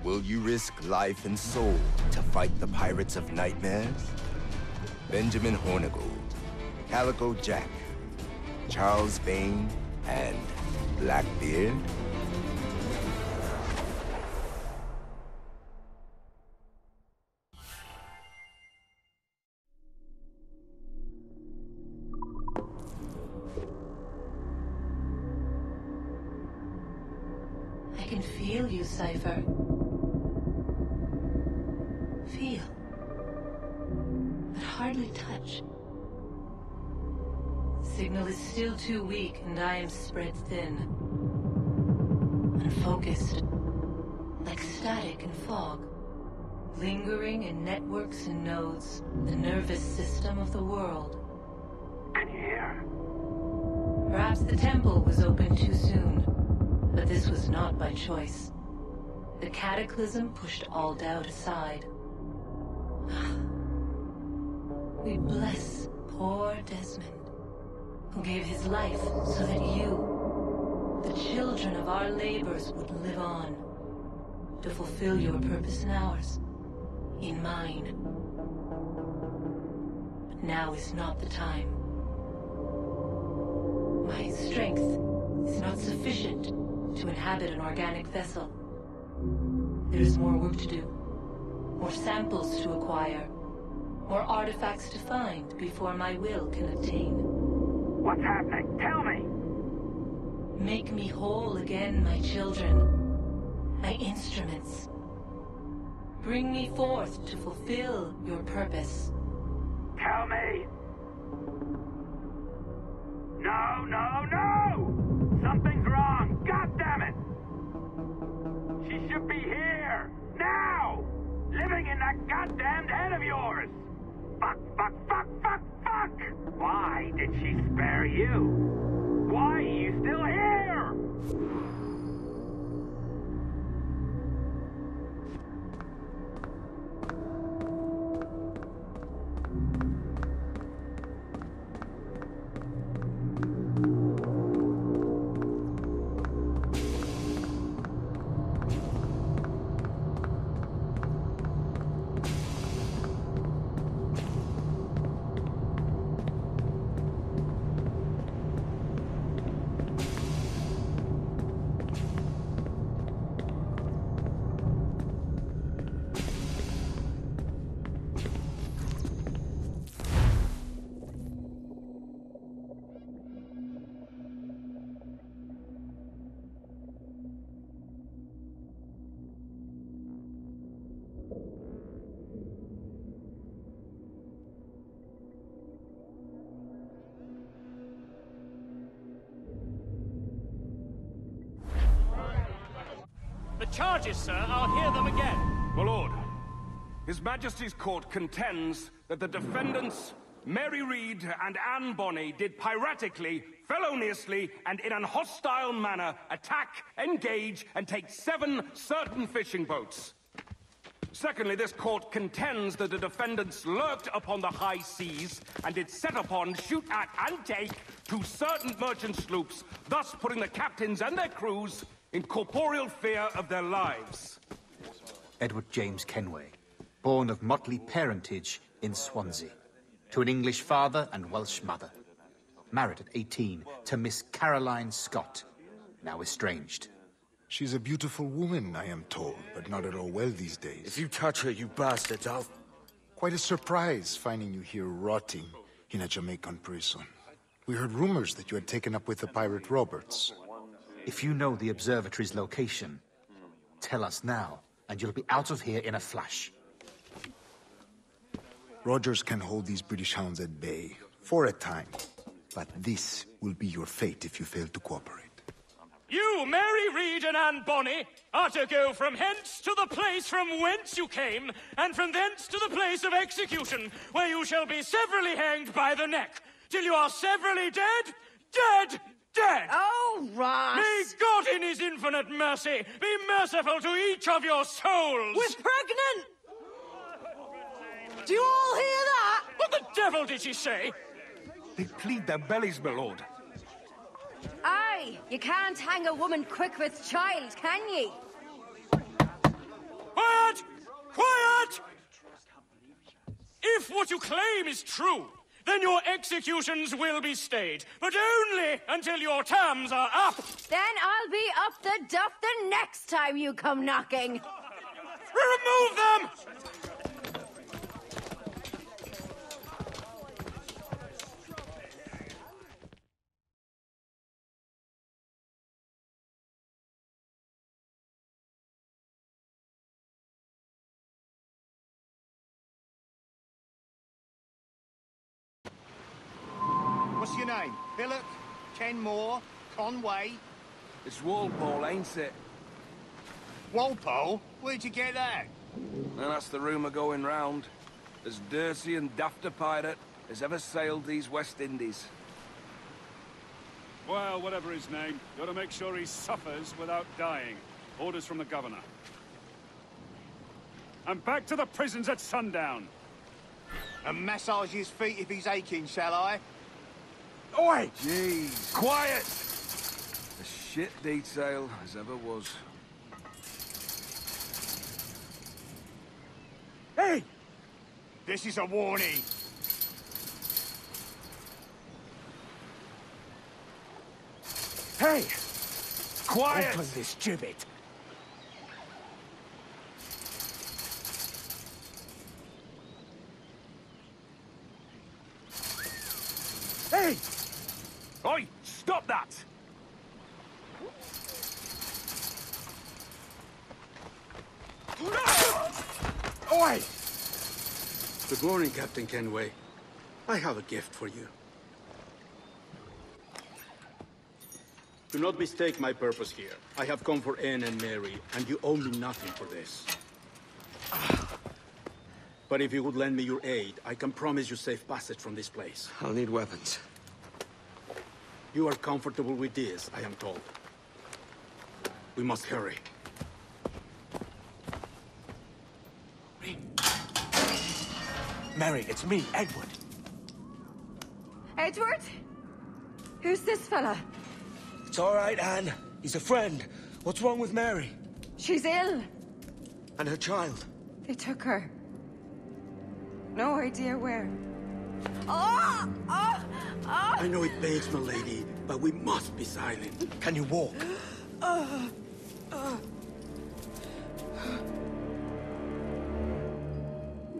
Will you risk life and soul to fight the pirates of nightmares? Benjamin Hornigold, Calico Jack, Charles Vane, and Blackbeard? I can feel you, Cypher. Feel, but hardly touch. Signal is still too weak, and I am spread thin. Unfocused, like static and fog. Lingering in networks and nodes, the nervous system of the world. Can you hear? Perhaps the temple was opened too soon, but this was not by choice. The cataclysm pushed all doubt aside. We bless poor Desmond, who gave his life so that you, the children of our labors, would live on, to fulfill your purpose and ours, in mine. But now is not the time. My strength is not sufficient to inhabit an organic vessel. There is more work to do. More samples to acquire. More artifacts to find before my will can obtain. What's happening? Tell me! Make me whole again, my children. My instruments. Bring me forth to fulfill your purpose. Tell me! No, no, no! Something's wrong! God damn it! She should be here! Now! Living in that goddamned head of yours! Fuck, fuck, fuck, fuck, fuck! Why did she spare you? Why are you still here? charges, sir. I'll hear them again. My lord, His Majesty's court contends that the defendants, Mary Reed and Anne Bonny, did piratically, feloniously, and in an hostile manner attack, engage, and take 7 certain fishing boats. Secondly, this court contends that the defendants lurked upon the high seas and did set upon, shoot at, and take 2 certain merchant sloops, thus putting the captains and their crews in corporeal fear of their lives. Edward James Kenway, born of motley parentage in Swansea, to an English father and Welsh mother. Married at 18 to Miss Caroline Scott, now estranged. She's a beautiful woman, I am told, but not at all well these days. If you touch her, you bastards, I'll... Quite a surprise finding you here rotting in a Jamaican prison. We heard rumors that you had taken up with the pirate Roberts. If you know the observatory's location, tell us now, and you'll be out of here in a flash. Rogers can hold these British hounds at bay, for a time. But this will be your fate if you fail to cooperate. You, Mary Reed and Anne Bonny, are to go from hence to the place from whence you came, and from thence to the place of execution, where you shall be severally hanged by the neck, till you are severally dead, dead! Oh, Ross! May God in his infinite mercy be merciful to each of your souls! We're pregnant! Do you all hear that? What the devil did she say? They plead their bellies, my lord. Aye, you can't hang a woman quick with child, can ye? Quiet! Quiet! If what you claim is true, then your executions will be stayed, but only until your terms are up. Then I'll be up the duff the next time you come knocking. Remove them! What's your name? Billock? Kenmore? Conway? It's Walpole, ain't it? Walpole? Where'd you get that? And that's the rumour going round. As dirty and daft a pirate as ever sailed these West Indies. Well, whatever his name, gotta make sure he suffers without dying. Orders from the governor. And back to the prisons at sundown. And massage his feet if he's aching, shall I? Oi! Jeez. Quiet! A shit detail as ever was. Hey! This is a warning. Hey! Quiet! Open this gibbet. Hey! Oi! Stop that! Oi! Good morning, Captain Kenway. I have a gift for you. Do not mistake my purpose here. I have come for Anne and Mary, and you owe me nothing for this. But if you would lend me your aid, I can promise you safe passage from this place. I'll need weapons. You are comfortable with this, I am told. We must hurry. Mary, it's me, Edward. Edward? Who's this fella? It's all right, Anne. He's a friend. What's wrong with Mary? She's ill. And her child? They took her. No idea where. Oh! Oh! Oh! I know it pains, my lady, but we must be silent. Can you walk?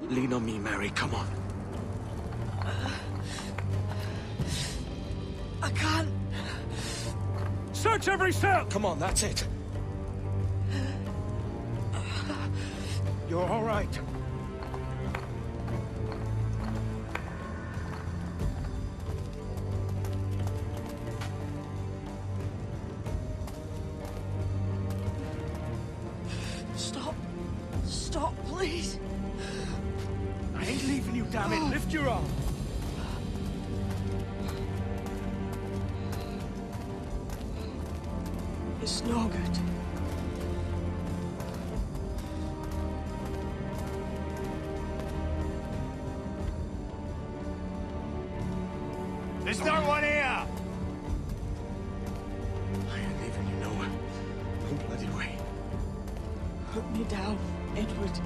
Lean on me, Mary. Come on. I can't. Search every cell! Come on, that's it. You're all right. Lift your arm. It's no good. There's no one here! I ain't leaving you nowhere. No bloody way. Put me down, Edward.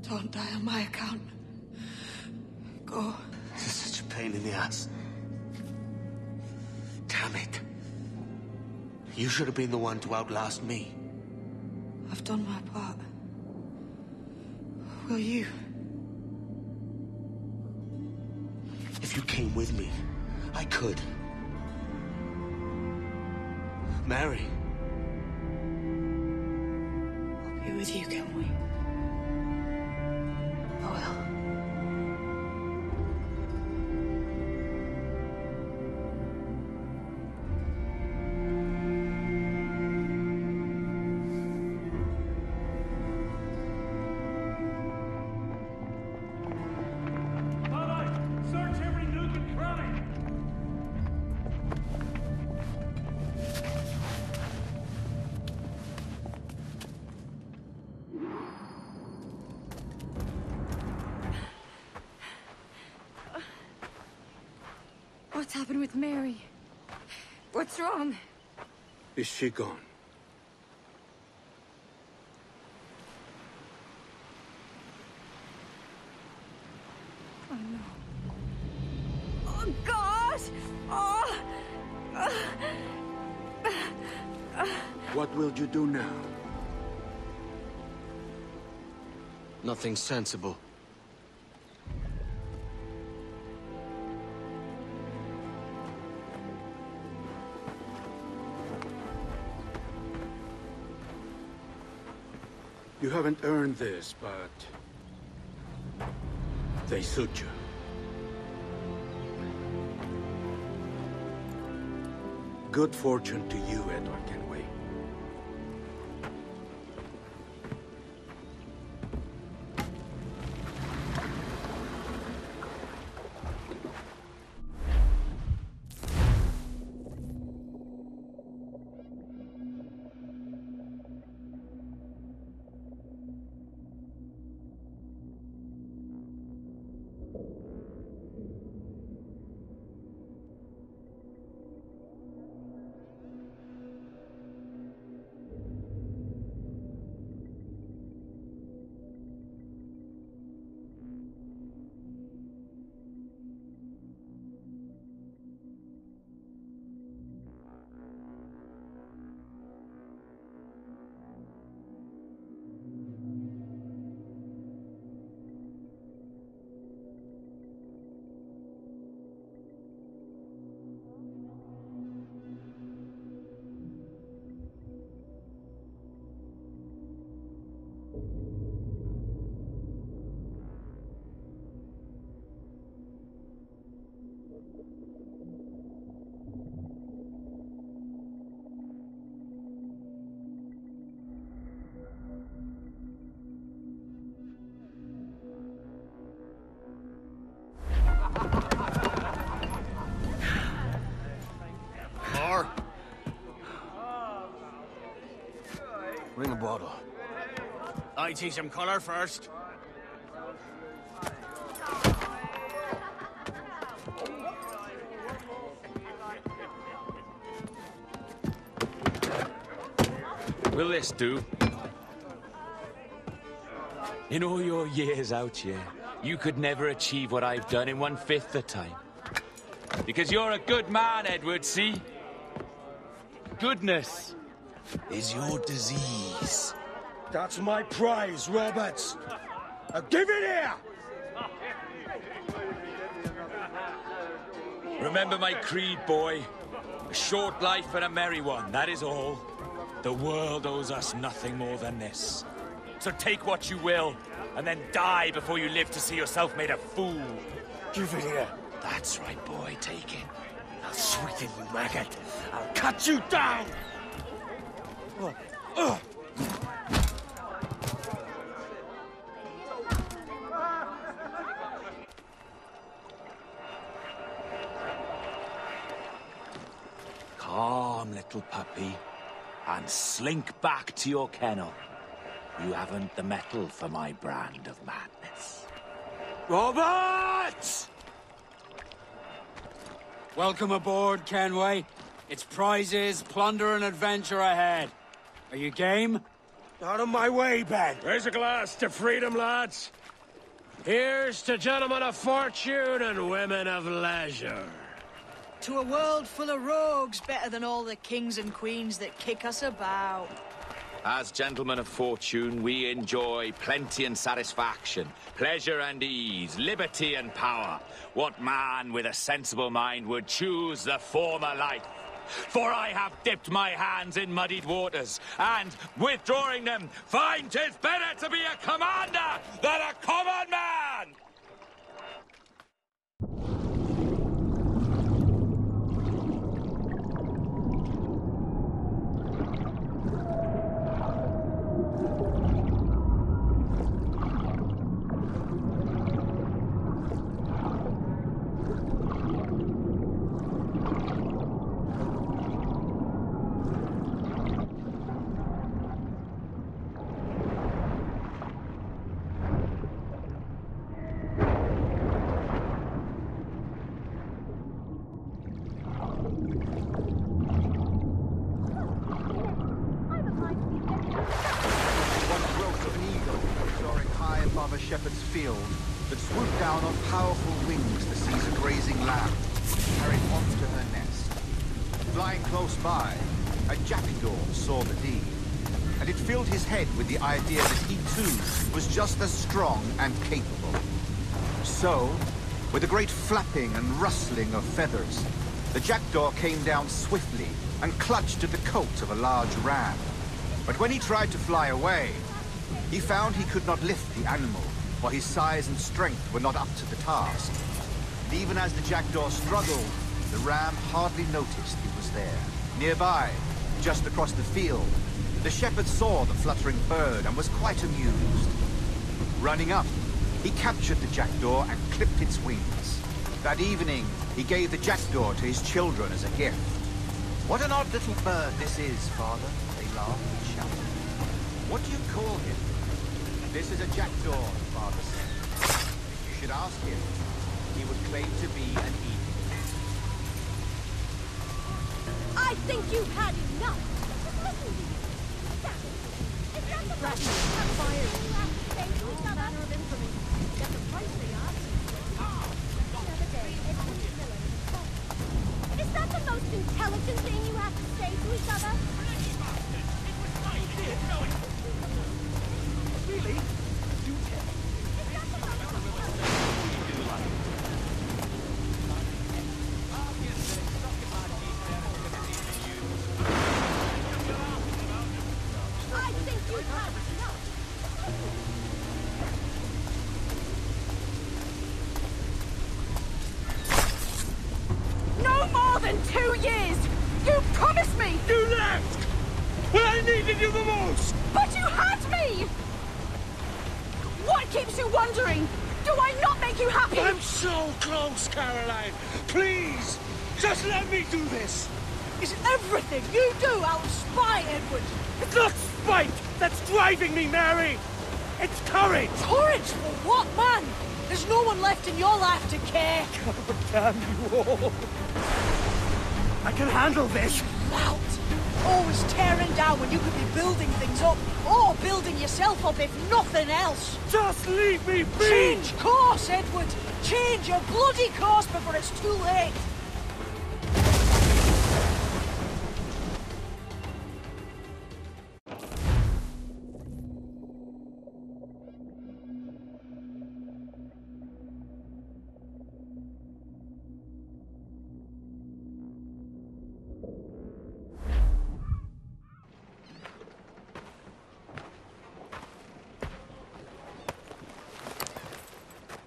Don't die on my account. Go. This is such a pain in the ass. Damn it. You should have been the one to outlast me. I've done my part. Will you? If you came with me, I could. Mary. I'll be with you, can we? I will. Search every nook and cranny! What's happened with Mary? What's wrong? Is she gone? Oh, no. Oh, God! Oh! What will you do now? Nothing sensible. You haven't earned this, but they suit you. Good fortune to you, Edward Kenway. More? Bring a bottle. I see some color first. Will this do? In all your years out here, you could never achieve what I've done in 1/5 the time. Because you're a good man, Edward, see? Goodness is your disease. That's my prize, Roberts. Give it here! Remember my creed, boy. A short life and a merry one, that is all. The world owes us nothing more than this. So take what you will, and then die before you live to see yourself made a fool. Give it here. That's right, boy, take it. I'll sweeten you, maggot. I'll cut you down! Calm, little puppy, and slink back to your kennel. You haven't the mettle for my brand of madness. Robert! Welcome aboard, Kenway. It's prizes, plunder, and adventure ahead. Are you game? Out of my way, Ben! Raise a glass to freedom, lads. Here's to gentlemen of fortune and women of leisure. To a world full of rogues, better than all the kings and queens that kick us about. As gentlemen of fortune, we enjoy plenty and satisfaction, pleasure and ease, liberty and power. What man with a sensible mind would choose the former life? For I have dipped my hands in muddied waters, and, withdrawing them, find 'tis better to be a commander than a common man! Shepherd's field that swooped down on powerful wings to seize a grazing lamb, carried off to her nest. Flying close by, a jackdaw saw the deed, and it filled his head with the idea that he too was just as strong and capable. So, with a great flapping and rustling of feathers, the jackdaw came down swiftly and clutched at the coat of a large ram. But when he tried to fly away, he found he could not lift the animal, for his size and strength were not up to the task. And even as the jackdaw struggled, the ram hardly noticed he was there. Nearby, just across the field, the shepherd saw the fluttering bird and was quite amused. Running up, he captured the jackdaw and clipped its wings. That evening, he gave the jackdaw to his children as a gift. "What an odd little bird this is, Father," they laughed and shouted. "What do you call him?" "This is a jackdaw," the father said. "If you should ask him, he would claim to be an eagle." I think you've had enough. Just listen to you. Is that the best fired? You have to say to each other of infamy. Get the price they ask. Another day, it's a villain. Is that the most intelligent thing you have to say to each other? Really? Do tell. I think you've had enough. No more than 2 years! You promised me! You left! When I needed you the most! But you had me! What keeps you wondering? Do I not make you happy? I'm so close, Caroline! Please! Just let me do this! Is everything you do out of spite, Edward? It's not spite that's driving me, Mary! It's courage! Courage for what, man? There's no one left in your life to care. God damn you all! I can handle this! Lout! Always tearing down when you could be building things up, or building yourself up if nothing else. Just leave me be! Change course, Edward! Change your bloody course before it's too late!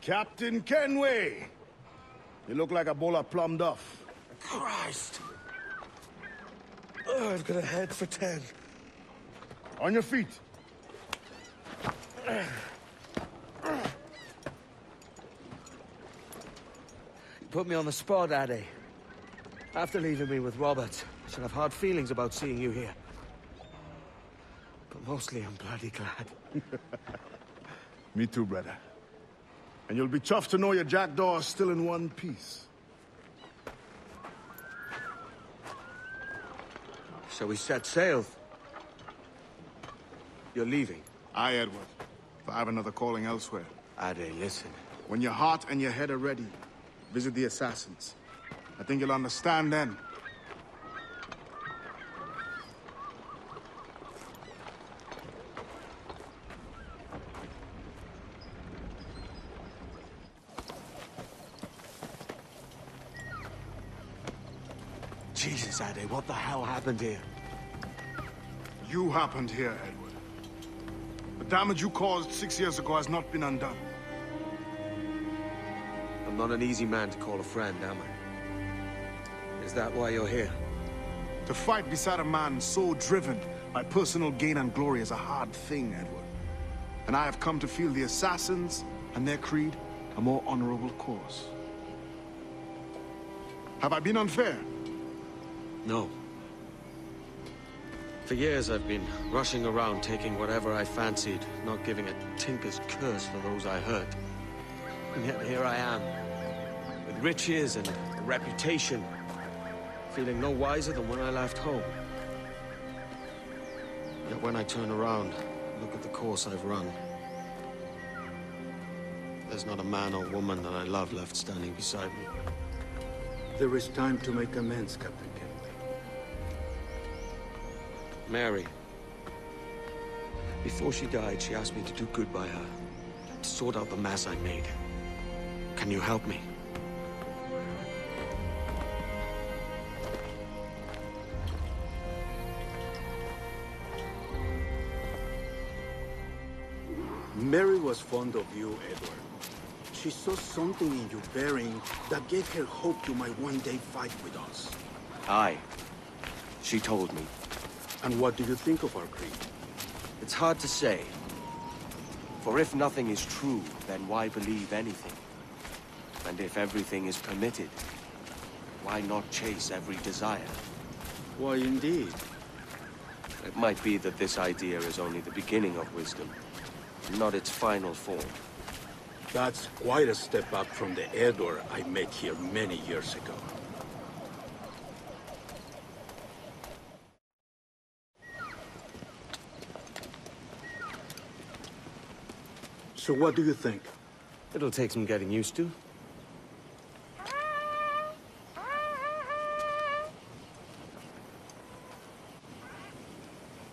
Captain Kenway! You look like a bowl of plum duff. Christ! Oh, I've got a head for 10. On your feet. You put me on the spot, Addy. After leaving me with Robert, I should have hard feelings about seeing you here. But mostly I'm bloody glad. Me too, brother. And you'll be chuffed to know your jackdaw is still in one piece. So we set sail. You're leaving? Aye, Edward. But I have another calling elsewhere. Addy, listen. When your heart and your head are ready, visit the assassins. I think you'll understand then. Jesus, Addy, what the hell happened here? You happened here, Edward. The damage you caused 6 years ago has not been undone. I'm not an easy man to call a friend, am I? Is that why you're here? To fight beside a man so driven by personal gain and glory is a hard thing, Edward. And I have come to feel the assassins and their creed a more honorable course. Have I been unfair? No. For years I've been rushing around, taking whatever I fancied, not giving a tinker's curse for those I hurt. And yet here I am, with riches and a reputation, feeling no wiser than when I left home. Yet when I turn around, look at the course I've run. There's not a man or woman that I love left standing beside me. There is time to make amends, Captain Kenway. Mary. Before she died, she asked me to do good by her, to sort out the mess I made. Can you help me? Mary was fond of you, Edward. She saw something in your bearing that gave her hope you might one day fight with us. Aye. She told me. And what do you think of our creed? It's hard to say. For if nothing is true, then why believe anything? And if everything is permitted, why not chase every desire? Why, indeed. It might be that this idea is only the beginning of wisdom, not its final form. That's quite a step up from the Edward I met here many years ago. So what do you think? It'll take some getting used to.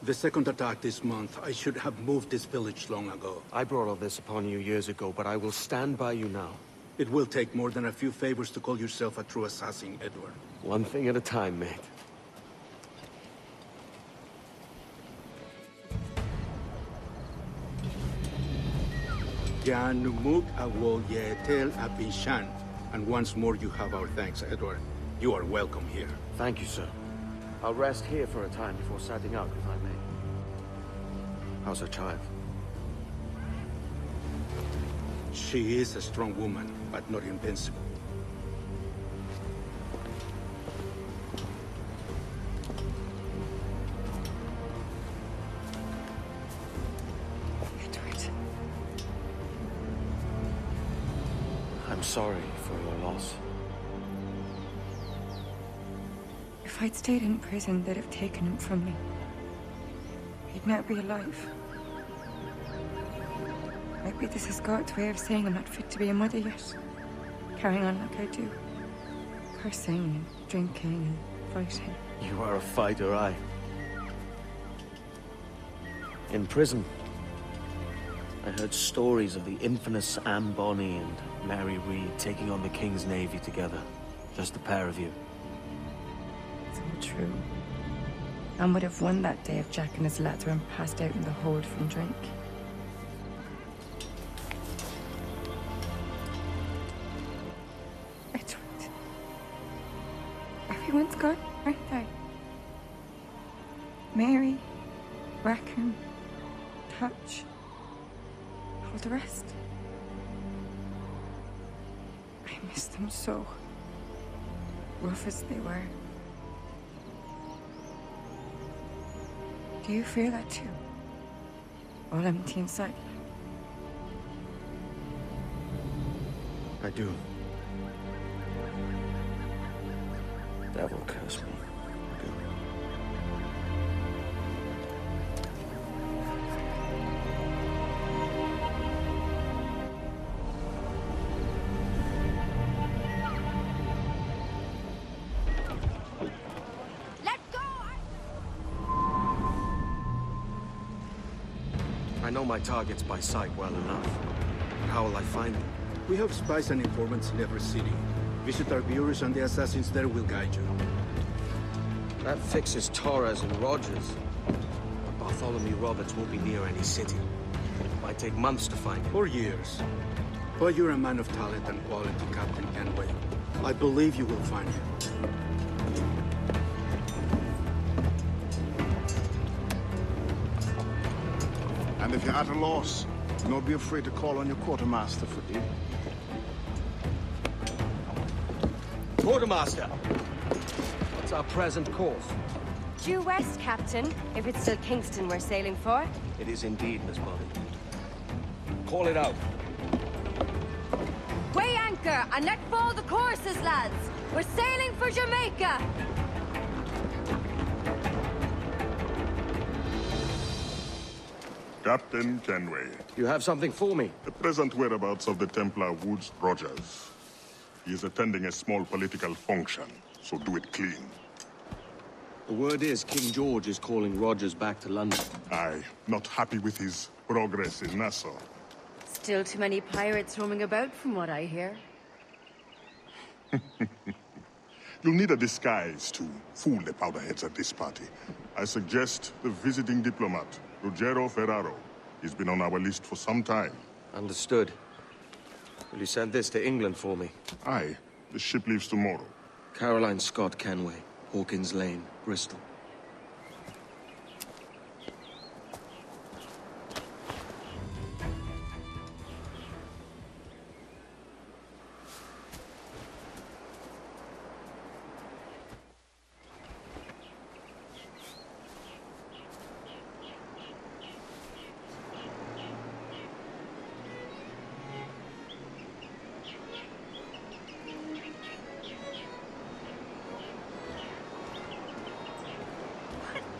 The second attack this month, I should have moved this village long ago. I brought all this upon you years ago, but I will stand by you now. It will take more than a few favors to call yourself a true assassin, Edward. One thing at a time, mate. Janumuk awol yetel apishan. And once more you have our thanks, Edward. You are welcome here. Thank you, sir. I'll rest here for a time before setting out, if I may. How's her child? She is a strong woman, but not invincible. Edward. I'm sorry for your loss. If I'd stayed in prison, they'd have taken him from me. He'd now be alive. Maybe this is God's way of saying I'm not fit to be a mother yet. Carrying on like I do. Cursing and drinking and fighting. You are a fighter, aye. In prison, I heard stories of the infamous Anne Bonny and Mary Read taking on the King's Navy together. Just the pair of you. It's all true. Anne would have won that day if Jack and his lads weren't passed out in the hold from drink. Edward. I've Everyone's gone, aren't they? Mary, Raccoon, Touch, all the rest. I miss them so. Rough as they were. Do you feel that too? All empty inside? I do. Devil curse me. I know my targets by sight well enough. How will I find them? We have spies and informants in every city. Visit our bureaus and the assassins there will guide you. That fixes Torres and Rogers. But Bartholomew Roberts won't be near any city. Might take months to find him. Or years. But you're a man of talent and quality, Captain Kenway. I believe you will find him. And if you're at a loss, do not be afraid to call on your quartermaster for aid. Quartermaster! What's our present course? Due west, Captain. If it's still Kingston we're sailing for. It is indeed, Miss Bonny. Call it out. Weigh anchor and let fall the courses, lads. We're sailing for Jamaica. Captain Kenway. You have something for me? The present whereabouts of the Templar Woods Rogers. He is attending a small political function, so do it clean. The word is King George is calling Rogers back to London. Aye, not happy with his progress in Nassau. Still too many pirates roaming about from what I hear. You'll need a disguise to fool the powderheads at this party. I suggest the visiting diplomat, Ruggiero Ferraro. He's been on our list for some time. Understood. Will you send this to England for me? Aye. The ship leaves tomorrow. Caroline Scott Kenway, Hawkins Lane, Bristol.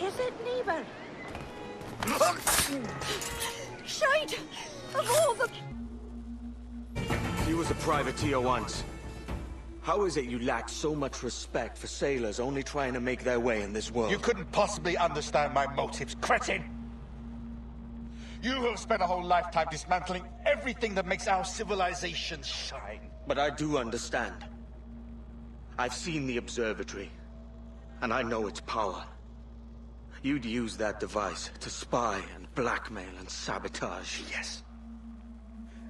Is it Niebuhr? Shite! Of all the... He was a privateer once. How is it you lack so much respect for sailors only trying to make their way in this world? You couldn't possibly understand my motives, cretin! You have spent a whole lifetime dismantling everything that makes our civilization shine. But I do understand. I've seen the observatory, and I know its power. You'd use that device to spy and blackmail and sabotage. Yes.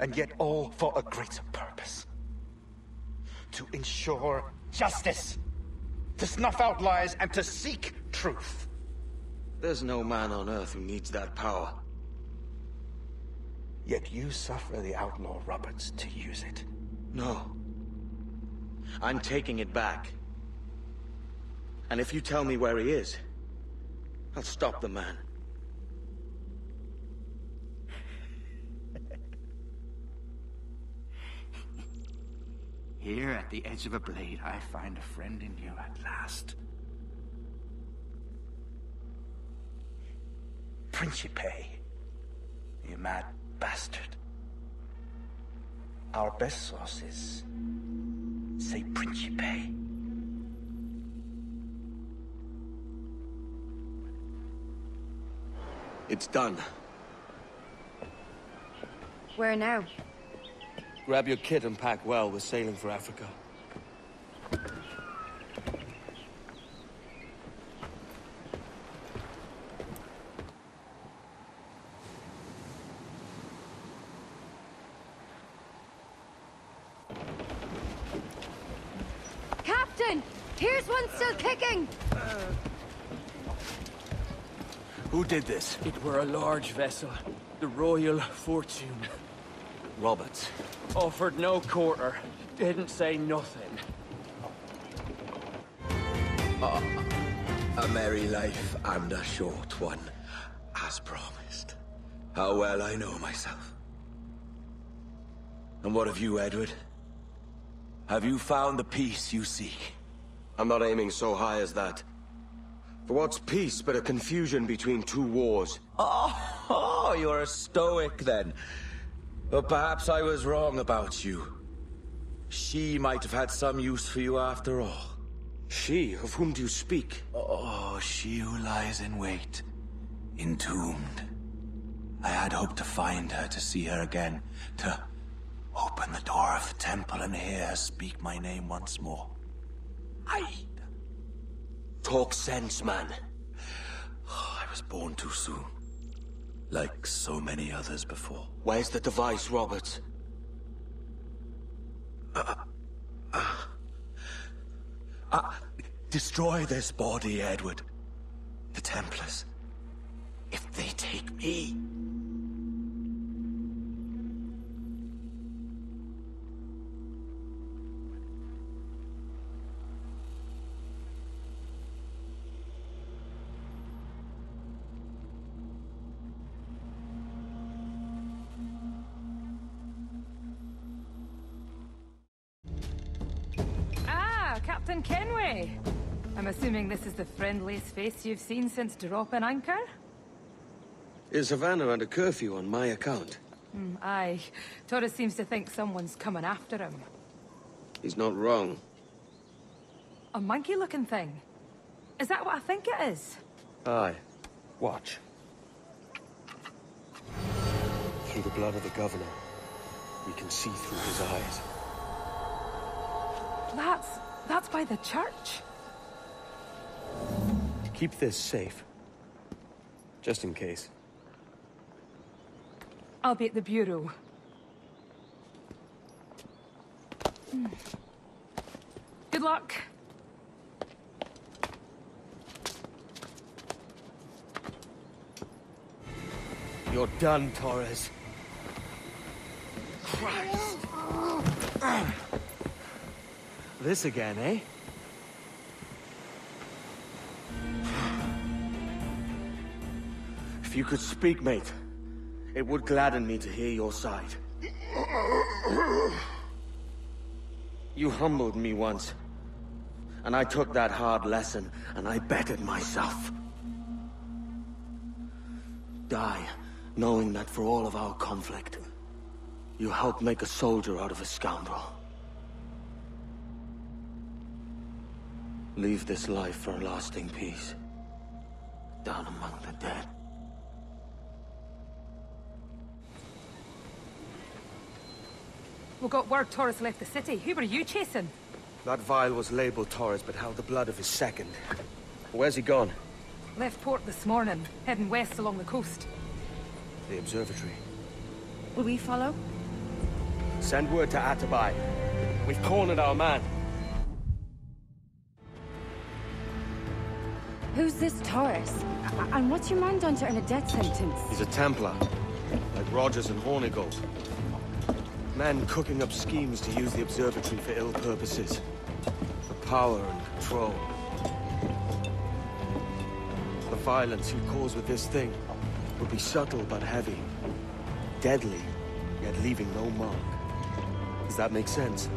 And yet all for a greater purpose. To ensure justice. To snuff out lies and to seek truth. There's no man on Earth who needs that power. Yet you suffer the outlaw Roberts to use it. No. I'm taking it back. And if you tell me where he is, I'll stop the man. Here at the edge of a blade, I find a friend in you at last. Principe, you mad bastard. Our best sources say Principe. It's done. Where now? Grab your kit and pack well. We're sailing for Africa. Captain! Here's one still kicking! Who did this? It were a large vessel. The Royal Fortune. Roberts. Offered no quarter. Didn't say nothing. A merry life and a short one, as promised. How well I know myself. And what of you, Edward? Have you found the peace you seek? I'm not aiming so high as that. For what's peace but a confusion between two wars? Oh, you're a stoic then. But perhaps I was wrong about you. She might have had some use for you after all. She? Of whom do you speak? Oh, she who lies in wait, entombed. I had hoped to find her, to see her again, to open the door of the temple and hear her speak my name once more. Talk sense, man. I was born too soon. Like so many others before. Where's the device, Roberts? Destroy this body, Edward. The Templars. If they take me... Captain Kenway. I'm assuming this is the friendliest face you've seen since dropping anchor? Is Havana under curfew on my account? Aye. Torres seems to think someone's coming after him. He's not wrong. A monkey-looking thing? Is that what I think it is? Aye. Watch. Through the blood of the governor, we can see through his eyes. That's by the church. Keep this safe. Just in case. I'll be at the Bureau. Good luck. You're done, Torres. Christ. This again, eh? If you could speak, mate, it would gladden me to hear your side. You humbled me once, and I took that hard lesson, and I bettered myself. Die, knowing that for all of our conflict, you helped make a soldier out of a scoundrel. Leave this life for a lasting peace, down among the dead. We got word Torres left the city. Who were you chasing? That vial was labeled Torres, but held the blood of his second. Where's he gone? Left port this morning, heading west along the coast. The observatory. Will we follow? Send word to Atabai. We've cornered our man. Who's this Torres? And what's your man done to earn a death sentence? He's a Templar, like Rogers and Hornigold. Men cooking up schemes to use the observatory for ill purposes. For power and control. The violence you cause with this thing would be subtle but heavy. Deadly, yet leaving no mark. Does that make sense?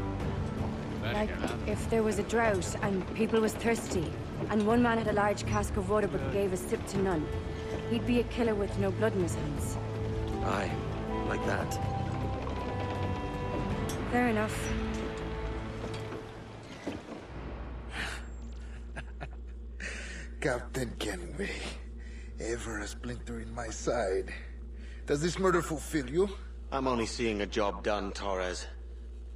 Like, if there was a drought and people was thirsty, and one man had a large cask of water but gave a sip to none, he'd be a killer with no blood in his hands. Aye, like that. Fair enough. Captain Kenway, ever a splinter in my side. Does this murder fulfill you? I'm only seeing a job done, Torres.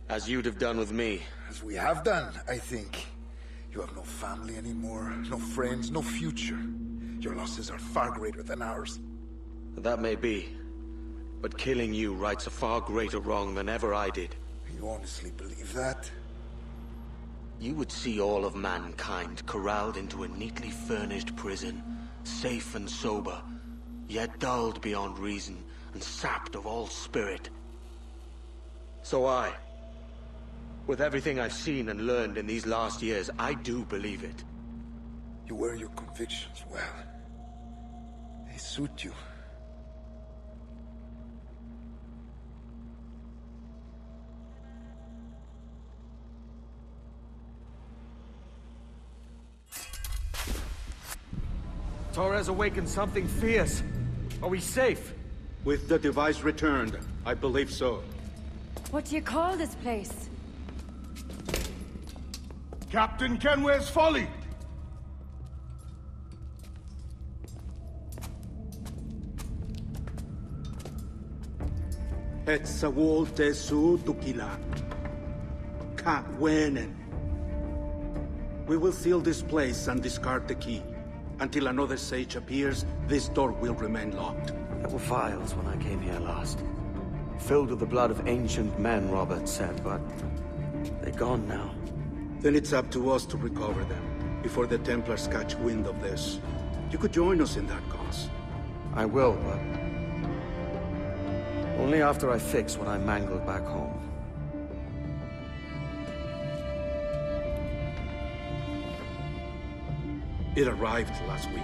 As you'd have done with me. As we have done, I think. You have no family anymore, no friends, no future. Your losses are far greater than ours. That may be. But killing you rights a far greater wrong than ever I did. You honestly believe that? you would see all of mankind corralled into a neatly furnished prison, safe and sober, yet dulled beyond reason and sapped of all spirit. So with everything I've seen and learned in these last years, I do believe it. You wear your convictions well. They suit you. Torres awakened something fierce. Are we safe? With the device returned, I believe so. What do you call this place? Captain Kenway's Folly! Hetzawolte su tukila. Ka wenen. We will seal this place and discard the key. Until another sage appears, this door will remain locked. There were vials when I came here last. Filled with the blood of ancient men, Robert said, but they're gone now. Then it's up to us to recover them, before the Templars catch wind of this. You could join us in that cause. I will, but only after I fix what I mangled back home. It arrived last week.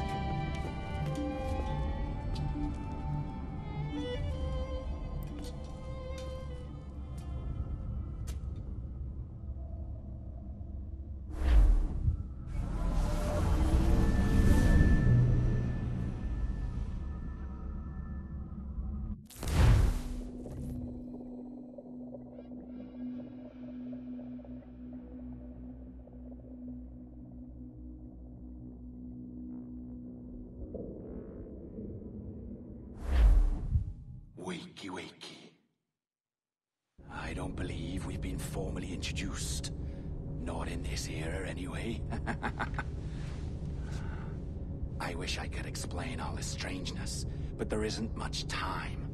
Wakey. I don't believe we've been formally introduced. Not in this era, anyway. I wish I could explain all this strangeness, but there isn't much time.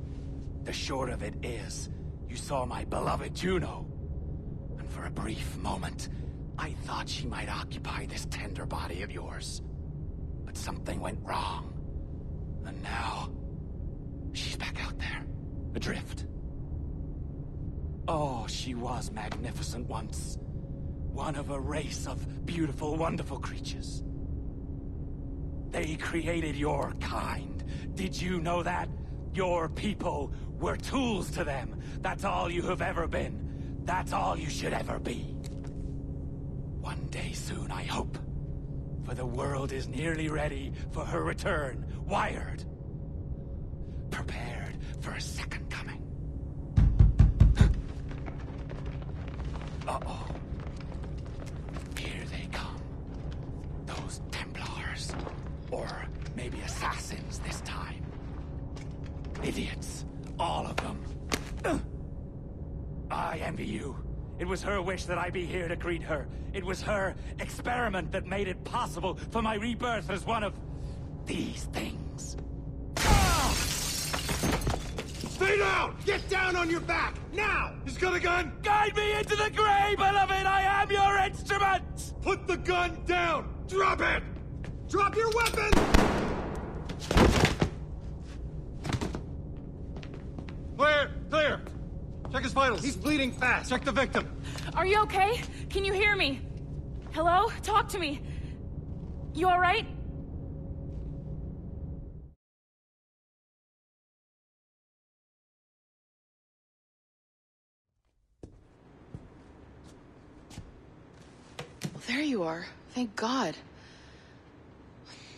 The short of it is, you saw my beloved Juno. And for a brief moment, I thought she might occupy this tender body of yours. But something went wrong. And now, she's back out there, adrift. Oh, she was magnificent once. One of a race of beautiful, wonderful creatures. They created your kind. Did you know that? Your people were tools to them. That's all you have ever been. That's all you should ever be. One day soon, I hope. For the world is nearly ready for her return. Wired. Prepared for a second coming. Uh-oh. Here they come. Those Templars. Or maybe assassins this time. Idiots. All of them. I envy you. It was her wish that I be here to greet her. It was her experiment that made it possible for my rebirth as one of these things. Ah! Stay down! Get down on your back! Now! He's got a gun! Guide me into the grave, beloved! I am your instrument! Put the gun down! Drop it! Drop your weapon! Clear! Clear! Check his vitals. He's bleeding fast. Check the victim. Are you okay? Can you hear me? Hello? Talk to me. You all right? Well, there you are. Thank God.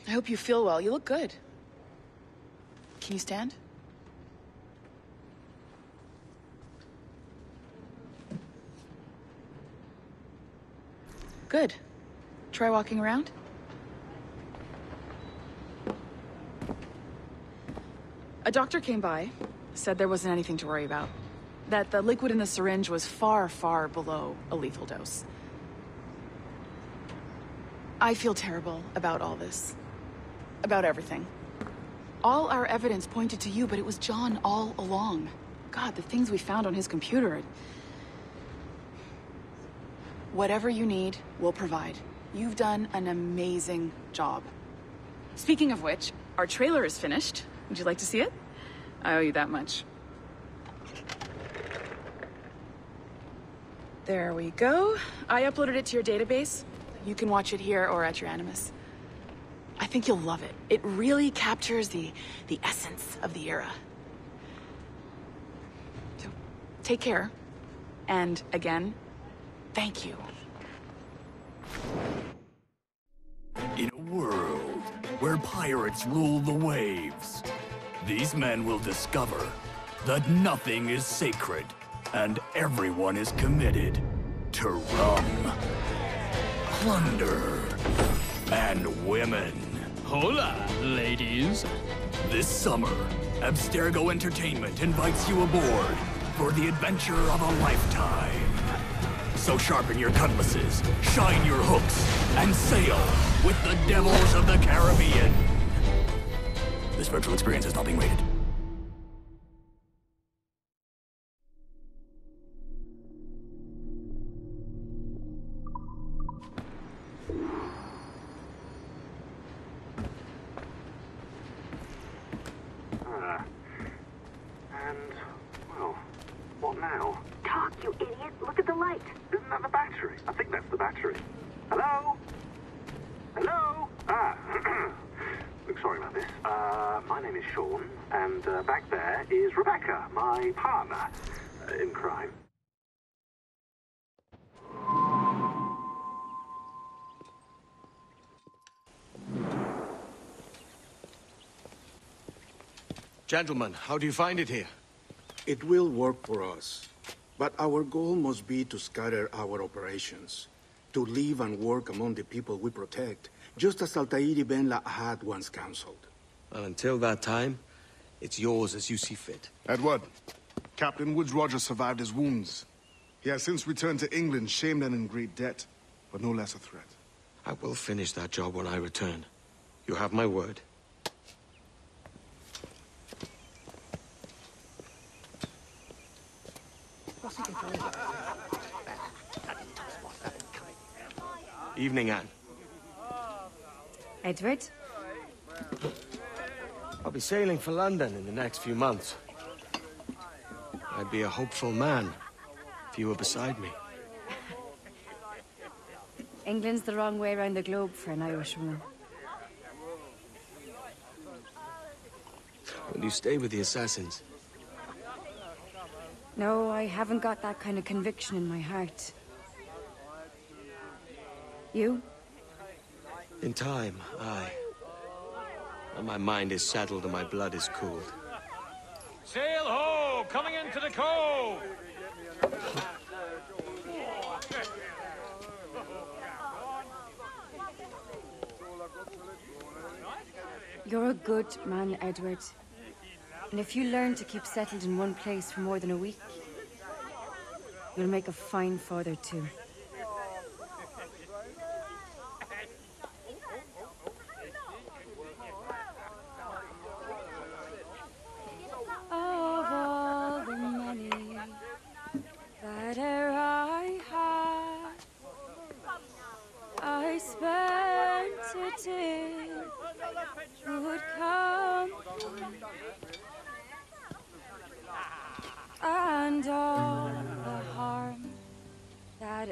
I hope you feel well. You look good. Can you stand? Good. Try walking around. A doctor came by, said there wasn't anything to worry about. That the liquid in the syringe was far, far below a lethal dose. I feel terrible about all this. About everything. All our evidence pointed to you, but it was John all along. God, the things we found on his computer. Whatever you need, we'll provide. You've done an amazing job. Speaking of which, our trailer is finished. Would you like to see it? I owe you that much. There we go. I uploaded it to your database. You can watch it here or at your Animus. I think you'll love it. It really captures the essence of the era. So, take care. And again, thank you. In a world where pirates rule the waves, these men will discover that nothing is sacred and everyone is committed to rum, plunder, and women. Hola, ladies. This summer, Abstergo Entertainment invites you aboard for the adventure of a lifetime. So sharpen your cutlasses, shine your hooks, and sail with the devils of the Caribbean. This virtual experience is not being rated. Well, what now? Talk, you idiot! Look at the light! Isn't that the battery? I think that's the battery. Hello? Hello? Look, sorry about this. My name is Sean, and back there is Rebecca, my partner in crime. Gentlemen, how do you find it here? It will work for us. But our goal must be to scatter our operations. To live and work among the people we protect, just as Altair ibn La'ahad once counseled. Well, until that time, it's yours as you see fit. Edward, Captain Woodes Rogers survived his wounds. He has since returned to England, shamed and in great debt, but no less a threat. I will finish that job when I return. You have my word. Evening, Anne. Edward? I'll be sailing for London in the next few months. I'd be a hopeful man if you were beside me. England's the wrong way around the globe for an Irishwoman. Will you stay with the assassins? No, I haven't got that kind of conviction in my heart. You? In time, aye. When my mind is settled and my blood is cooled. Sail ho! Coming into the cove! You're a good man, Edward. And if you learn to keep settled in one place for more than a week, you'll make a fine father too. Of all the money that I had, I spent it in good company, and all the harm that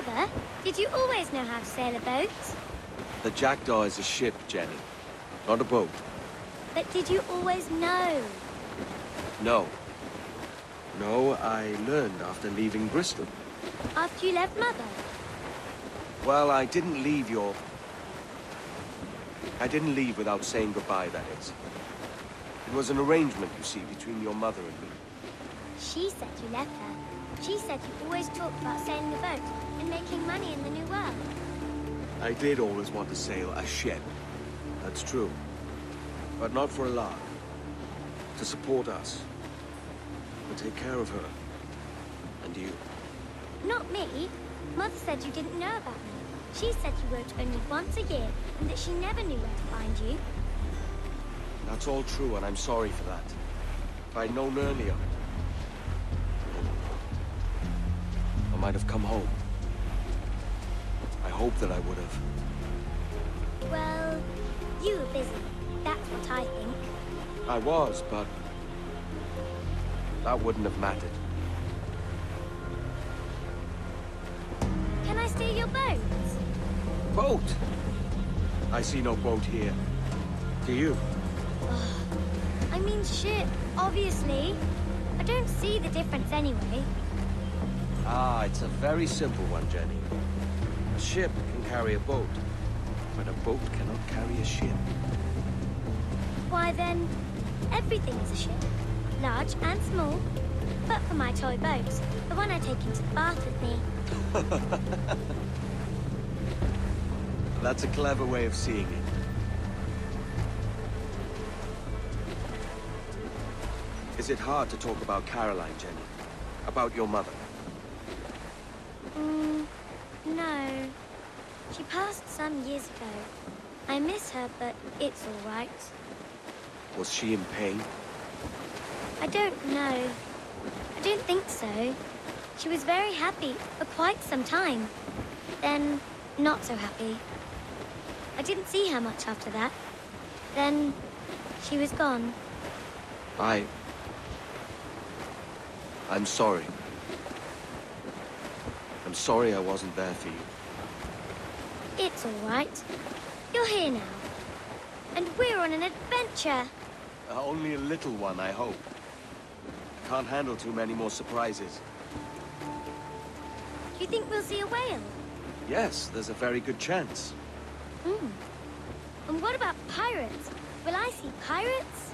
Father, did you always know how to sail a boat? The Jackdaw is a ship, Jenny. Not a boat. But did you always know? No. No, I learned after leaving Bristol. After you left Mother? Well, I didn't leave without saying goodbye, that is. It was an arrangement, you see, between your mother and me. She said you left her. She said you always talked about sailing a boat and making money in the New World. I did always want to sail a ship. That's true. But not for a lark. To support us. To take care of her. And you. Not me. Mother said you didn't know about me. She said you wrote only once a year and that she never knew where to find you. That's all true, and I'm sorry for that. If I'd known earlier, I might have come home. I hope that I would have. Well, you were busy. That's what I think. I was, but that wouldn't have mattered. Can I steal your boat? Boat? I see no boat here. Do you? I mean ship, obviously. I don't see the difference anyway. Ah, it's a very simple one, Jenny. A ship can carry a boat, but a boat cannot carry a ship. Why then, everything is a ship. Large and small. But for my toy boat, the one I take into the bath with me. That's a clever way of seeing it. Is it hard to talk about Caroline, Jenny? About your mother? No. She passed some years ago. I miss her, but it's all right. Was she in pain? I don't know. I don't think so. She was very happy for quite some time. Then, not so happy. I didn't see her much after that. Then, she was gone. I'm sorry. I'm sorry I wasn't there for you. It's all right. You're here now. And we're on an adventure. Only a little one, I hope. I can't handle too many more surprises. Do you think we'll see a whale? Yes, there's a very good chance. And what about pirates? Will I see pirates?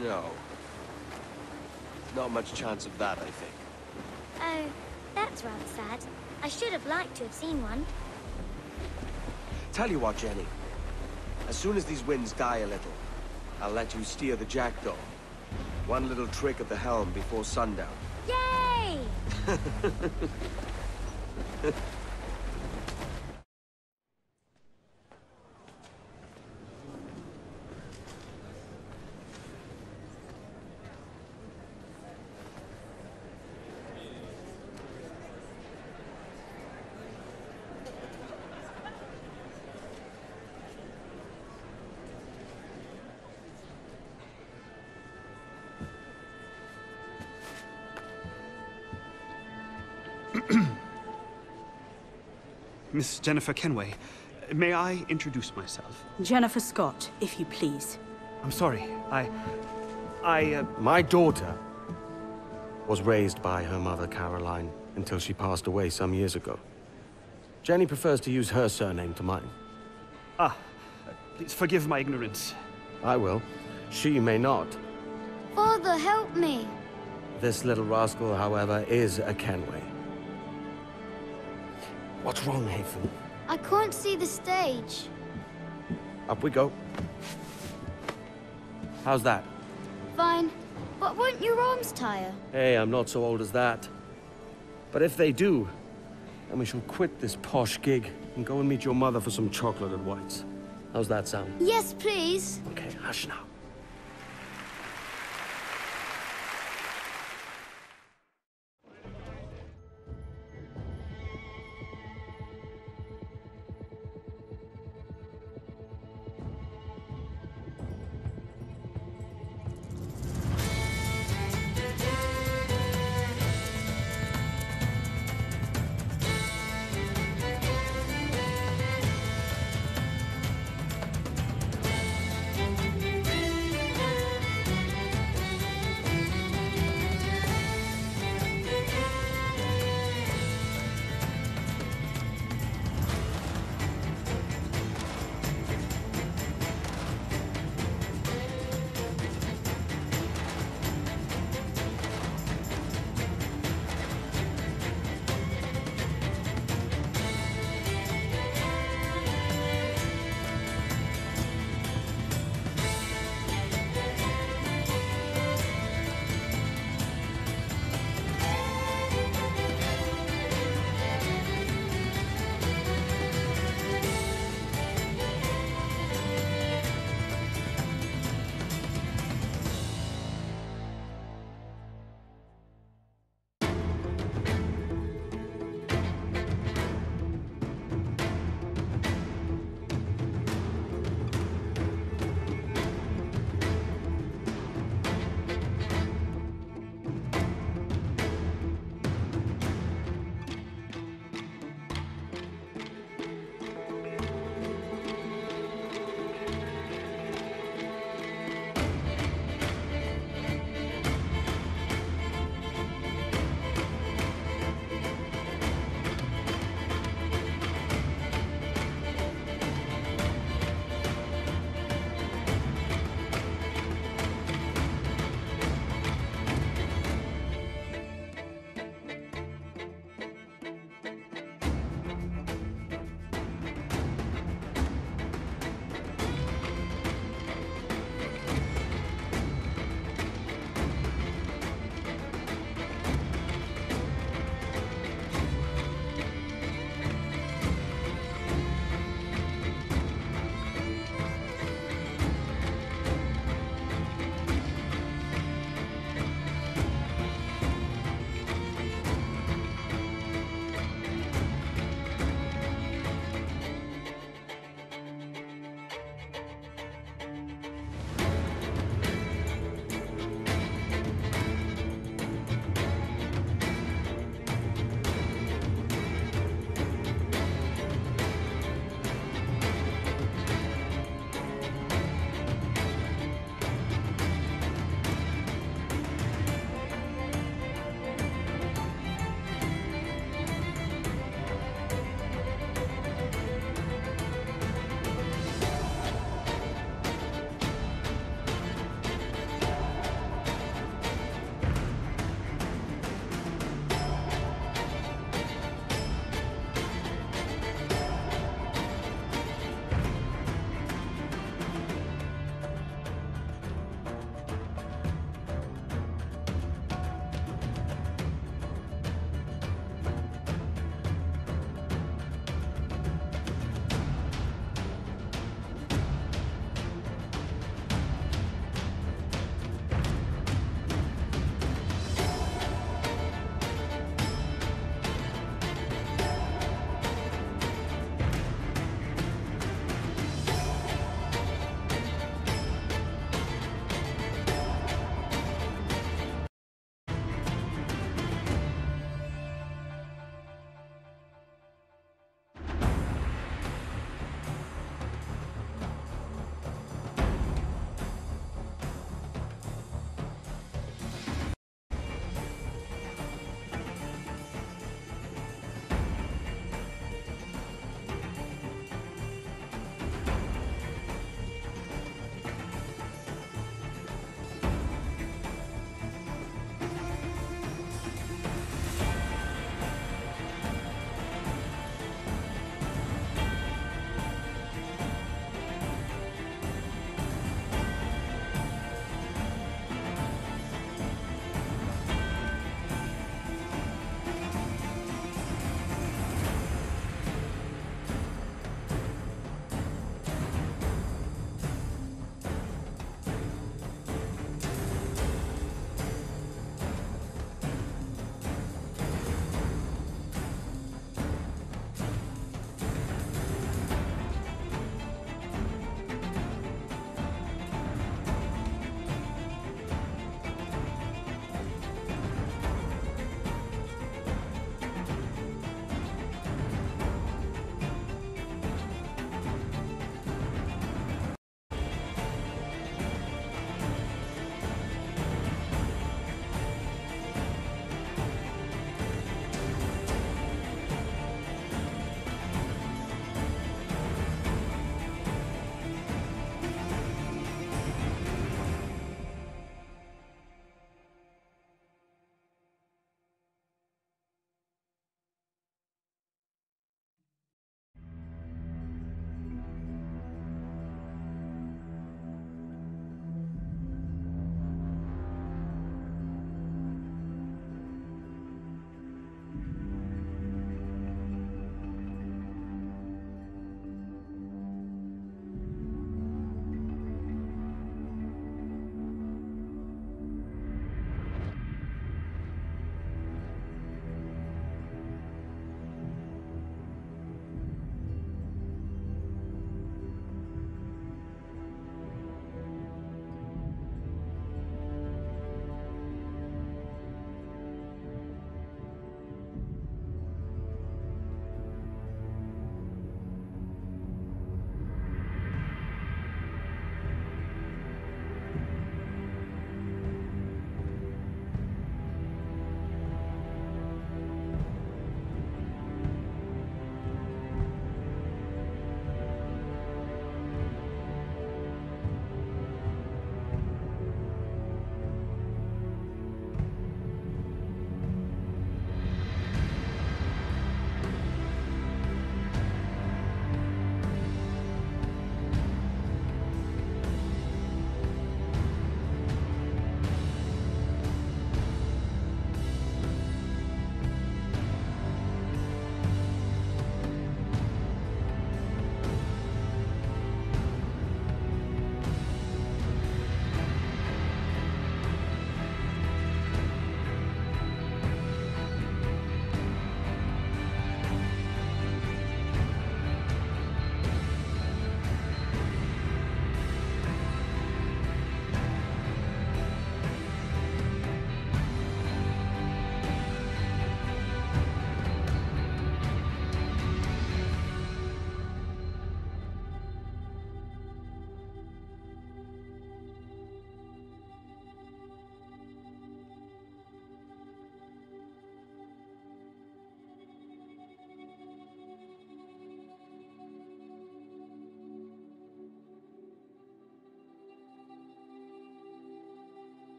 No. Not much chance of that, I think. Oh, that's rather sad. I should have liked to have seen one. Tell you what, Jenny. As soon as these winds die a little, I'll let you steer the Jackdaw. One little trick at the helm before sundown. Yay! Miss Jennifer Kenway, may I introduce myself? Jennifer Scott, if you please. I'm sorry, My daughter was raised by her mother, Caroline, until she passed away some years ago. Jenny prefers to use her surname to mine. Please forgive my ignorance. I will. She may not. Father, help me. This little rascal, however, is a Kenway. What's wrong, Haytham? I can't see the stage. Up we go. How's that? Fine. But won't your arms tire? Hey, I'm not so old as that. But if they do, then we shall quit this posh gig and go and meet your mother for some chocolate at White's. How's that sound? Yes, please. Okay, hush now.